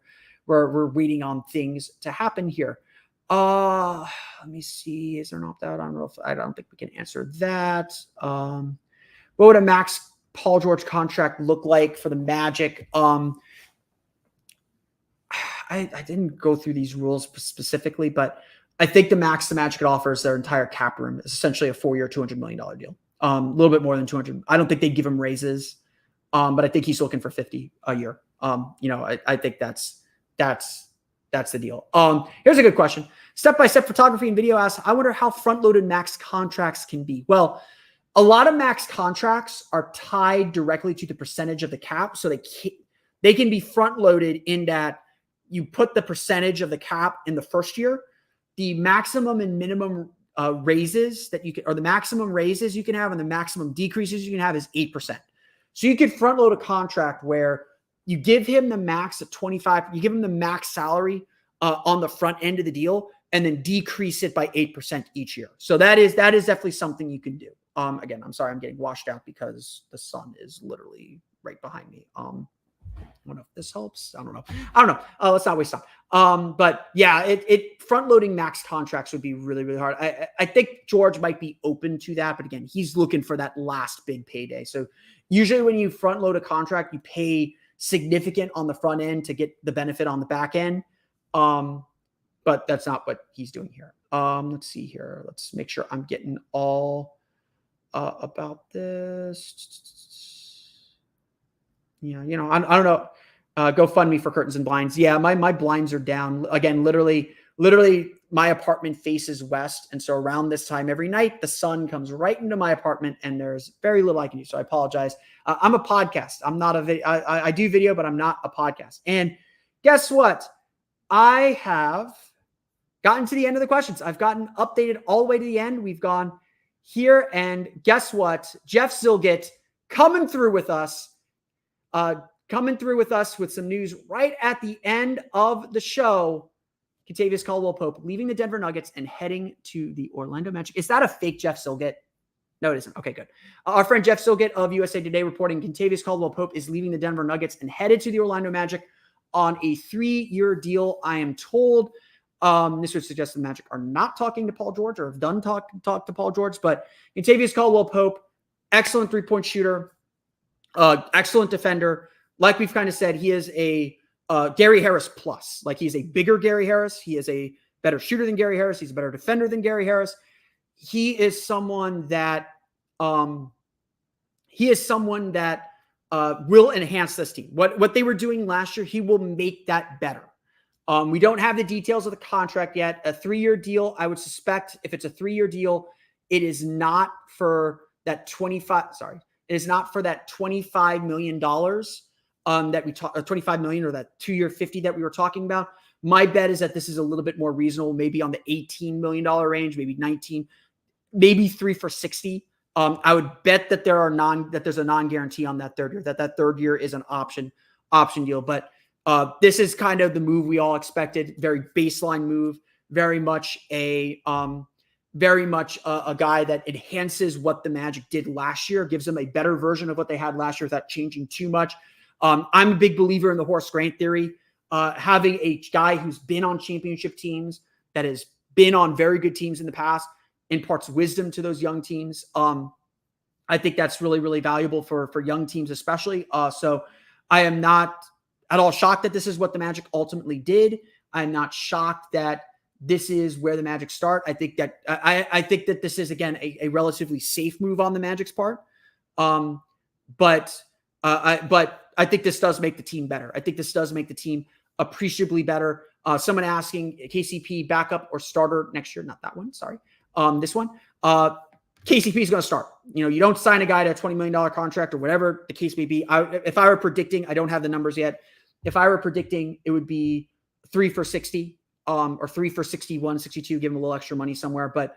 S1: waiting on things to happen here. Let me see. Is there an opt out? I don't think we can answer that. What would a max Paul George contract look like for the Magic? I didn't go through these rules specifically, but I think the max the Magic could offer is their entire cap room is essentially a 4-year, $200 million deal. A little bit more than 200. I don't think they'd give him raises, but I think he's looking for 50 a year. I think that's the deal. Here's a good question. Step-by-step photography and video asks, I wonder how front-loaded max contracts can be. Well, a lot of max contracts are tied directly to the percentage of the cap, so they can be front-loaded in that you put the percentage of the cap in the first year. The maximum and minimum raises that you can, or the maximum raises you can have and the maximum decreases you can have is 8%. So you could front load a contract where you give him the max at 25, you give him the max salary on the front end of the deal and then decrease it by 8% each year. So that is definitely something you can do. Again, I'm sorry, I'm getting washed out because the sun is literally right behind me. I don't know if this helps. I don't know. Let's not waste time. But yeah, it front loading max contracts would be really, really hard. I think George might be open to that, but again, he's looking for that last big payday. So usually when you front load a contract, you pay significant on the front end to get the benefit on the back end. But that's not what he's doing here. Let's see here. Let's make sure I'm getting all about this. Yeah, I don't know. GoFundMe for curtains and blinds. Yeah, my blinds are down. Again, literally my apartment faces west. And so around this time every night, the sun comes right into my apartment and there's very little I can do. So I apologize. I'm a podcast. I'm not a video. I do video, but I'm not a podcast. And guess what? I have gotten to the end of the questions. I've gotten updated all the way to the end. We've gone here. And guess what? Jeff Zilgett coming through with us. With some news right at the end of the show. Kentavious Caldwell-Pope leaving the Denver Nuggets and heading to the Orlando Magic. Is that a fake Jeff Zilgett? No, it isn't. Okay, good. Our friend Jeff Zilgett of USA Today reporting Kentavious Caldwell-Pope is leaving the Denver Nuggets and headed to the Orlando Magic on a 3-year deal, I am told. This would suggest the Magic are not talking to Paul George or have done talk to Paul George, but Kentavious Caldwell-Pope, excellent three-point shooter, excellent defender. Like we've kind of said, he is a Gary Harris plus. Like, he's a bigger Gary Harris. He is a better shooter than Gary Harris. He's a better defender than Gary Harris. He is someone that will enhance this team. What they were doing last year, he will make that better. We don't have the details of the contract yet. A 3-year deal, I would suspect if it's a 3-year deal, it is not for that $25 million that we talked, $25 million, or that 2-year 50 that we were talking about. My bet is that this is a little bit more reasonable, maybe on the $18 million range, maybe 19, maybe 3 for 60. I would bet that there's a non-guarantee on that 3rd year, that 3rd year is an option deal. But this is kind of the move we all expected. Very baseline move, very much a guy that enhances what the Magic did last year, gives them a better version of what they had last year without changing too much. I'm a big believer in the Horace Grant theory. Having a guy who's been on championship teams, that has been on very good teams in the past, imparts wisdom to those young teams. I think that's really, really valuable for young teams, especially. So I am not at all shocked that this is what the Magic ultimately did. I'm not shocked that this is where the Magic start. I think that this is, again, a relatively safe move on the Magic's part. But I think this does make the team better. I think this does make the team appreciably better. Someone asking, KCP backup or starter next year? Not that one. Sorry. This one. KCP is going to start. You don't sign a guy to a $20 million contract or whatever the case may be. If I were predicting, I don't have the numbers yet. If I were predicting, it would be 3 for 60, or 3 for 61, 62, give him a little extra money somewhere. But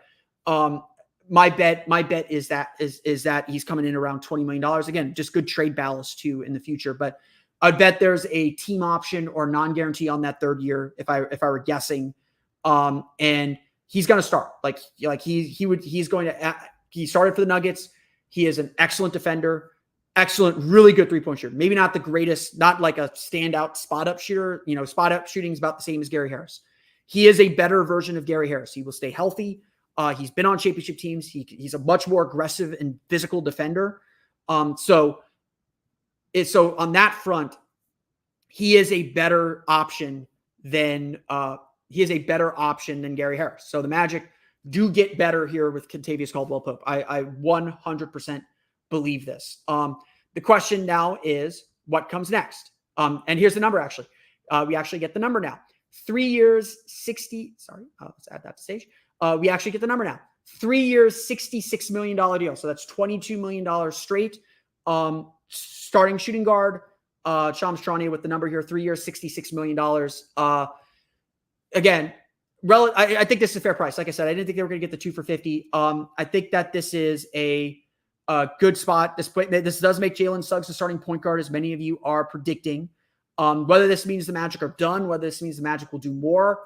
S1: my bet is that he's coming in around $20 million. Again, just good trade ballast too in the future. But I'd bet there's a team option or non-guarantee on that 3rd year if I were guessing. And he's going to start. He started for the Nuggets. He is an excellent defender, excellent, really good 3-point shooter. Maybe not the greatest, not like a standout spot up shooter. Spot up shooting is about the same as Gary Harris. He is a better version of Gary Harris. He will stay healthy. He's been on championship teams. He's a much more aggressive and physical defender. So on that front, he is a better option than Gary Harris. So the Magic do get better here with Kentavious Caldwell-Pope. I 100% believe this. The question now is, what comes next? And here's the number, actually. We actually get the number now. 3 years, 60. Sorry, let's add that to stage. We actually get the number now. 3 years, $66 million deal. So that's $22 million straight. Starting shooting guard, Shams Charania with the number here. 3 years, $66 million. Again, I think this is a fair price. Like I said, I didn't think they were going to get the 2 for 50. I think that this is a good spot. This does make Jalen Suggs the starting point guard, as many of you are predicting. Whether this means the Magic are done, whether this means the Magic will do more,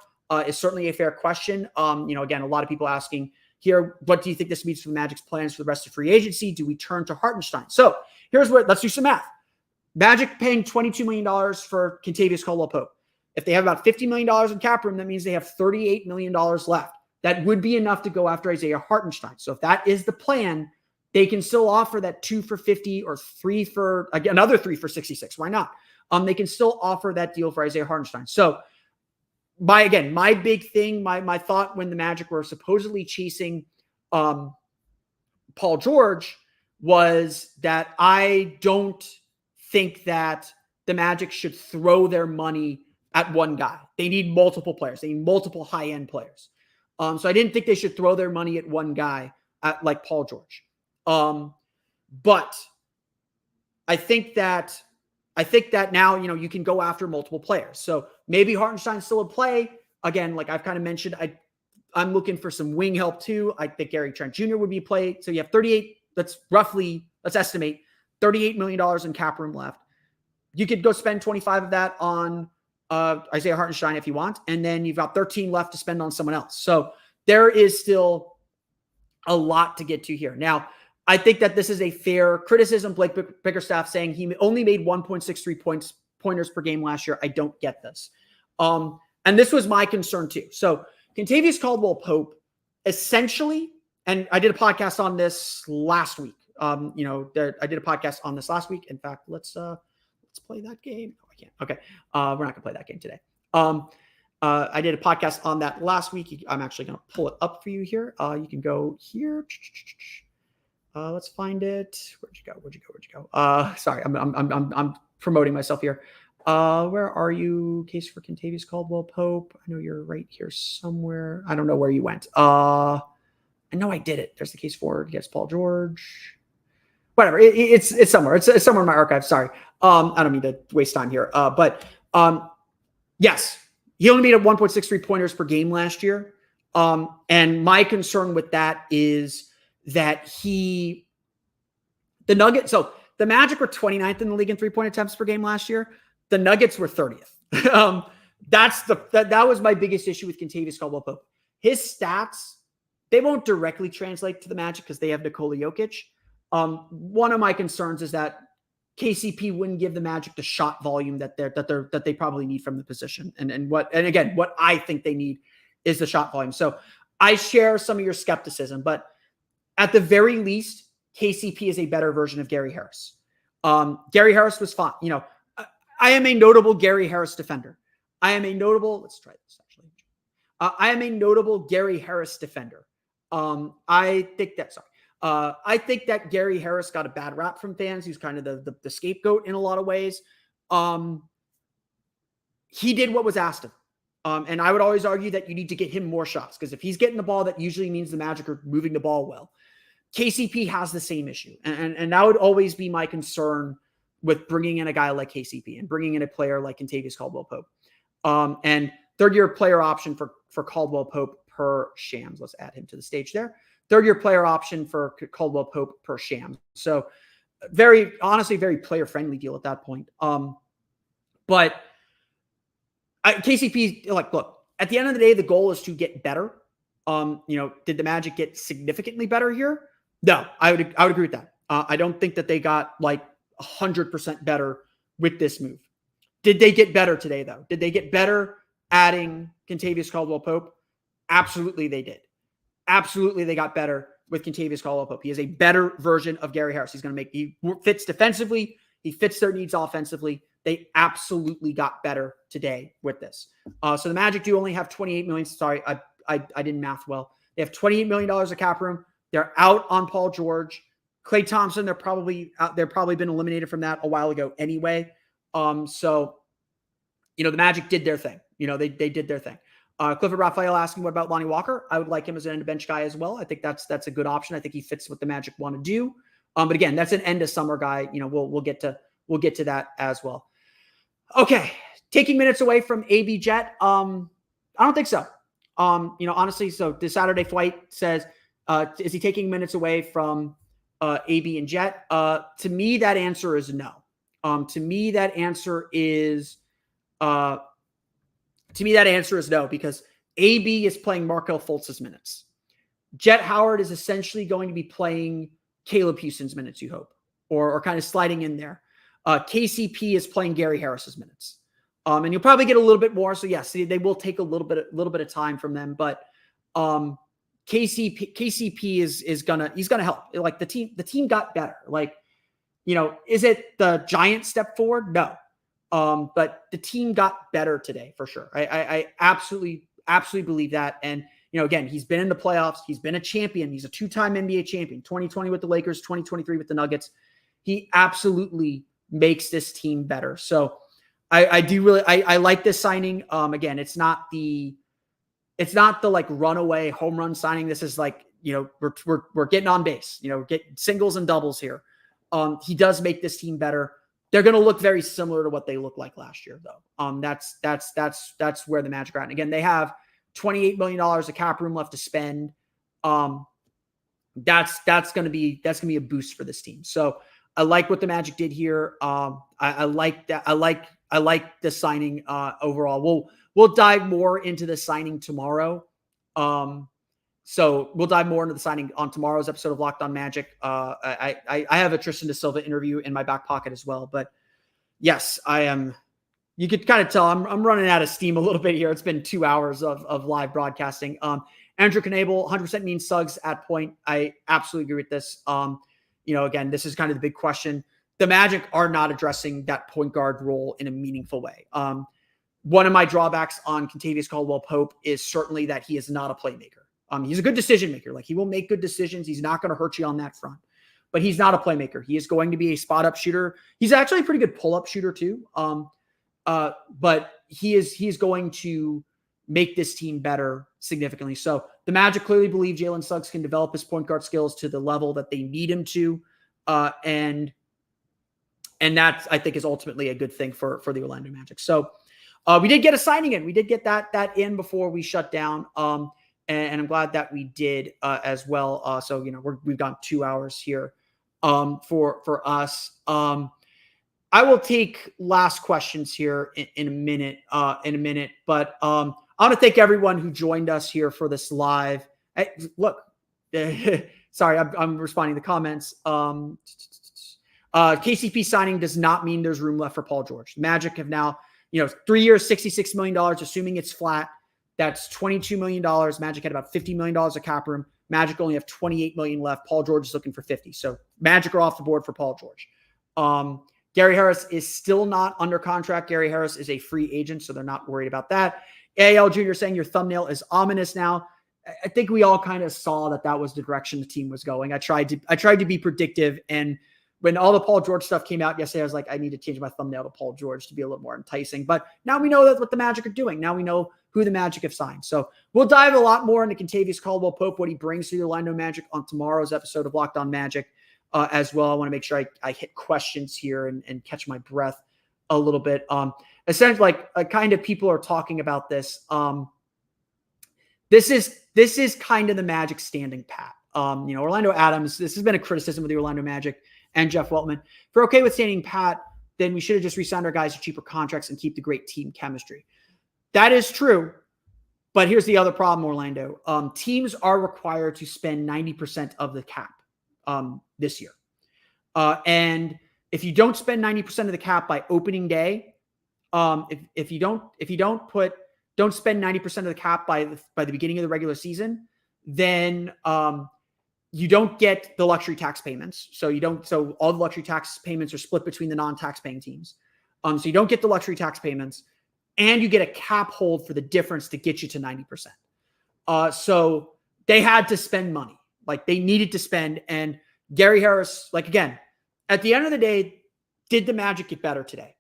S1: is certainly a fair question. Again, a lot of people asking here, what do you think this means for the Magic's plans for the rest of free agency? Do we turn to Hartenstein? So let's do some math. Magic paying $22 million for Kentavious Caldwell-Pope. If they have about $50 million in cap room, that means they have $38 million left. That would be enough to go after Isaiah Hartenstein. So if that is the plan, they can still offer that 2 for 50 or another 3 for 66. Why not? They can still offer that deal for Isaiah Hartenstein. So my big thing, my thought when the Magic were supposedly chasing Paul George was that I don't think that the Magic should throw their money at one guy. They need multiple players. They need multiple high-end players. So I didn't think they should throw their money at one guy like Paul George. But I think that now, you can go after multiple players. So maybe Hartenstein's still in play. Again, like I've kind of mentioned, I'm looking for some wing help too. I think Gary Trent Jr. would be played. So you have 38, let's estimate $38 million in cap room left. You could go spend 25 of that on Isaiah Hartenstein if you want. And then you've got 13 left to spend on someone else. So there is still a lot to get to here. Now, I think that this is a fair criticism. Blake Bickerstaff saying he only made 1.63 pointers per game last year. I don't get this. And this was my concern too. So Kentavious Caldwell-Pope essentially, and I did a podcast on this last week. I did a podcast on this last week. In fact, let's Let's play that game. No, I can't. Okay. We're not gonna play that game today. I did a podcast on that last week. I'm actually going to pull it up for you here. You can go here. Let's find it. Where'd you go? Sorry, I'm promoting myself here. Where are you? Case for Kentavious Caldwell-Pope. I know you're right here somewhere. I don't know where you went. I know I did it. There's the case for against Paul George. Whatever. It's somewhere. It's somewhere in my archive. Sorry. I don't mean to waste time here. But yes. He only made 1.63 pointers per game last year. And my concern with that is that the Nuggets, so the Magic were 29th in the league in 3-point attempts per game last year. The Nuggets were 30th. That was my biggest issue with Kentavious Caldwell-Pope. His stats, they won't directly translate to the Magic because they have Nikola Jokic. One of my concerns is that KCP wouldn't give the Magic the shot volume that they probably need from the position. And again, what I think they need is the shot volume. So I share some of your skepticism, but at the very least, KCP is a better version of Gary Harris. Gary Harris was fine. I am a notable Gary Harris defender. Let's try this actually. I am a notable Gary Harris defender. I think that Gary Harris got a bad rap from fans. He's kind of the scapegoat in a lot of ways. He did what was asked of him. And I would always argue that you need to get him more shots because if he's getting the ball, that usually means the Magic are moving the ball well. KCP has the same issue. And that would always be my concern with bringing in a guy like KCP and bringing in a player like Kentavious Caldwell-Pope. And third-year player option for Caldwell-Pope per Shams. Let's add him to the stage there. Third-year player option for Caldwell-Pope per Shams. So honestly, very player-friendly deal at that point. But KCP, look, at the end of the day, the goal is to get better. Did the Magic get significantly better here? No, I would agree with that. I don't think that they got 100% better with this move. Did they get better today, though? Did they get better adding Kentavious Caldwell-Pope? Absolutely, they did. Absolutely, they got better with Kentavious Caldwell-Pope. He is a better version of Gary Harris. He fits defensively. He fits their needs offensively. They absolutely got better today with this. So the Magic do only have $28 million. Sorry, I didn't math well. They have $28 million of cap room. They're out on Paul George. Klay Thompson, they're probably been eliminated from that a while ago anyway. So the Magic did their thing. They did their thing. Clifford Raphael asking, what about Lonnie Walker? I would like him as an end-of-bench guy as well. I think that's a good option. I think he fits what the Magic want to do. But again, that's an end-of-summer guy. We'll get to that as well. Okay, taking minutes away from AB Jet. I don't think so. Honestly, so the Saturday flight says, is he taking minutes away from AB and Jet? To me, that answer is no. To me, that answer is no, because AB is playing Markelle Fultz's minutes. Jet Howard is essentially going to be playing Caleb Houston's minutes, you hope, or kind of sliding in there. KCP is playing Gary Harris's minutes. And you'll probably get a little bit more. So yes, they will take a little bit of time from them, but KCP is gonna help. Like the team got better. Is it the giant step forward? No. But the team got better today for sure. I absolutely believe that. And, again, he's been in the playoffs. He's been a champion. He's a 2-time NBA champion, 2020 with the Lakers, 2023 with the Nuggets. He absolutely makes this team better. So I like this signing. Again, it's not the runaway home run signing. This is we're getting on base, get singles and doubles here. He does make this team better. They're going to look very similar to what they looked like last year, though. That's where the Magic are at. And again, they have $28 million of cap room left to spend. That's going to be a boost for this team. So I like what the Magic did here. I like that. I like the signing overall. We'll dive more into the signing tomorrow. So we'll dive more into the signing on tomorrow's episode of Locked On Magic. I have a Tristan da Silva interview in my back pocket as well. But yes, I am. You could kind of tell I'm running out of steam a little bit here. It's been 2 hours of live broadcasting. Andrew Knable, 100% means Suggs at point. I absolutely agree with this. Again, this is kind of the big question the Magic are not addressing that point guard role in a meaningful way. One of my drawbacks on Kentavious Caldwell-Pope is certainly that he is not a playmaker. He's a good decision maker. Like, he will make good decisions. He's not going to hurt you on that front, but he's not a playmaker. He is going to be a spot up shooter. He's actually a pretty good pull up shooter too. But he is going to make this team better significantly. So the Magic clearly believe Jalen Suggs can develop his point guard skills to the level that they need him to. And that, I think, is ultimately a good thing for the Orlando Magic. So we did get a signing in. We did get that in before we shut down. And I'm glad that we did as well. So, we've gone 2 hours here for us. I will take last questions here in a minute. But I want to thank everyone who joined us here for this live. Hey, look, sorry, I'm responding to comments. KCP signing does not mean there's room left for Paul George. Magic have now, 3 years, $66 million, assuming it's flat. That's $22 million. Magic had about $50 million of cap room. Magic only have $28 million left. Paul George is looking for 50. So Magic are off the board for Paul George. Gary Harris is still not under contract. Gary Harris is a free agent, so they're not worried about that. AL Jr. saying your thumbnail is ominous now. I think we all kind of saw that was the direction the team was going. I tried to be predictive, and when all the Paul George stuff came out yesterday, I was like, I need to change my thumbnail to Paul George to be a little more enticing. But now we know that's what the Magic are doing. Now we know who the Magic have signed. So we'll dive a lot more into Kentavious Caldwell-Pope, what he brings to the Orlando Magic on tomorrow's episode of Locked On Magic as well. I want to make sure I hit questions here and catch my breath a little bit. Essentially, kind of people are talking about this. This is kind of the Magic standing pat. Orlando Adams, this has been a criticism of the Orlando Magic and Jeff Weltman. If we're okay with standing pat, then we should have just re-signed our guys to cheaper contracts and keep the great team chemistry. That is true, but here's the other problem, Orlando. Teams are required to spend 90% of the cap this year. And if you don't spend 90% of the cap by opening day, if you don't spend 90% of the cap by the beginning of the regular season, then you don't get the luxury tax payments. So all the luxury tax payments are split between the non-tax paying teams. So you don't get the luxury tax payments, and you get a cap hold for the difference to get you to 90%. So they had to spend money. Like, they needed to spend. And Gary Harris, again, at the end of the day, did the Magic get better today?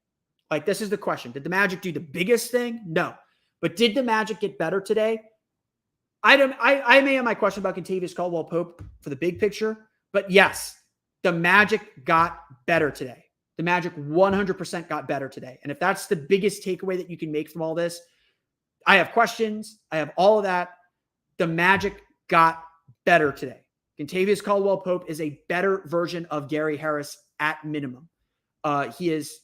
S1: This is the question. Did the Magic do the biggest thing? No. But did the Magic get better today? I may have my question about Kentavious Caldwell-Pope for the big picture, but yes, the Magic got better today. The Magic 100% got better today. And if that's the biggest takeaway that you can make from all this, I have questions. I have all of that. The Magic got better today. Kentavious Caldwell-Pope is a better version of Gary Harris at minimum. He is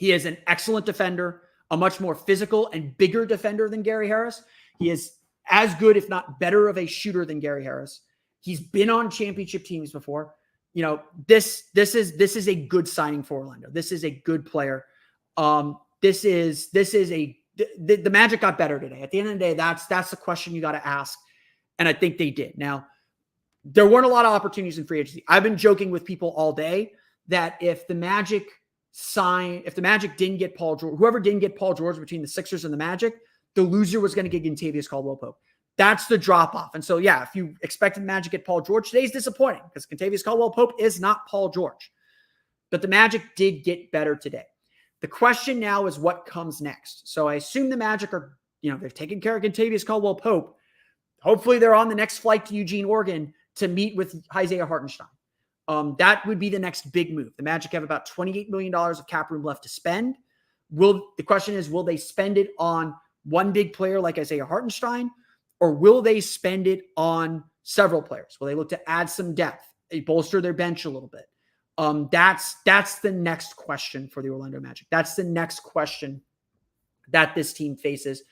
S1: an excellent defender, a much more physical and bigger defender than Gary Harris. He is as good, if not better, of a shooter than Gary Harris. He's been on championship teams before. This is a good signing for Orlando. This is a good player. The Magic got better today. At the end of the day, that's the question you got to ask. And I think they did. Now, there weren't a lot of opportunities in free agency. I've been joking with people all day that if the Magic didn't get Paul George, whoever didn't get Paul George between the Sixers and the Magic, the loser was going to get Kentavious Caldwell-Pope. That's the drop-off. And so, yeah, if you expected the Magic to get Paul George, today's disappointing because Kentavious Caldwell-Pope is not Paul George. But the Magic did get better today. The question now is what comes next. So I assume the Magic are, they've taken care of Kentavious Caldwell-Pope. Hopefully they're on the next flight to Eugene, Oregon to meet with Isaiah Hartenstein. That would be the next big move. The Magic have about $28 million of cap room left to spend. The question is, will they spend it on one big player like Isaiah Hartenstein, or will they spend it on several players? Will they look to add some depth, bolster their bench a little bit? That's the next question for the Orlando Magic. That's the next question that this team faces.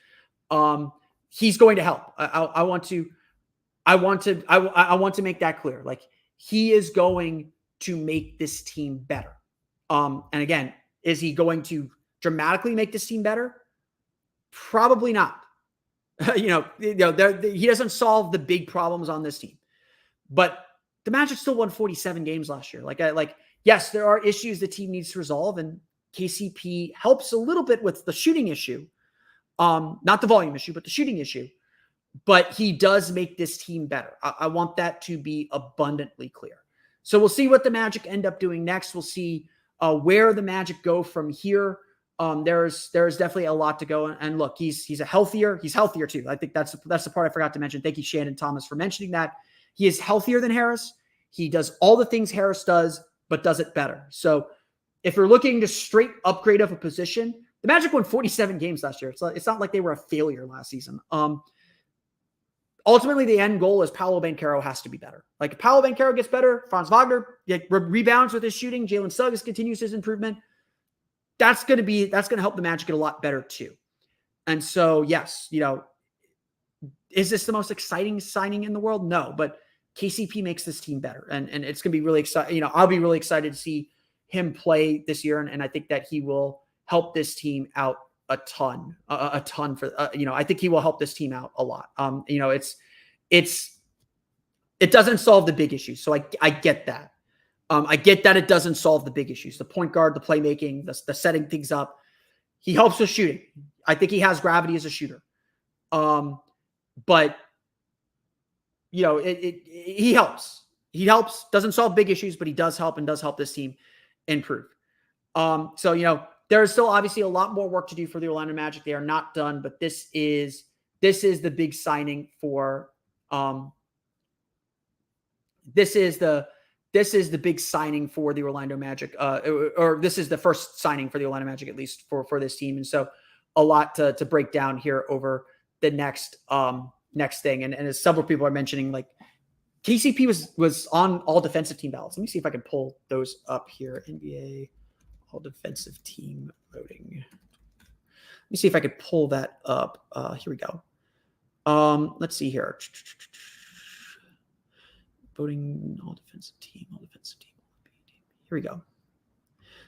S1: He's going to help. I want to make that clear. He is going to make this team better. And again, is he going to dramatically make this team better? Probably not. He doesn't solve the big problems on this team, but the Magic still won 47 games last year. yes, there are issues the team needs to resolve, and KCP helps a little bit with the shooting issue. Not the volume issue, but the shooting issue. But he does make this team better. I want that to be abundantly clear. So we'll see what the Magic end up doing next. We'll see where the Magic go from here. There's definitely a lot to go. And look, he's healthier too. I think that's the part I forgot to mention. Thank you, Shannon Thomas, for mentioning that. He is healthier than Harris. He does all the things Harris does, but does it better. So if you're looking to straight upgrade of a position, the Magic won 47 games last year. It's not like they were a failure last season. Ultimately, the end goal is Paolo Banchero has to be better. Like if Paolo Banchero gets better, Franz Wagner rebounds with his shooting, Jalen Suggs continues his improvement. That's going to help the Magic get a lot better too. And so, yes, is this the most exciting signing in the world? No, but KCP makes this team better. And it's going to be really exciting. I'll be really excited to see him play this year. And I think that he will help this team out a ton for, I think he will help this team out a lot. It doesn't solve the big issues. So I get that. I get that it doesn't solve the big issues, the point guard, the playmaking, the setting things up. He helps with shooting. I think he has gravity as a shooter. But he helps. He helps, doesn't solve big issues, but he does help and does help this team improve. There is still obviously a lot more work to do for the Orlando Magic. They are not done, but this is the big signing for this is the big signing for the Orlando Magic, or this is the first signing for the Orlando Magic, at least for this team. And so a lot to break down here over the next thing. And as several people are mentioning, like KCP was on all defensive team ballots. Let me see if I can pull those up here. NBA all defensive team voting. Let me see if I could pull that up. Here we go. Let's see here. Voting all defensive team. Here we go.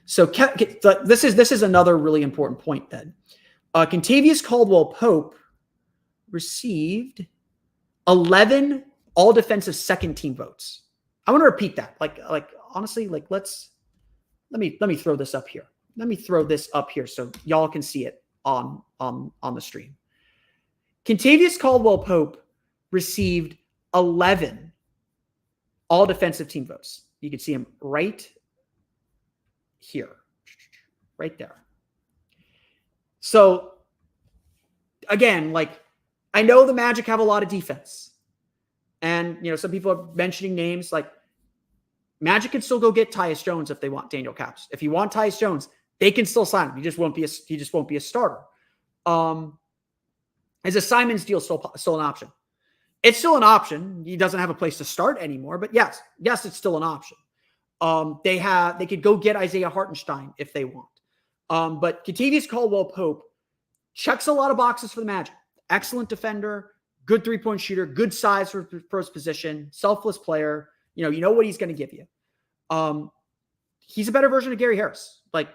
S1: So this is another really important point then. Kentavious Caldwell-Pope received 11 all defensive second team votes. I want to repeat that. Like honestly, let me throw this up here. Let me throw this up here so y'all can see it on the stream. Kentavious Caldwell-Pope received 11 all defensive team votes. You can see him right here, right there. So again, I know the Magic have a lot of defense, and some people are mentioning names like Magic can still go get Tyus Jones if they want Daniel Caps. If you want Tyus Jones, they can still sign him. He just won't be a starter. Is a Simons deal still an option? It's still an option. He doesn't have a place to start anymore, but yes, it's still an option. They could go get Isaiah Hartenstein if they want. But Kentavious Caldwell-Pope checks a lot of boxes for the Magic. Excellent defender, good three-point shooter, good size for first position, selfless player. You know what he's going to give you. He's a better version of Gary Harris. Like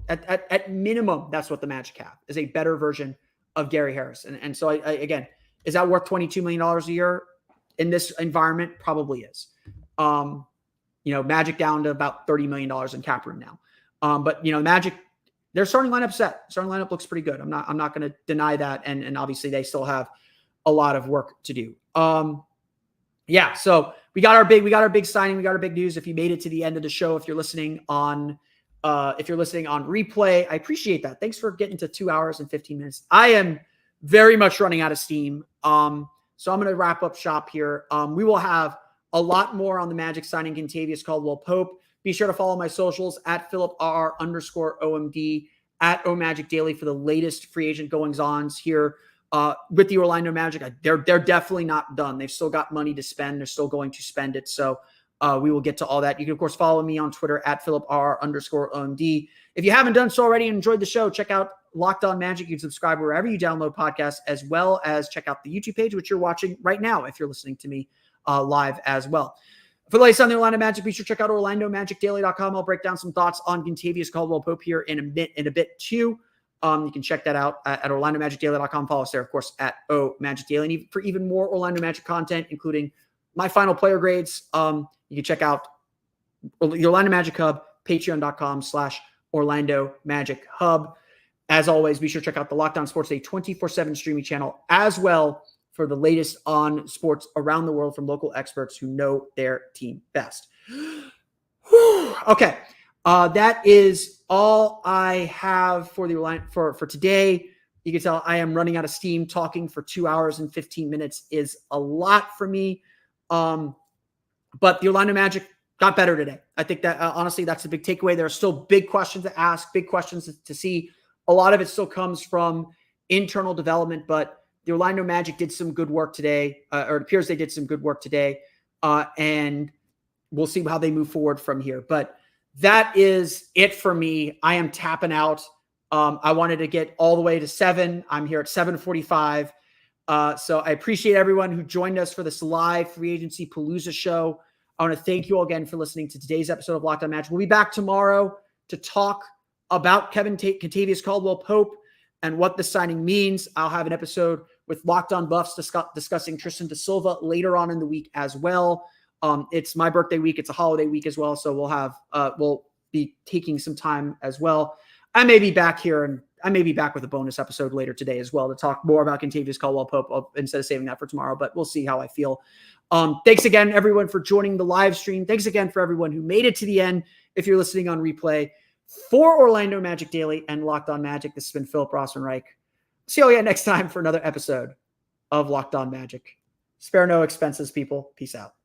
S1: at minimum, that's what the Magic have, is a better version of Gary Harris. And so again, is that worth $22 million a year in this environment? Probably is. Magic down to about $30 million in cap room now. But Magic, their starting lineup set. Starting lineup looks pretty good. I'm not going to deny that. And obviously they still have a lot of work to do. So we got our big signing. We got our big news. If you made it to the end of the show, if you're listening on replay, I appreciate that. Thanks for getting to 2 hours and 15 minutes. I am very much running out of steam. So I'm going to wrap up shop here. We will have a lot more on the Magic signing Kentavious Caldwell-Pope. Be sure to follow my socials at @PhilipR_OMD, at @OMagicDaily for the latest free agent goings-ons here with the Orlando Magic. They're definitely not done. They've still got money to spend. They're still going to spend it. So we will get to all that. You can, of course, follow me on Twitter at @PhilipR_OMD. If you haven't done so already and enjoyed the show, check out Locked On Magic. You can subscribe wherever you download podcasts, as well as check out the YouTube page, which you're watching right now if you're listening to me live as well. For the latest on the Orlando Magic, be sure to check out OrlandoMagicDaily.com. I'll break down some thoughts on Kentavious Caldwell-Pope here in a bit too. You can check that out at OrlandoMagicDaily.com. Follow us there, of course, at @OMagicDaily. And for even more Orlando Magic content, including my final player grades, you can check out the Orlando Magic Hub patreon.com/Orlando Magic Hub. As always, be sure to check out the Locked On Sports Day 24/7 streaming channel as well for the latest on sports around the world from local experts who know their team best. Okay. That is all I have for for today. You can tell I am running out of steam. Talking for 2 hours and 15 minutes is a lot for me. But the Orlando Magic got better today. I think that honestly, that's the big takeaway. There are still big questions to ask, big questions to see. A lot of it still comes from internal development, but the Orlando Magic did some good work today, or it appears they did some good work today. And we'll see how they move forward from here. But that is it for me. I am tapping out. I wanted to get all the way to 7. I'm here at 7:45. So I appreciate everyone who joined us for this live Free Agency Palooza show. I want to thank you all again for listening to today's episode of Locked On Magic. We'll be back tomorrow to talk about Kentavious Caldwell-Pope and what the signing means. I'll have an episode with Locked On Buffs discussing Tristan Da Silva later on in the week as well. It's my birthday week. It's a holiday week as well. So we'll be taking some time as well. I may be back here, and I may be back with a bonus episode later today as well to talk more about Kentavious Caldwell-Pope instead of saving that for tomorrow, but we'll see how I feel. Thanks again, everyone, for joining the live stream. Thanks again for everyone who made it to the end. If you're listening on replay, for Orlando Magic Daily and Locked On Magic, this has been Philip Rossman-Reich. See you again next time for another episode of Locked On Magic. Spare no expenses, people. Peace out.